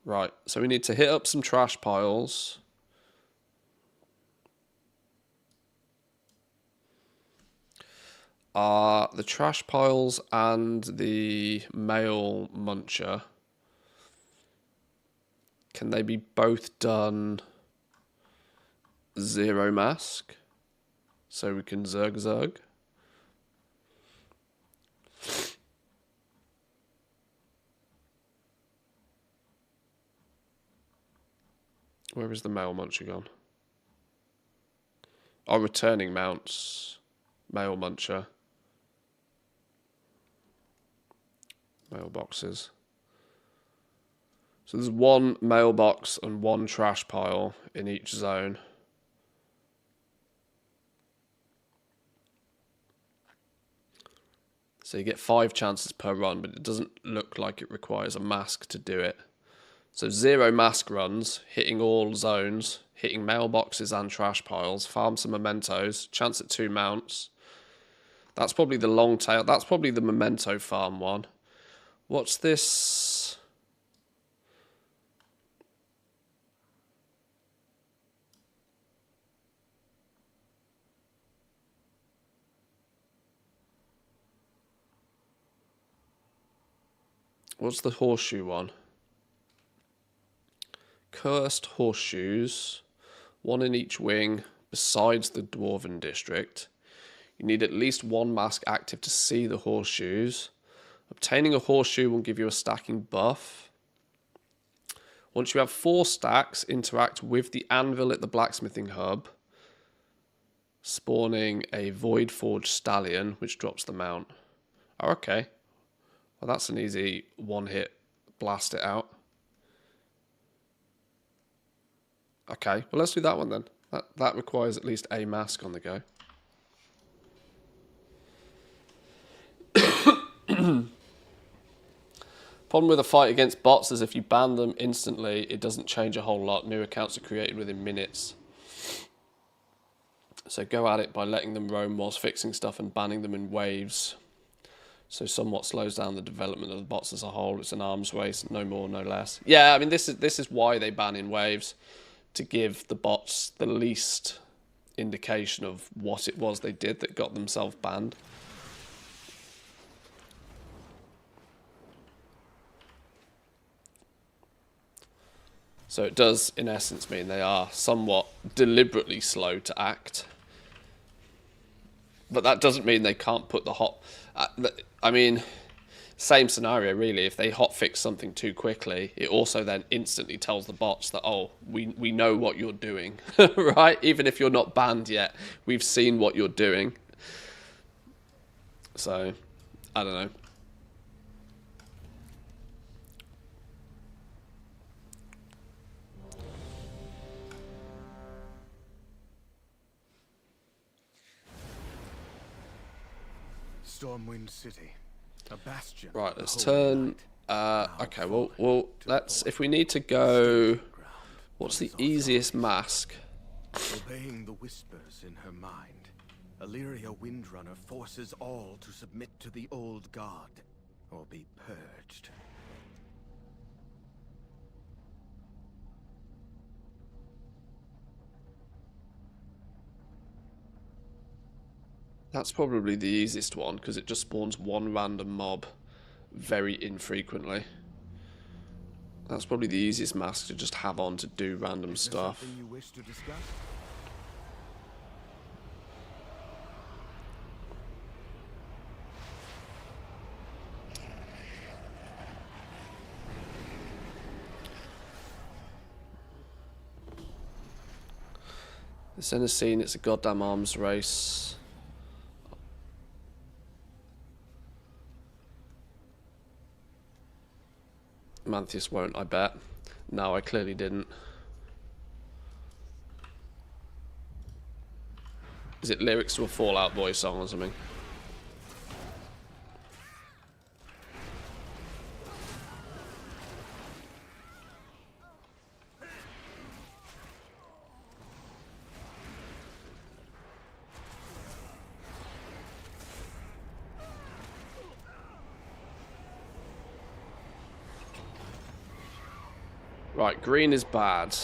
Right, so we need to hit up some trash piles. The trash piles and the mail muncher, can they be both done 0 mask? So we can zerg. Where is the mail muncher gone? Oh, returning mounts. Mail muncher. Mailboxes. So there's 1 mailbox and 1 trash pile in each zone. So you get 5 chances per run, but it doesn't look like it requires a mask to do it. So 0 mask runs, hitting all zones, hitting mailboxes and trash piles, farm some mementos, chance at 2 mounts. That's probably the long tail. That's probably the memento farm one. What's this? What's the horseshoe one? cursed horseshoes, one in each wing, besides the Dwarven district. You need at least one mask active to see the horseshoes. Obtaining a horseshoe will give you a stacking buff. Once you have 4 stacks, interact with the anvil at the blacksmithing hub, spawning a Void Forged Stallion, which drops the mount. Oh, okay. Well, that's an easy one-hit blast it out. Okay, well, let's do that one then. That requires at least a mask on the go. Problem with a fight against bots is if you ban them instantly, it doesn't change a whole lot. New accounts are created within minutes. So go at it by letting them roam whilst fixing stuff and banning them in waves. So somewhat slows down the development of the bots as a whole. It's an arms race, no more, no less. Yeah, I mean, this is why they ban in waves, to give the bots the least indication of what it was they did that got themselves banned. So it does, in essence, mean they are somewhat deliberately slow to act. But that doesn't mean they can't put the hot... I mean, same scenario, really. If they hotfix something too quickly, it also then instantly tells the bots that, oh, we know what you're doing, right? Even if you're not banned yet, we've seen what you're doing. So, I don't know. Stormwind City, a bastion. Right, let's turn. Okay, well, let's. If we need to go, what's the easiest mask? Obeying the whispers in her mind, Illyria Windrunner forces all to submit to the old god, or be purged. That's probably the easiest one, because it just spawns one random mob very infrequently. That's probably the easiest mask to just have on to do random stuff. Something you wish to discuss? This in a scene, it's a goddamn arms race. Manthius won't, I bet. No, I clearly didn't. Is it lyrics to a Fallout Boy song or something? Right, green is bad.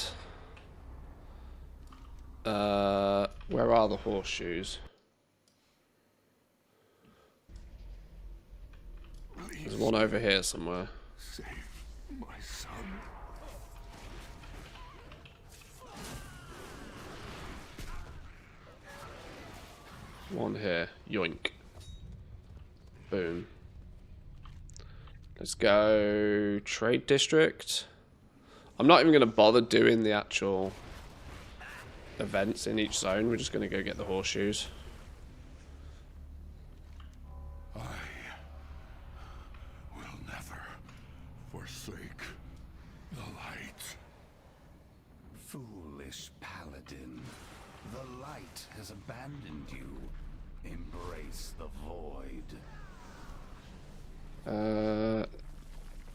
Where are the horseshoes? There's one over here somewhere. Save my son. One here. Yoink. Boom. Let's go trade district. I'm not even going to bother doing the actual events in each zone. We're just going to go get the horseshoes. I will never forsake the light. Foolish paladin. The light has abandoned you. Embrace the void.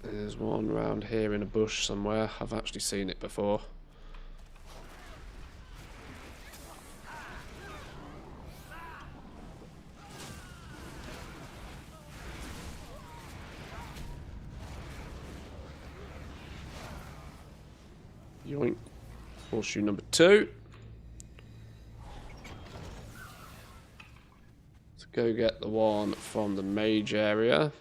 There's one round here in a bush somewhere. I've actually seen it before. Yoink. Horseshoe number 2. Let's go get the one from the mage area.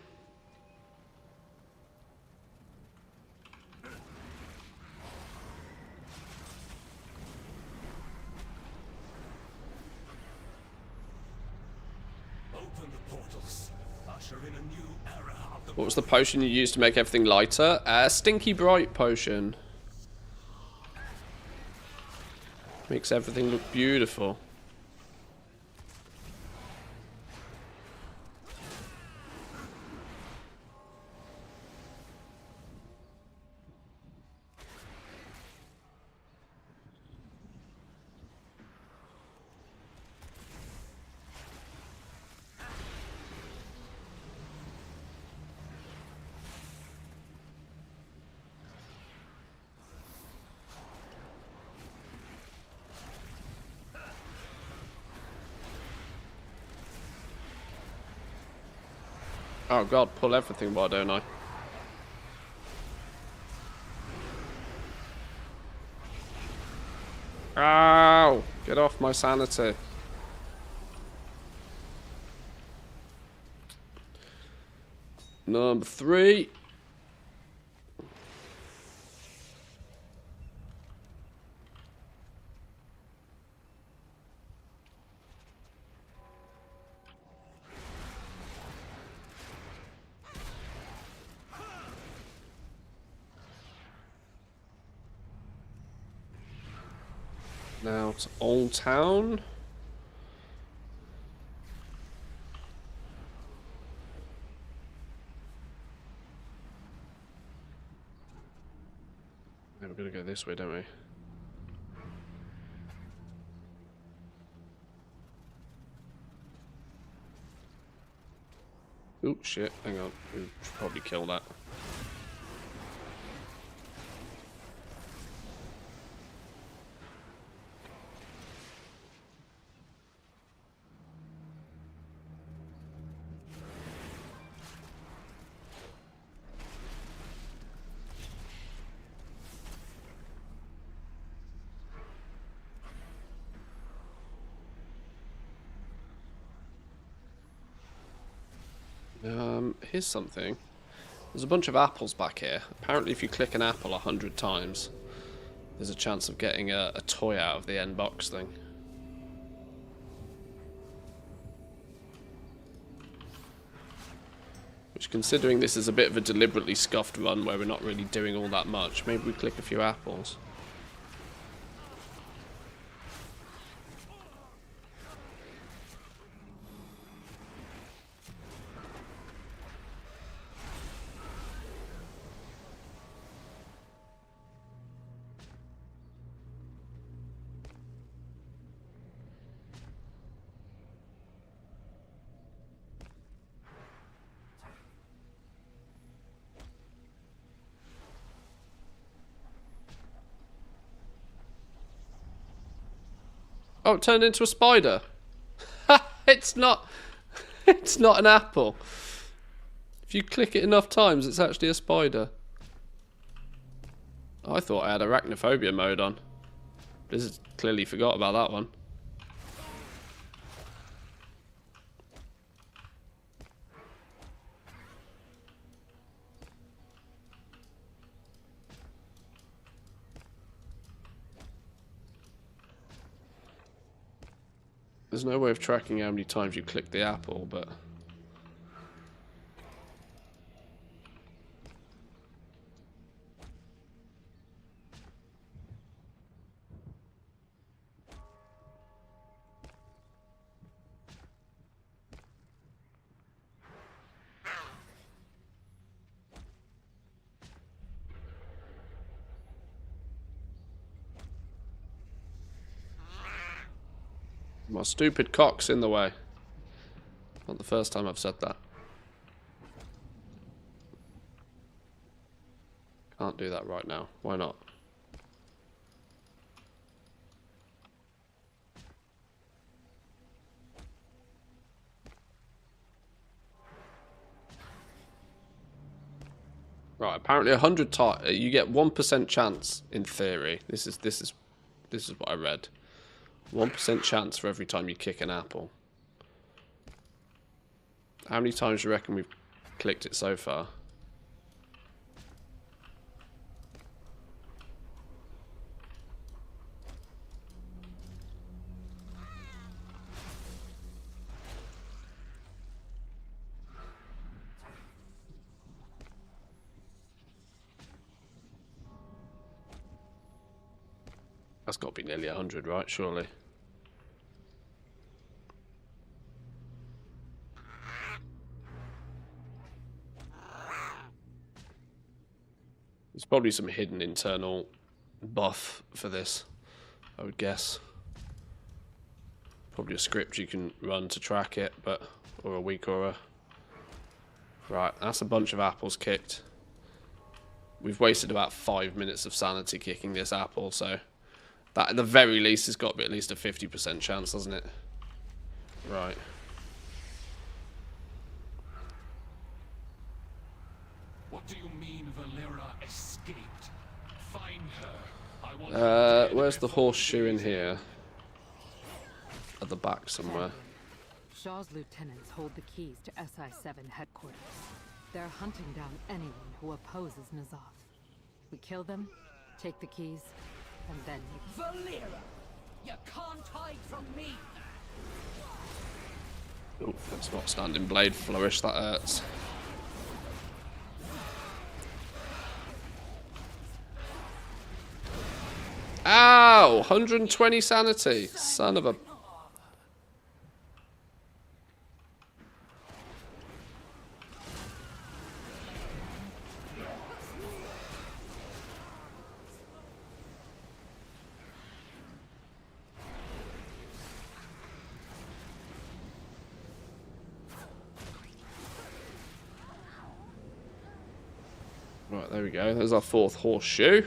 Open the portals. Usher in a new era of the What was the potion you used to make everything lighter? Stinky Bright potion. Makes everything look beautiful. Oh god, pull everything, why don't I? Ow! Get off my sanity. Number 3. Now to Old Town. We're gonna go this way, don't we? Oh shit, hang on. We should probably kill that. Here's something. There's a bunch of apples back here. Apparently if you click an apple 100 times, there's a chance of getting a toy out of the end box thing. Which, considering this is a bit of a deliberately scuffed run where we're not really doing all that much, maybe we click a few apples. Oh, it turned into a spider. It's not an apple. If you click it enough times, it's actually a spider. I thought I had arachnophobia mode on. Blizzard clearly forgot about that one. There's no way of tracking how many times you click the apple, but... my stupid cock's in the way. Not the first time I've said that. Can't do that right now. Why not? Right, apparently 100 times you get 1% chance in theory. This is what I read. 1% chance for every time you kick an apple. How many times do you reckon we've clicked it so far? That's got to be nearly 100, right? Surely. There's probably some hidden internal buff for this, I would guess. Probably a script you can run to track it, but or a weak aura. Right, that's a bunch of apples kicked. We've wasted about 5 minutes of sanity kicking this apple, so that at the very least has got to be at least a 50% chance, hasn't it? Right. What do you mean Valera escaped? Find her. I want Where's the horseshoe in here? At the back somewhere. Shaw's lieutenants hold the keys to SI-7 headquarters. They're hunting down anyone who opposes N'Zoth. We kill them, take the keys, and then Valera! You can't hide from me! Oh, that's not standing blade flourish, that hurts. Ow! 120 sanity. Son of a... Right, there we go. There's our 4th horseshoe.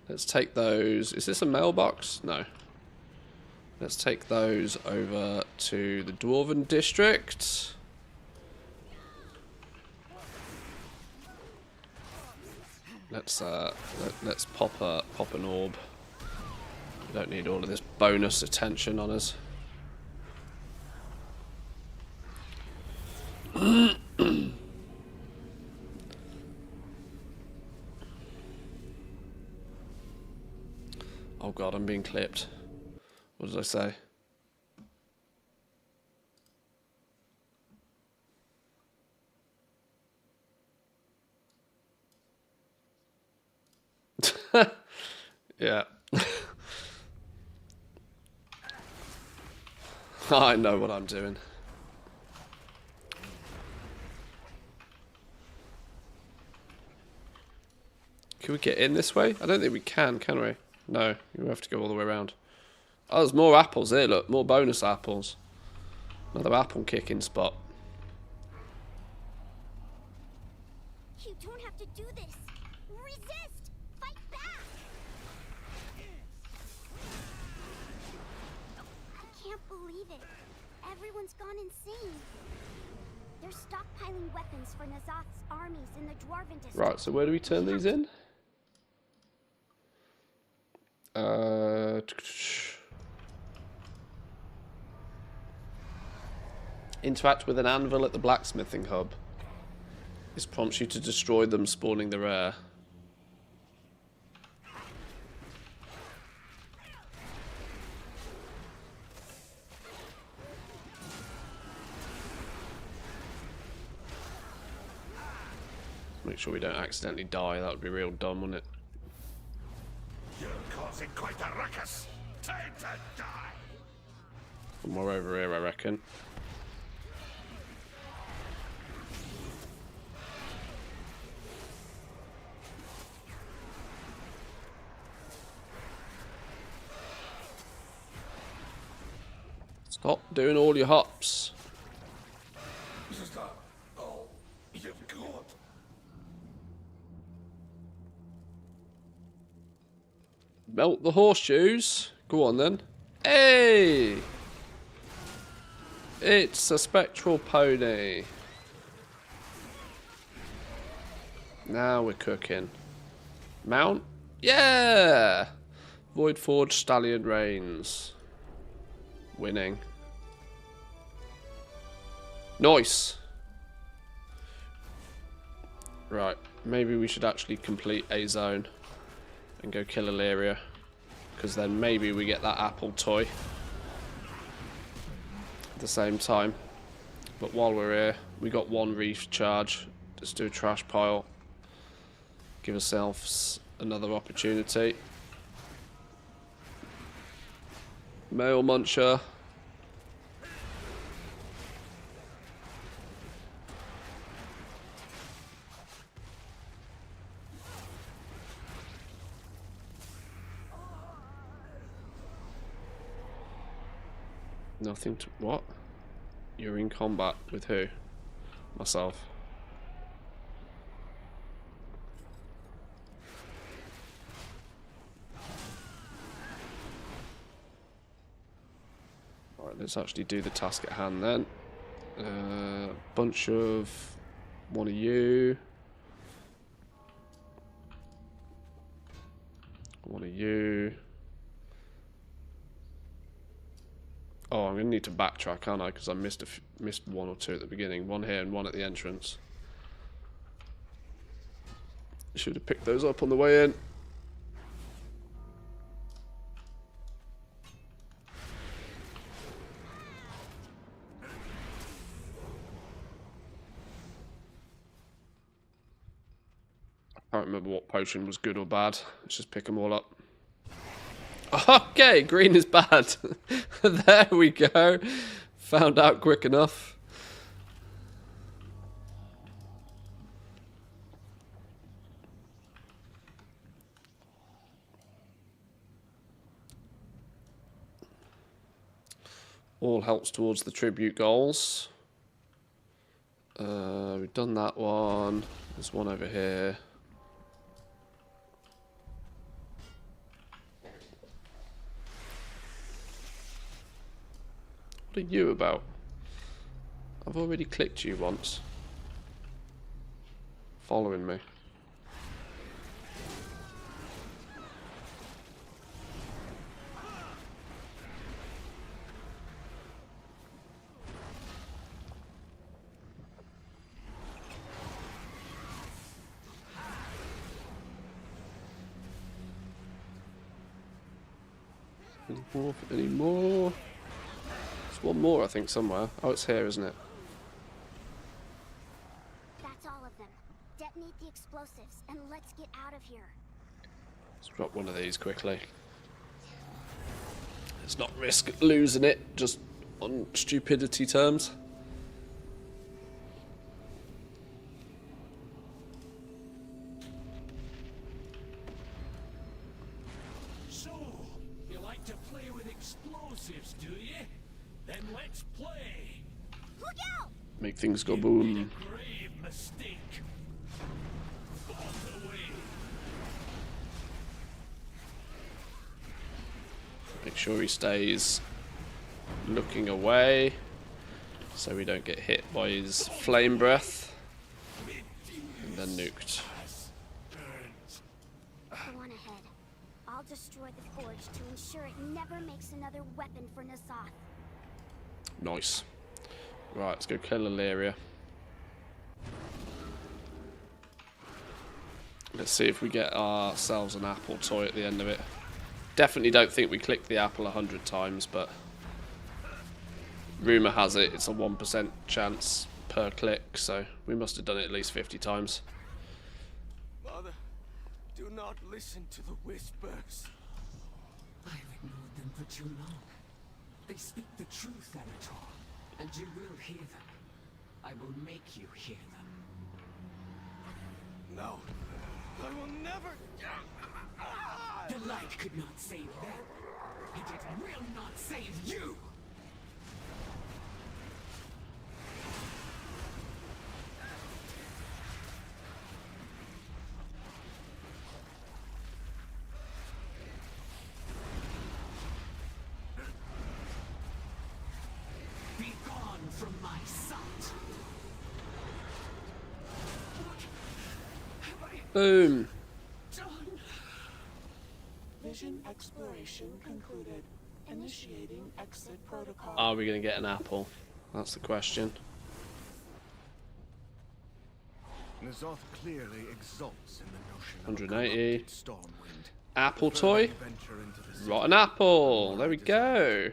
Let's take those. Is this a mailbox? No. Let's take those over to the Dwarven District. Let's pop an orb. We don't need all of this bonus attention on us. Oh god, I'm being clipped. What did I say? Yeah. I know what I'm doing. Can we get in this way? I don't think we can we? No, you have to go all the way around. Oh, there's more apples here, look. More bonus apples. Another apple kicking spot. You don't have to do this. Resist! Fight back! I can't believe it. Everyone's gone insane. They're stockpiling weapons for N'Zoth's armies in the Dwarven district. Right, so where do we turn these in? Interact with an anvil at the blacksmithing hub. This prompts you to destroy them, spawning the rare. Make sure we don't accidentally die. That would be real dumb, wouldn't it? You're causing quite a ruckus. Time to die. One more over here, I reckon. Stop doing all your hops. This is not all you've got. Melt the horseshoes. Go on then. Hey! It's a spectral pony. Now we're cooking. Mount? Yeah! Void Forge Stallion Reigns. Winning. Nice! Right, maybe we should actually complete a zone and go kill Illyria, because then maybe we get that apple toy at the same time. But while we're here, we got one recharge. Let's do a trash pile. Give ourselves another opportunity. Male muncher. Nothing to... What? You're in combat with who? Myself. Alright, let's actually do the task at hand then. Bunch of... One of you. One of you. Oh, I'm going to need to backtrack, aren't I? Because I missed one or two at the beginning. One here and one at the entrance. Should have picked those up on the way in. I can't remember what potion was good or bad. Let's just pick them all up. Okay, green is bad. There we go. Found out quick enough. All helps towards the tribute goals. We've done that one. There's one over here. What are you about? I've already clicked you once. Following me. Any more? There's one more, I think, somewhere. Oh, it's here, isn't it? That's all of them. Detonate the explosives and let's get out of here. Let's drop one of these quickly. Let's not risk losing it just on stupidity terms. So, you like to play with explosives, do you? Then let's play. Look out! Make things go Made boom. a grave mistake. On the way. Make sure he stays looking away so we don't get hit by his flame breath and then nuked. Go on ahead. I'll destroy the forge to ensure it never makes another weapon for N'Zoth. Nice. Right, let's go kill Illyria. Let's see if we get ourselves an apple toy at the end of it. Definitely don't think we clicked the apple 100 times, but rumour has it it's a 1% chance per click, so we must have done it at least 50 times. Mother, do not listen to the whispers. I've ignored them for too long. They speak the truth, Arator, and you will hear them. I will make you hear them. No, I will never. The light could not save them, and it will not save you! Be gone from my sight! What have I Boom. done? Vision exploration concluded. Initiating exit protocol. Are we going to get an apple? That's the question. N'Zoth clearly exults in the notion 180. of a stormwind. Apple toy? Rotten apple. There we go.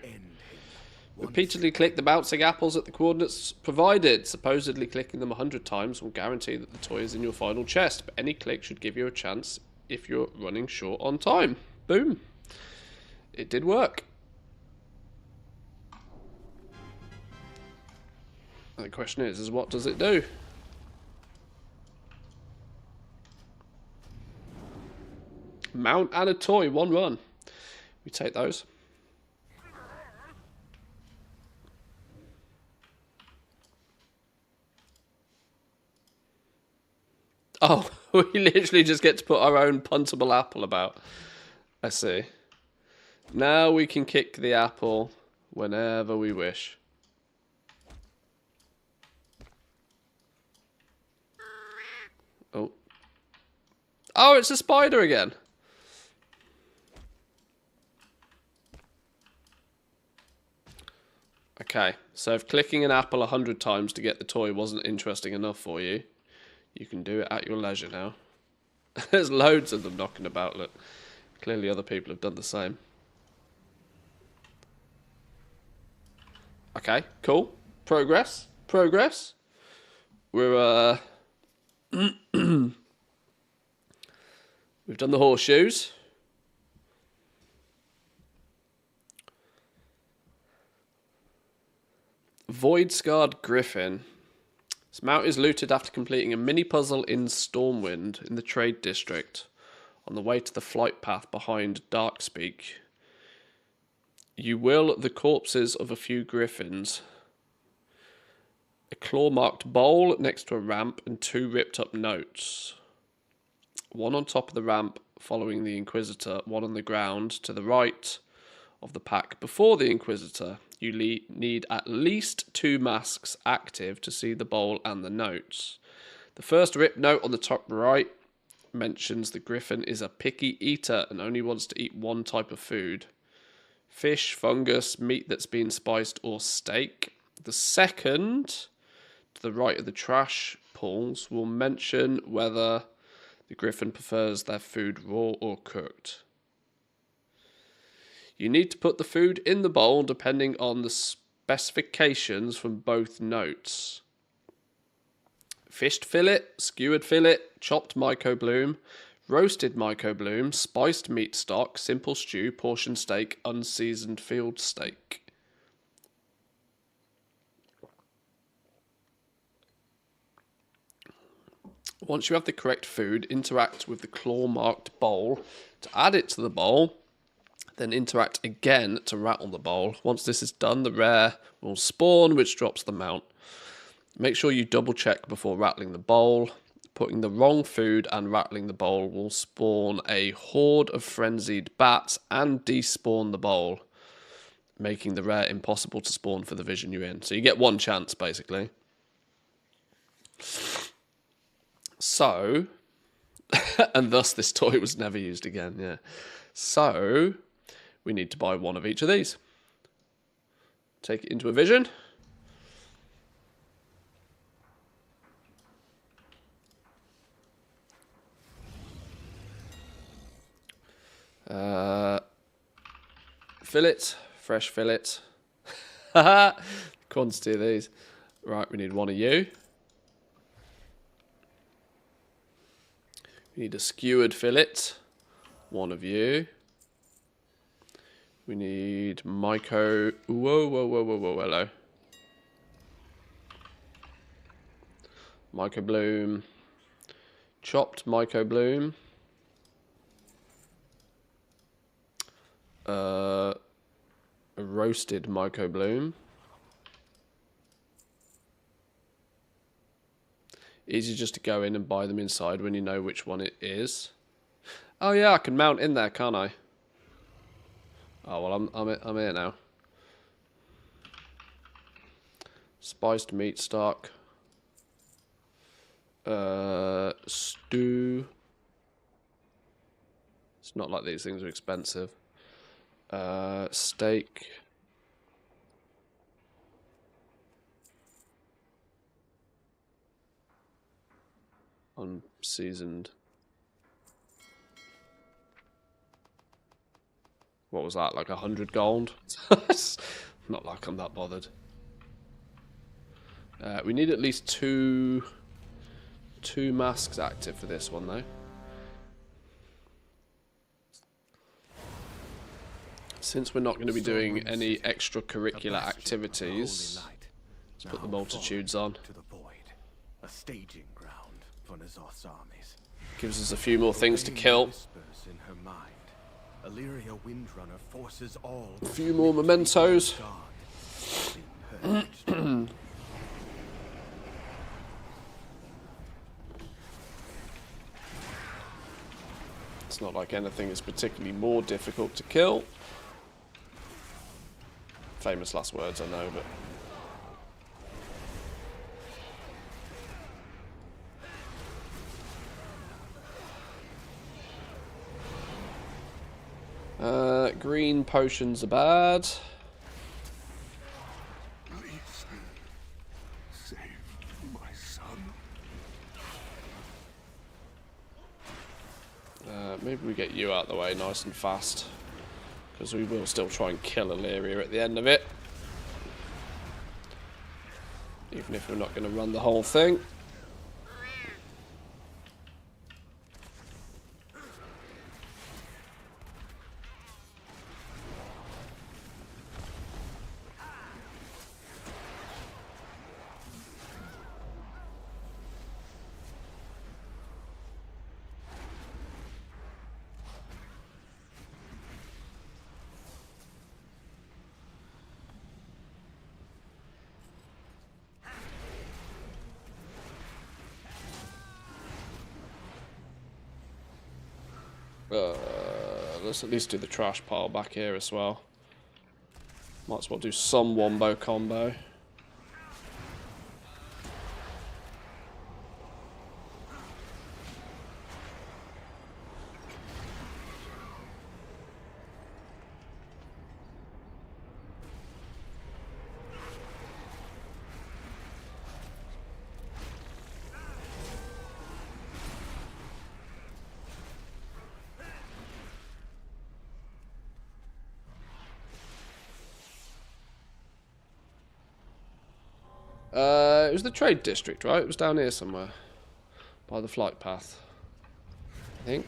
Repeatedly click the bouncing apples at the coordinates provided. Supposedly clicking them 100 times will guarantee that the toy is in your final chest, but any click should give you a chance if you're running short on time. Boom. It did work. And the question is what does it do? Mount and a toy, 1 run. We take those. Oh, we literally just get to put our own puntable apple about. I see. Now we can kick the apple whenever we wish. Oh. Oh, it's a spider again. Okay, so if clicking an apple 100 times to get the toy wasn't interesting enough for you, you can do it at your leisure now. There's loads of them knocking about, look. Clearly other people have done the same. Okay, cool. Progress. Progress. We're, we've done the horseshoes. Void-scarred Griffin. This mount is looted after completing a mini-puzzle in Stormwind in the Trade District. On the way to the flight path behind Darkspeak, you will the corpses of a few griffins, a claw-marked bowl next to a ramp, and 2 ripped-up notes. 1 on top of the ramp following the Inquisitor, 1 on the ground to the right of the pack before the Inquisitor. You need at least 2 masks active to see the bowl and the notes. The first rip note on the top right mentions the griffin is a picky eater and only wants to eat 1 type of food. Fish, fungus, meat that's been spiced, or steak. The second, to the right of the trash pools, will mention whether the griffin prefers their food raw or cooked. You need to put the food in the bowl depending on the specifications from both notes. Fished fillet, skewered fillet, chopped mycobloom, roasted mycobloom, spiced meat stock, simple stew, portion steak, unseasoned field steak. Once you have the correct food, interact with the claw-marked bowl to add it to the bowl. Then interact again to rattle the bowl. Once this is done, the rare will spawn, which drops the mount. Make sure you double check before rattling the bowl. Putting the wrong food and rattling the bowl will spawn a horde of frenzied bats and despawn the bowl, making the rare impossible to spawn for the vision you're in. So you get 1 chance, basically. So, and thus this toy was never used again, yeah. So, we need to buy 1 of each of these. Take it into a vision. Fillet, fresh fillet. Quantity of these. Right, we need 1 of you. We need a skewered fillet. 1 of you. We need Myco. Whoa, hello. Mycobloom. Chopped Mycobloom. A roasted Mycobloom. Easy just to go in and buy them inside when you know which one it is. Oh yeah, I can mount in there, can't I? Oh well, I'm here now. Spiced meat stock. Stew. It's not like these things are expensive. Steak. Unseasoned. What was that, like 100 gold? Not like I'm that bothered. We need at least two masks active for this one, though. Since we're not going to be doing any extracurricular activities, Let's put the multitudes on. To the void, a staging ground for N'Zoth's armies. Gives us a few more things to kill. Whispers in her mind. Illyria Windrunner forces all. A few more mementos. It's not like anything is particularly more difficult to kill. Famous last words, I know, but... green potions are bad. Please, save my son. Maybe we get you out of the way nice and fast, because we will still try and kill Illyria at the end of it, even if we're not going to run the whole thing. Let's at least do the trash pile back here as well. Might as well do some wombo combo. It was the trade district, right? It was down here somewhere. By the flight path, I think.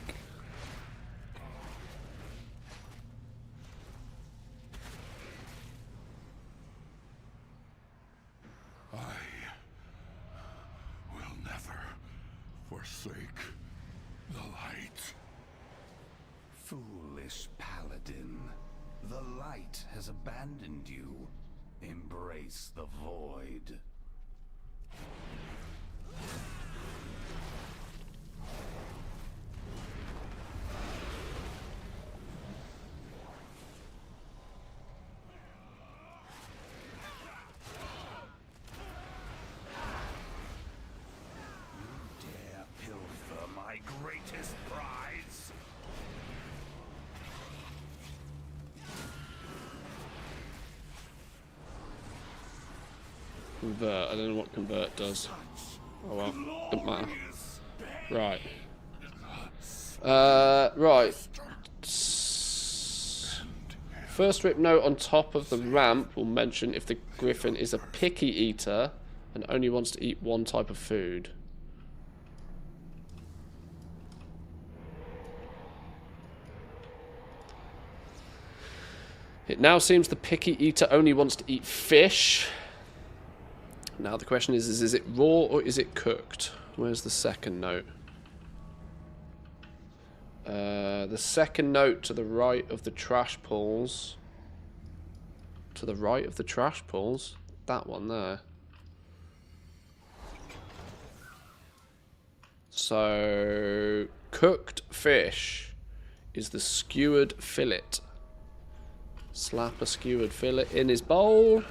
I will never forsake the light. Foolish paladin. The light has abandoned you. Embrace the void. Dare pilfer my greatest prize. Convert. I don't know what convert does. Oh well, doesn't matter. Right. Right. First rip note on top of the ramp will mention if the griffin is a picky eater and only wants to eat one type of food. It now seems the picky eater only wants to eat fish. Now the question is it raw or is it cooked? Where's the second note? The second note to the right of the trash pools. To the right of the trash pools? That one there. So, cooked fish is the skewered fillet. Slap a skewered fillet in his bowl.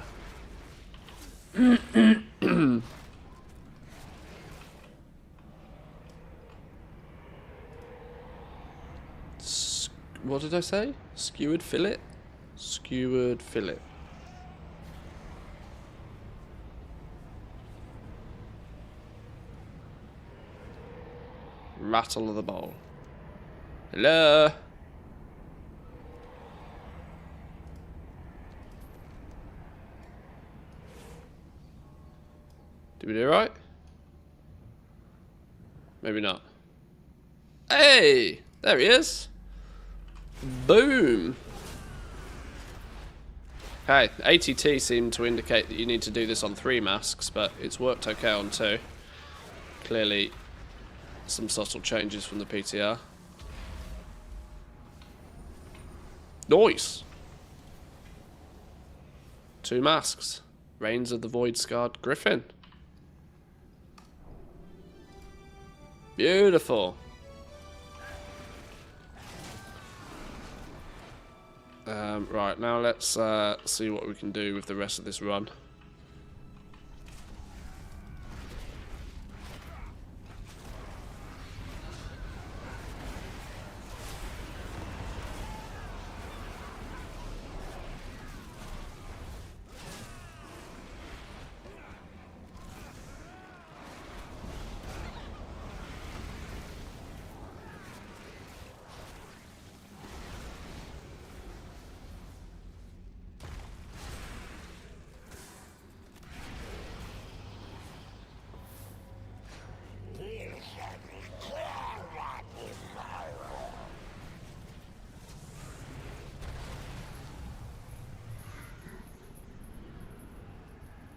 What did I say? Skewered fillet? Skewered fillet. Rattle of the bowl. Hello? Did we do it right? Maybe not. Hey! There he is! Boom! Okay, ATT seemed to indicate that you need to do this on 3 masks, but it's worked okay on 2. Clearly, some subtle changes from the PTR. Nice! 2 masks. Reigns of the Void-Scarred Griffin. Beautiful. Right, now let's see what we can do with the rest of this run.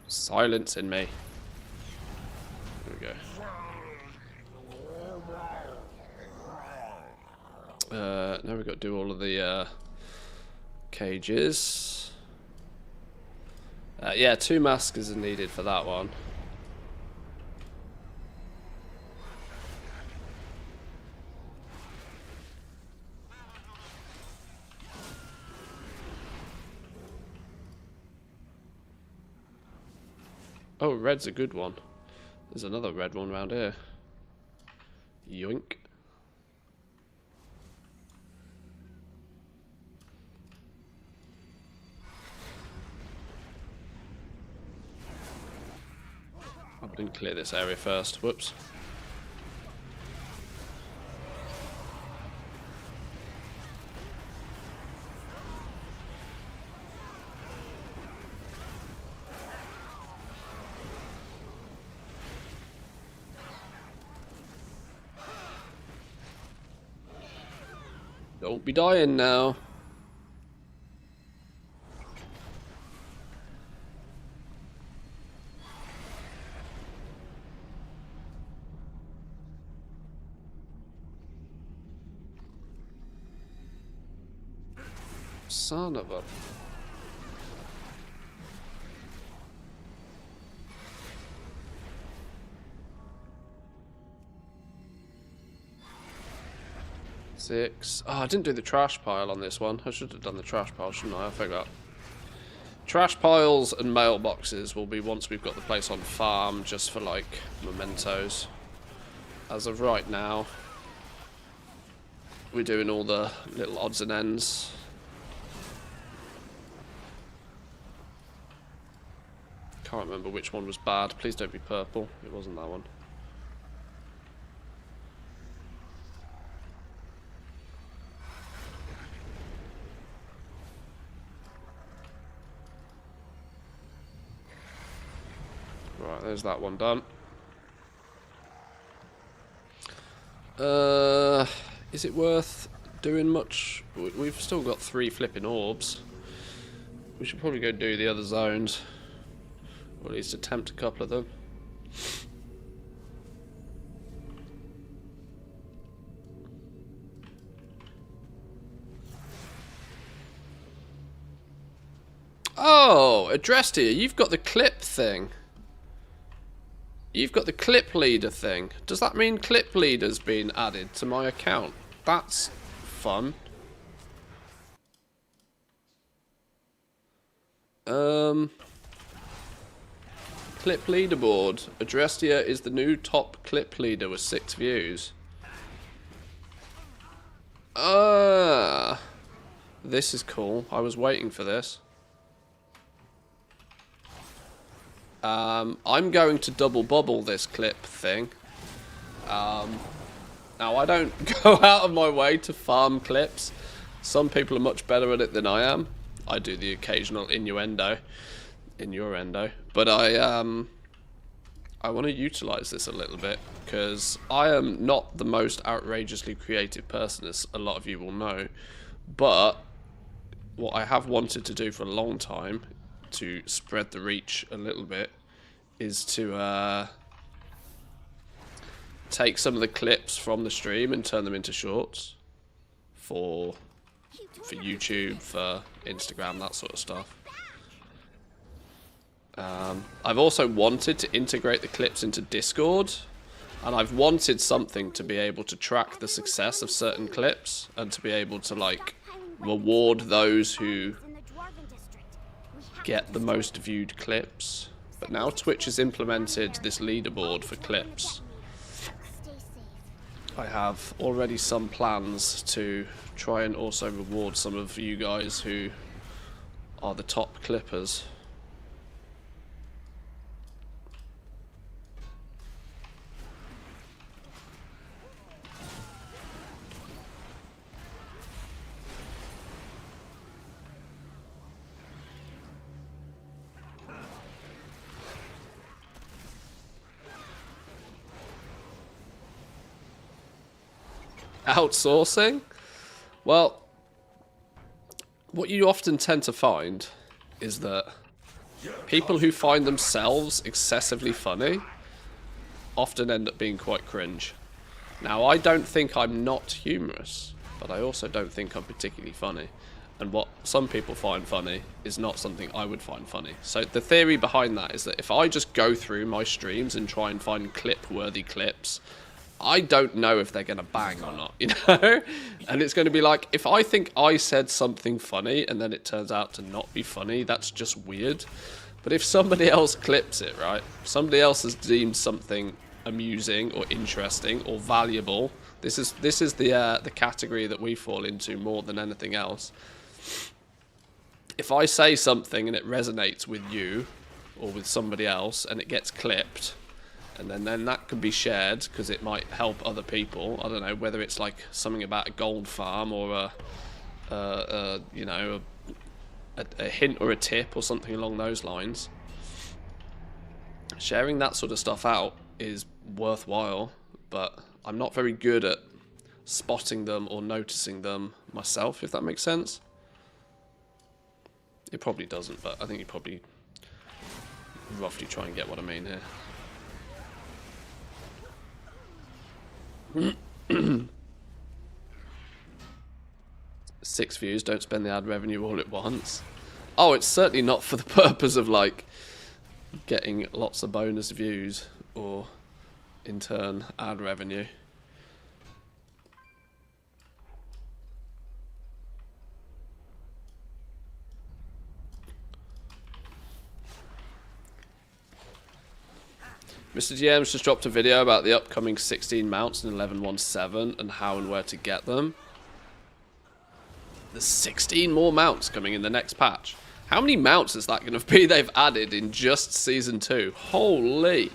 Silence in me. There we go. Now we've got to do all of the cages. Yeah, 2 masks are needed for that one. Oh, red's a good one. There's another red one around here. Yoink. I didn't clear this area first. Whoops. Don't be dying now. Son of a... Six. Oh, I didn't do the trash pile on this one. I should have done the trash pile, shouldn't I? I forgot. Trash piles and mailboxes will be once we've got the place on farm, just for like mementos. As of right now, we're doing all the little odds and ends. Can't remember which one was bad. Please don't be purple. It wasn't that one. Right, there's that one done. Is it worth doing much? We've still got 3 flipping orbs. We should probably go do the other zones. Or at least attempt a couple of them. Oh, addressed here. You've got the clip thing. You've got the clip leader thing. Does that mean clip leader's been added to my account? That's fun. Clip leaderboard. Adrestia is the new top clip leader with 6 views. This is cool. I was waiting for this. I'm going to double bubble this clip thing. Now, I don't go out of my way to farm clips. Some people are much better at it than I am. I do the occasional innuendo. But I want to utilize this a little bit, because I am not the most outrageously creative person, as a lot of you will know. But what I have wanted to do for a long time to spread the reach a little bit is to take some of the clips from the stream and turn them into shorts for YouTube, for Instagram, that sort of stuff. I've also wanted to integrate the clips into Discord, and I've wanted something to be able to track the success of certain clips and to be able to like reward those who get the most viewed clips. But now Twitch has implemented this leaderboard for clips. I have already some plans to try and also reward some of you guys who are the top clippers. Outsourcing? Well, what you often tend to find is that people who find themselves excessively funny often end up being quite cringe. Now, I don't think I'm not humorous, but I also don't think I'm particularly funny. And what some people find funny is not something I would find funny. So the theory behind that is that if I just go through my streams and try and find clip-worthy clips, I don't know if they're going to bang or not, you know? And it's going to be like, if I think I said something funny and then it turns out to not be funny, that's just weird. But if somebody else clips it, right? Somebody else has deemed something amusing or interesting or valuable. This is the category that we fall into more than anything else. If I say something and it resonates with you or with somebody else and it gets clipped, and then that can be shared because it might help other people. I don't know whether it's like something about a gold farm or you know, a hint or a tip or something along those lines. Sharing that sort of stuff out is worthwhile, but I'm not very good at spotting them or noticing them myself, if that makes sense. It probably doesn't, but I think you probably roughly try and get what I mean here. 6 views, don't spend the ad revenue all at once. Oh, it's certainly not for the purpose of like getting lots of bonus views or in turn ad revenue. Mr. GM's just dropped a video about the upcoming 16 mounts in 11.17 and how and where to get them. There's 16 more mounts coming in the next patch. How many mounts is that going to be they've added in just Season 2? Holy!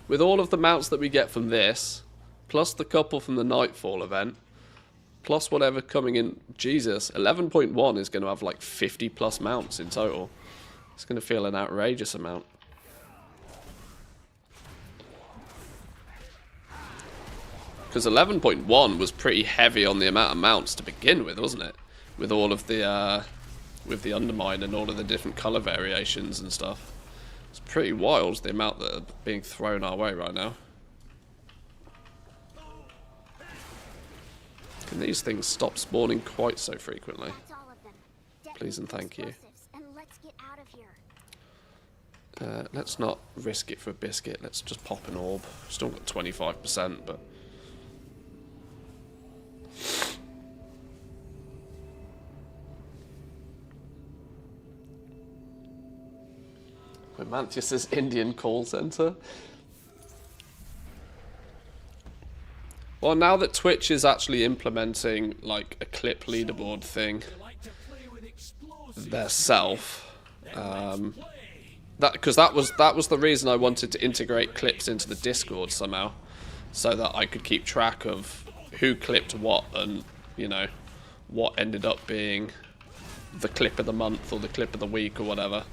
With all of the mounts that we get from this, plus the couple from the Nightfall event, plus whatever coming in, Jesus, 11.1 is going to have like 50 plus mounts in total. It's going to feel an outrageous amount. Because 11.1 was pretty heavy on the amount of mounts to begin with, wasn't it? With all of the, with the Undermine and all of the different colour variations and stuff. It's pretty wild, the amount that are being thrown our way right now. Can these things stop spawning quite so frequently? Please and thank you. Let's not risk it for a biscuit. Let's just pop an orb. Still got 25%, but... Mantius's Indian call center. Well, now that Twitch is actually implementing like a clip leaderboard thing theirself, because that was the reason I wanted to integrate clips into the Discord somehow, so that I could keep track of who clipped what and, you know, what ended up being the clip of the month or the clip of the week or whatever.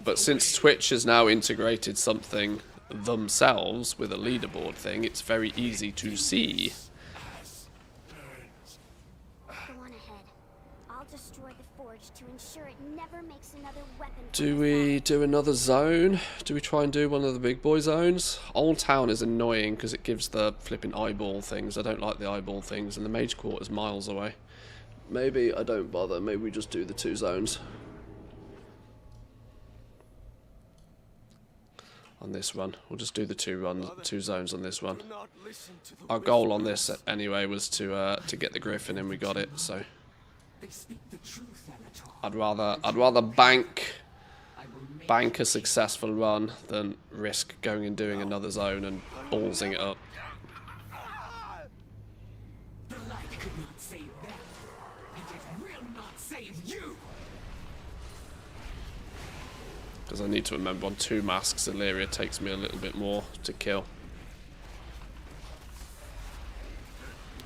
But since Twitch has now integrated something themselves with a leaderboard thing, it's very easy to see another weapon. Do we do another zone? Do we try and do one of the big boy zones? Old Town is annoying because it gives the flipping eyeball things. I don't like the eyeball things, and the Mage Court is miles away. Maybe I don't bother. Maybe we just do the 2 zones. On this run. We'll just do the 2 zones on this one. Our goal on this anyway was to get the Griffin, and we got it, so I'd rather bank a successful run than risk going and doing another zone and ballsing it up. The light could not save them, and it will not save you. Because I need to remember on 2 masks, Illyria takes me a little bit more to kill.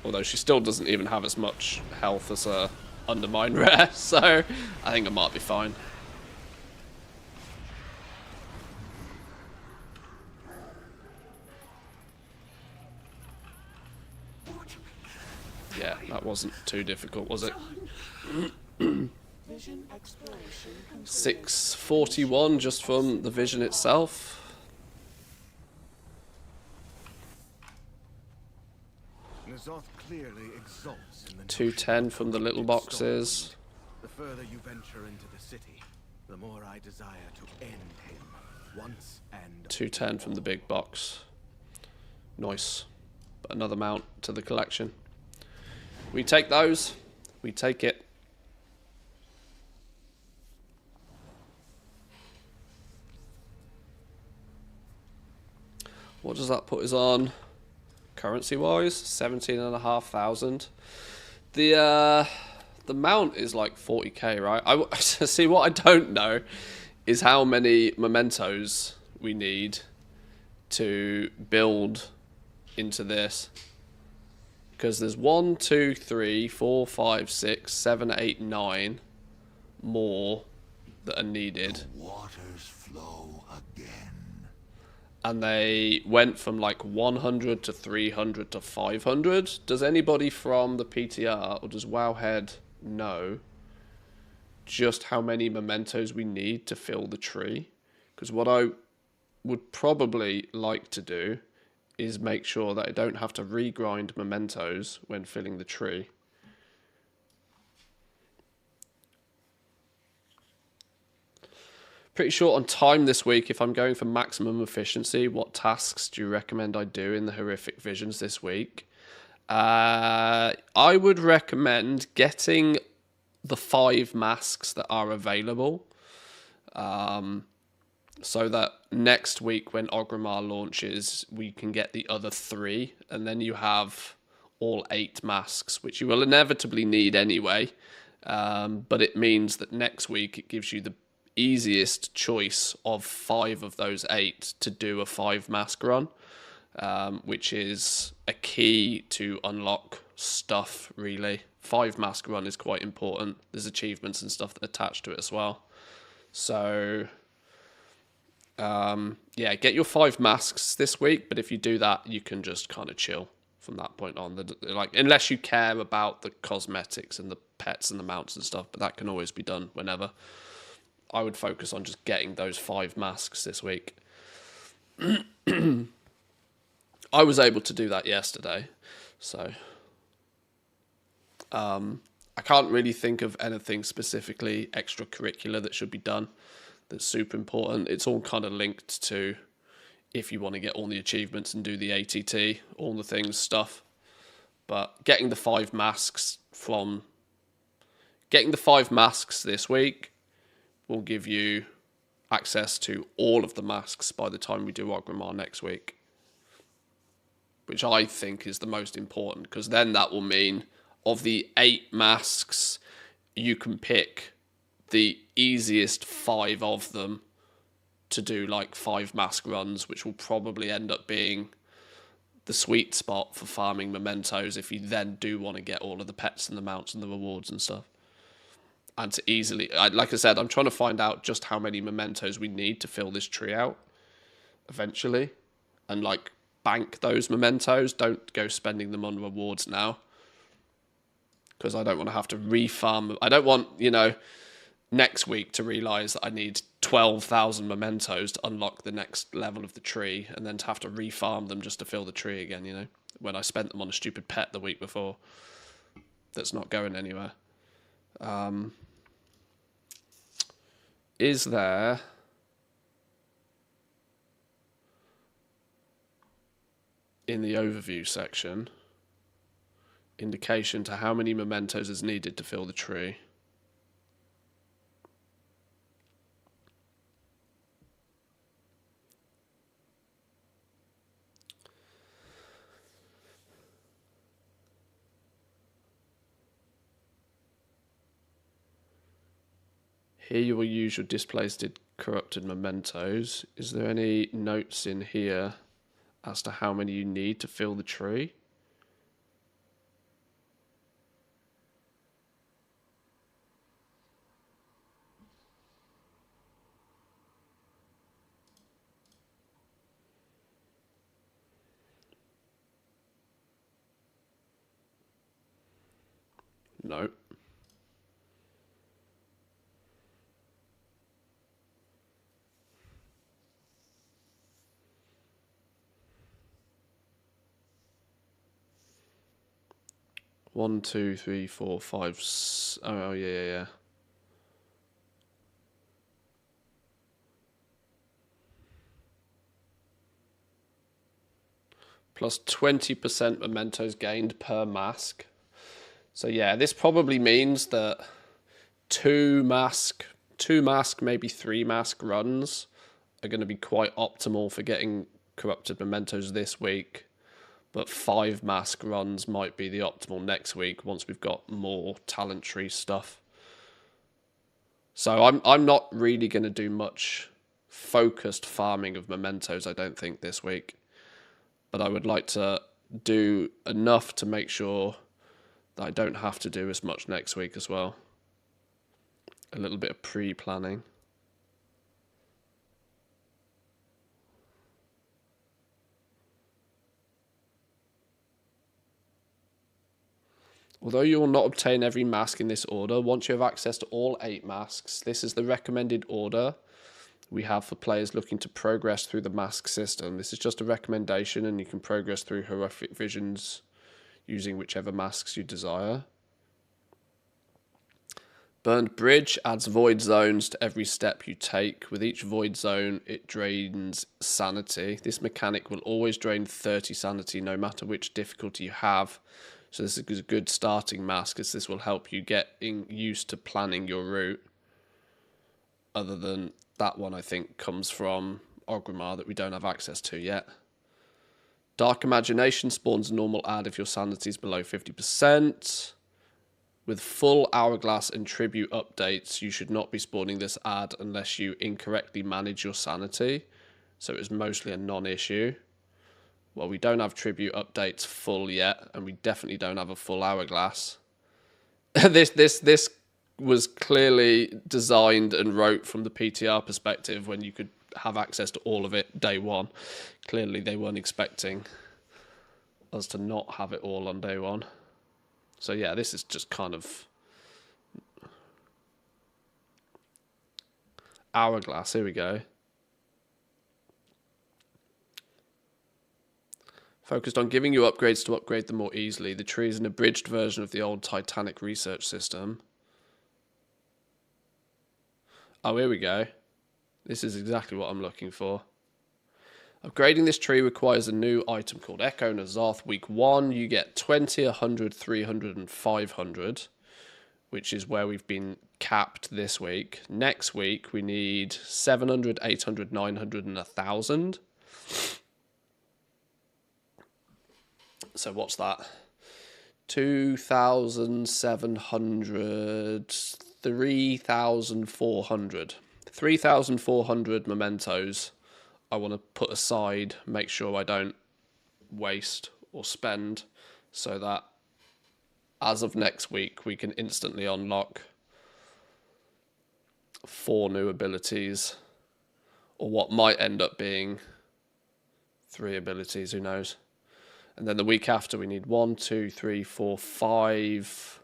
Although she still doesn't even have as much health as a Undermine rare, so I think I might be fine. Yeah, that wasn't too difficult, was it? 641 just from the vision itself. N'Zoth clearly exults in the 210 from the little boxes. The further you venture into the city, the more I desire to end him once and 210 from the big box. Nice. Another mount to the collection. We take those. We take it. What does that put us on? Currency wise, 17,500. The mount is like 40k, right? See, what I don't know is how many mementos we need to build into this. Because there's 1, 2, 3, 4, 5, 6, 7, 8, 9 more that are needed. The waters flow again. And they went from like 100 to 300 to 500. Does anybody from the PTR or does Wowhead know just how many mementos we need to fill the tree? Because what I would probably like to do is make sure that I don't have to regrind mementos when filling the tree. Pretty short on time this week. If I'm going for maximum efficiency, what tasks do you recommend I do in the horrific visions this week? I would recommend getting the 5 masks that are available. So that next week when Orgrimmar launches, we can get the other 3. And then you have all 8 masks, which you will inevitably need anyway. But it means that next week it gives you the easiest choice of 5 of those 8 to do a 5 mask run, which is a key to unlock stuff, really. 5 mask run is quite important. There's achievements and stuff that are attached to it as well. So yeah, get your 5 masks this week, but if you do that, you can just kind of chill from that point on. Like, unless you care about the cosmetics and the pets and the mounts and stuff, but that can always be done whenever. I would focus on just getting those 5 masks this week. I was able to do that yesterday, so I can't really think of anything specifically extracurricular that should be done that's super important. It's all kind of linked to if you want to get all the achievements and do the ATT, all the things stuff. But getting the 5 masks this week will give you access to all of the masks by the time we do Orgrimmar next week, which I think is the most important, because then that will mean of the 8 masks, you can pick the easiest 5 of them to do like 5 mask runs, which will probably end up being the sweet spot for farming mementos if you then do want to get all of the pets and the mounts and the rewards and stuff. And to easily, like I said, I'm trying to find out just how many mementos we need to fill this tree out eventually, and like bank those mementos. Don't go spending them on rewards now, because I don't want to have to refarm. I don't want, next week to realise that I need 12,000 mementos to unlock the next level of the tree, and then to have to refarm them just to fill the tree again, you know, when I spent them on a stupid pet the week before that's not going anywhere. Is there in the overview section indication to how many mementos is needed to fill the tree? Here you will use your displaced corrupted mementos. Is there any notes in here as to how many you need to fill the tree? No. One, two, three, four, five. Oh, yeah. Plus 20% mementos gained per mask. So yeah, this probably means that two mask, maybe 3 mask runs are going to be quite optimal for getting corrupted mementos this week. But 5 mask runs might be the optimal next week once we've got more talent tree stuff. So I'm not really going to do much focused farming of mementos, I don't think, this week. But I would like to do enough to make sure that I don't have to do as much next week as well. A little bit of pre-planning. Although you will not obtain every mask in this order, once you have access to all 8 masks, this is the recommended order we have for players looking to progress through the mask system. This is just a recommendation, and you can progress through horrific visions using whichever masks you desire. Burned Bridge adds void zones to every step you take. With each void zone, it drains sanity. This mechanic will always drain 30 sanity no matter which difficulty you have. So this is a good starting mask, as this will help you get used to planning your route. Other than that one, I think, comes from Orgrimmar that we don't have access to yet. Dark Imagination spawns a normal ad if your sanity is below 50%. With full Hourglass and Tribute updates, you should not be spawning this ad unless you incorrectly manage your sanity. So it is mostly a non-issue. Well, we don't have Tribute updates full yet, and we definitely don't have a full Hourglass. This was clearly designed and wrote from the PTR perspective when you could have access to all of it day one. Clearly they weren't expecting us to not have it all on day one. So yeah, this is just kind of Hourglass. Here we go. Focused on giving you upgrades to upgrade them more easily. The tree is an abridged version of the old Titanic research system. Oh, here we go. This is exactly what I'm looking for. Upgrading this tree requires a new item called Echo Nazoth. Week 1, you get 20, 100, 300, and 500, which is where we've been capped this week. Next week, we need 700, 800, 900, and 1,000. So what's that? 2,700, 3,400. 3,400 mementos I want to put aside, make sure I don't waste or spend, so that as of next week we can instantly unlock 4 new abilities, or what might end up being 3 abilities, who knows. And then the week after we need 1, 2, 3, 4, 5,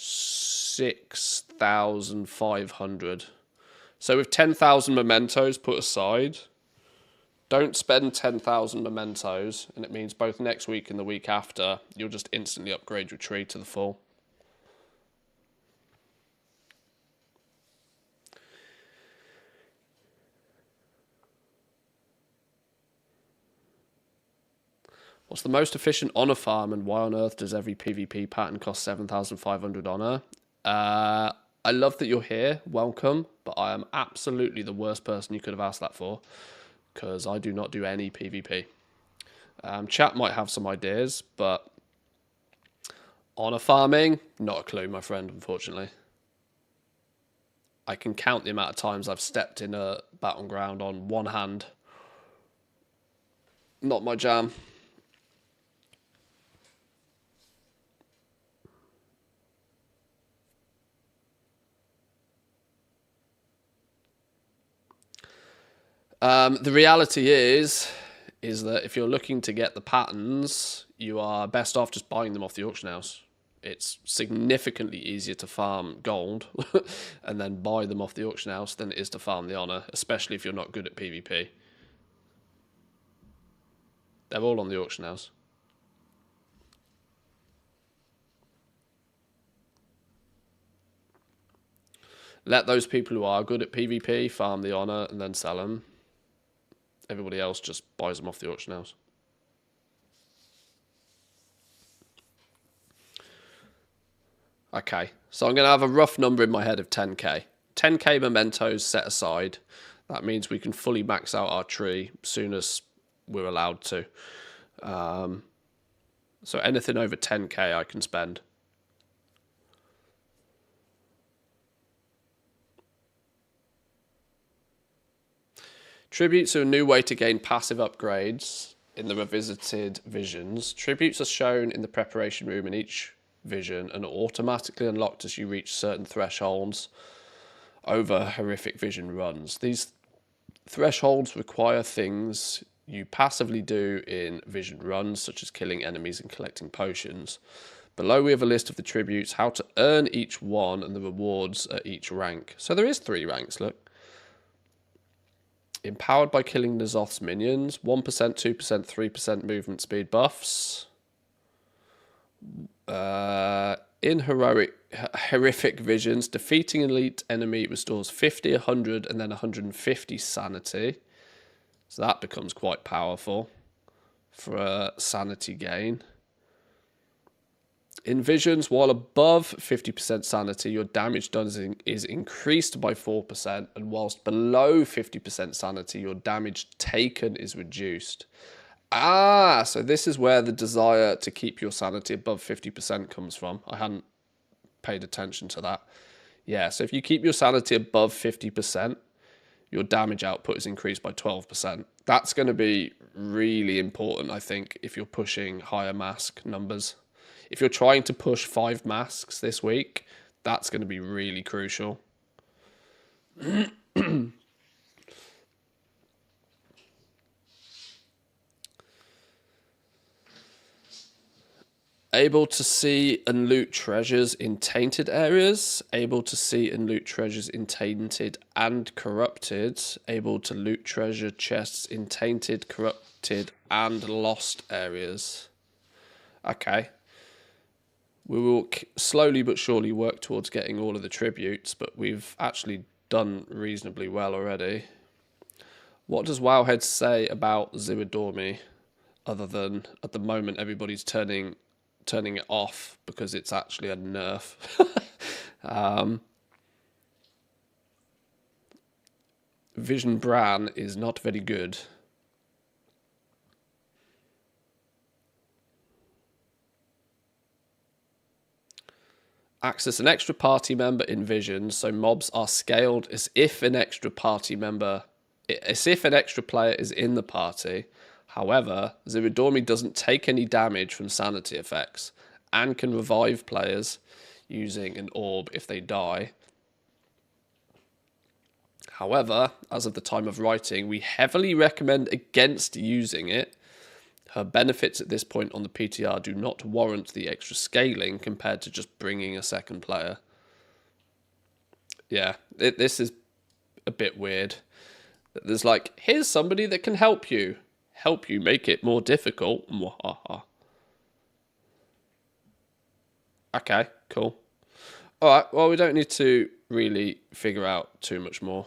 6,500. So with 10,000 mementos put aside, don't spend 10,000 mementos, and it means both next week and the week after, you'll just instantly upgrade your tree to the full. What's the most efficient honor farm, and why on earth does every PvP pattern cost 7,500 honor? I love that you're here. Welcome. But I am absolutely the worst person you could have asked that for, because I do not do any PvP. Chat might have some ideas, but honor farming, not a clue, my friend, unfortunately. I can count the amount of times I've stepped in a battleground on one hand. Not my jam. The reality is that if you're looking to get the patterns, you are best off just buying them off the auction house. It's significantly easier to farm gold and then buy them off the auction house than it is to farm the honor, especially if you're not good at PvP. They're all on the auction house. Let those people who are good at PvP farm the honor and then sell them. Everybody else just buys them off the auction house. Okay, so I'm going to have a rough number in my head of 10k. 10k mementos set aside. That means we can fully max out our tree as soon as we're allowed to. So anything over 10k I can spend. Tributes are a new way to gain passive upgrades in the revisited visions. Tributes are shown in the preparation room in each vision and are automatically unlocked as you reach certain thresholds over horrific vision runs. These thresholds require things you passively do in vision runs, such as killing enemies and collecting potions. Below we have a list of the tributes, how to earn each one, and the rewards at each rank. So there is 3 ranks, look. Empowered by killing N'Zoth's minions, 1%, 2%, 3% movement speed buffs. In horrific visions, defeating an elite enemy restores 50, 100, and then 150 sanity. So that becomes quite powerful for a sanity gain. In visions, while above 50% sanity, your damage done is increased by 4%, and whilst below 50% sanity, your damage taken is reduced. Ah, so this is where the desire to keep your sanity above 50% comes from. I hadn't paid attention to that. Yeah, so if you keep your sanity above 50%, your damage output is increased by 12%. That's going to be really important, I think, if you're pushing higher mask numbers. If you're trying to push 5 masks this week, that's going to be really crucial. Able to see and loot treasures in tainted areas. Able to see and loot treasures in tainted and corrupted. Able to loot treasure chests in tainted, corrupted, and lost areas. Okay. We will slowly but surely work towards getting all of the tributes, but we've actually done reasonably well already. What does Wowhead say about Ziwadormi, other than at the moment everybody's turning it off because it's actually a nerf? Vision Bran is not very good. Access an extra party member in Vision, so mobs are scaled as if an extra player is in the party. However, Ziwadormi doesn't take any damage from sanity effects and can revive players using an orb if they die. However, as of the time of writing, we heavily recommend against using it. Her benefits at this point on the PTR do not warrant the extra scaling compared to just bringing a second player. Yeah, this is a bit weird. There's like, here's somebody that can help you make it more difficult. Okay, cool. All right, well, we don't need to really figure out too much more.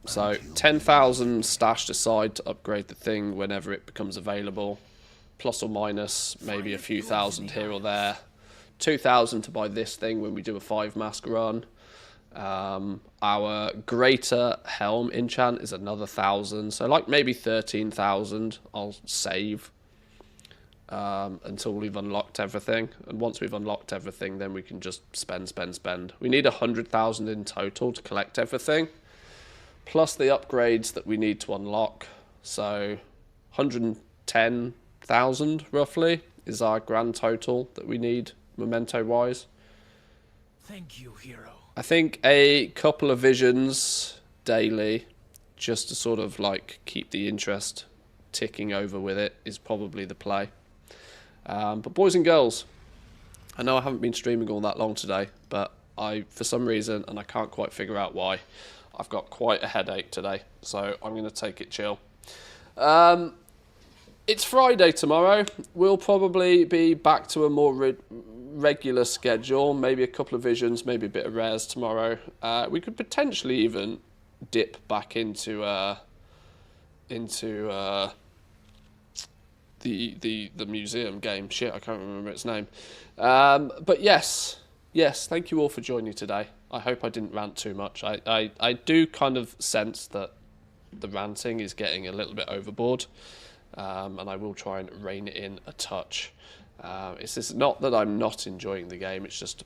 So 10,000 stashed aside to upgrade the thing whenever it becomes available. Plus or minus maybe a few thousand here or there. 2,000 to buy this thing when we do a 5-mask run. Our greater helm enchant is another 1,000. So like maybe 13,000 I'll save until we've unlocked everything. And once we've unlocked everything, then we can just spend. We need 100,000 in total to collect everything. Plus the upgrades that we need to unlock. So 110,000 roughly is our grand total that we need memento wise. Thank you, hero. I think a couple of visions daily just to sort of like keep the interest ticking over with it is probably the play. But boys and girls, I know I haven't been streaming all that long today, but for some reason, and I can't quite figure out why, I've got quite a headache today, so I'm going to take it chill. It's Friday tomorrow. We'll probably be back to a more regular schedule, maybe a couple of visions, maybe a bit of rares tomorrow. We could potentially even dip back into the museum game. Shit, I can't remember its name. But yes, thank you all for joining today. I hope I didn't rant too much. I do kind of sense that the ranting is getting a little bit overboard, and I will try and rein it in a touch. It's just not that I'm not enjoying the game, it's just,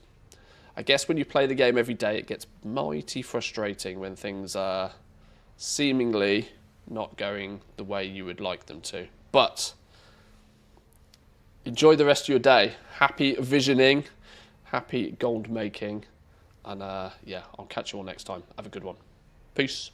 I guess when you play the game every day, it gets mighty frustrating when things are seemingly not going the way you would like them to. But enjoy the rest of your day. Happy visioning, happy gold making, and yeah, I'll catch you all next time. Have a good one. Peace.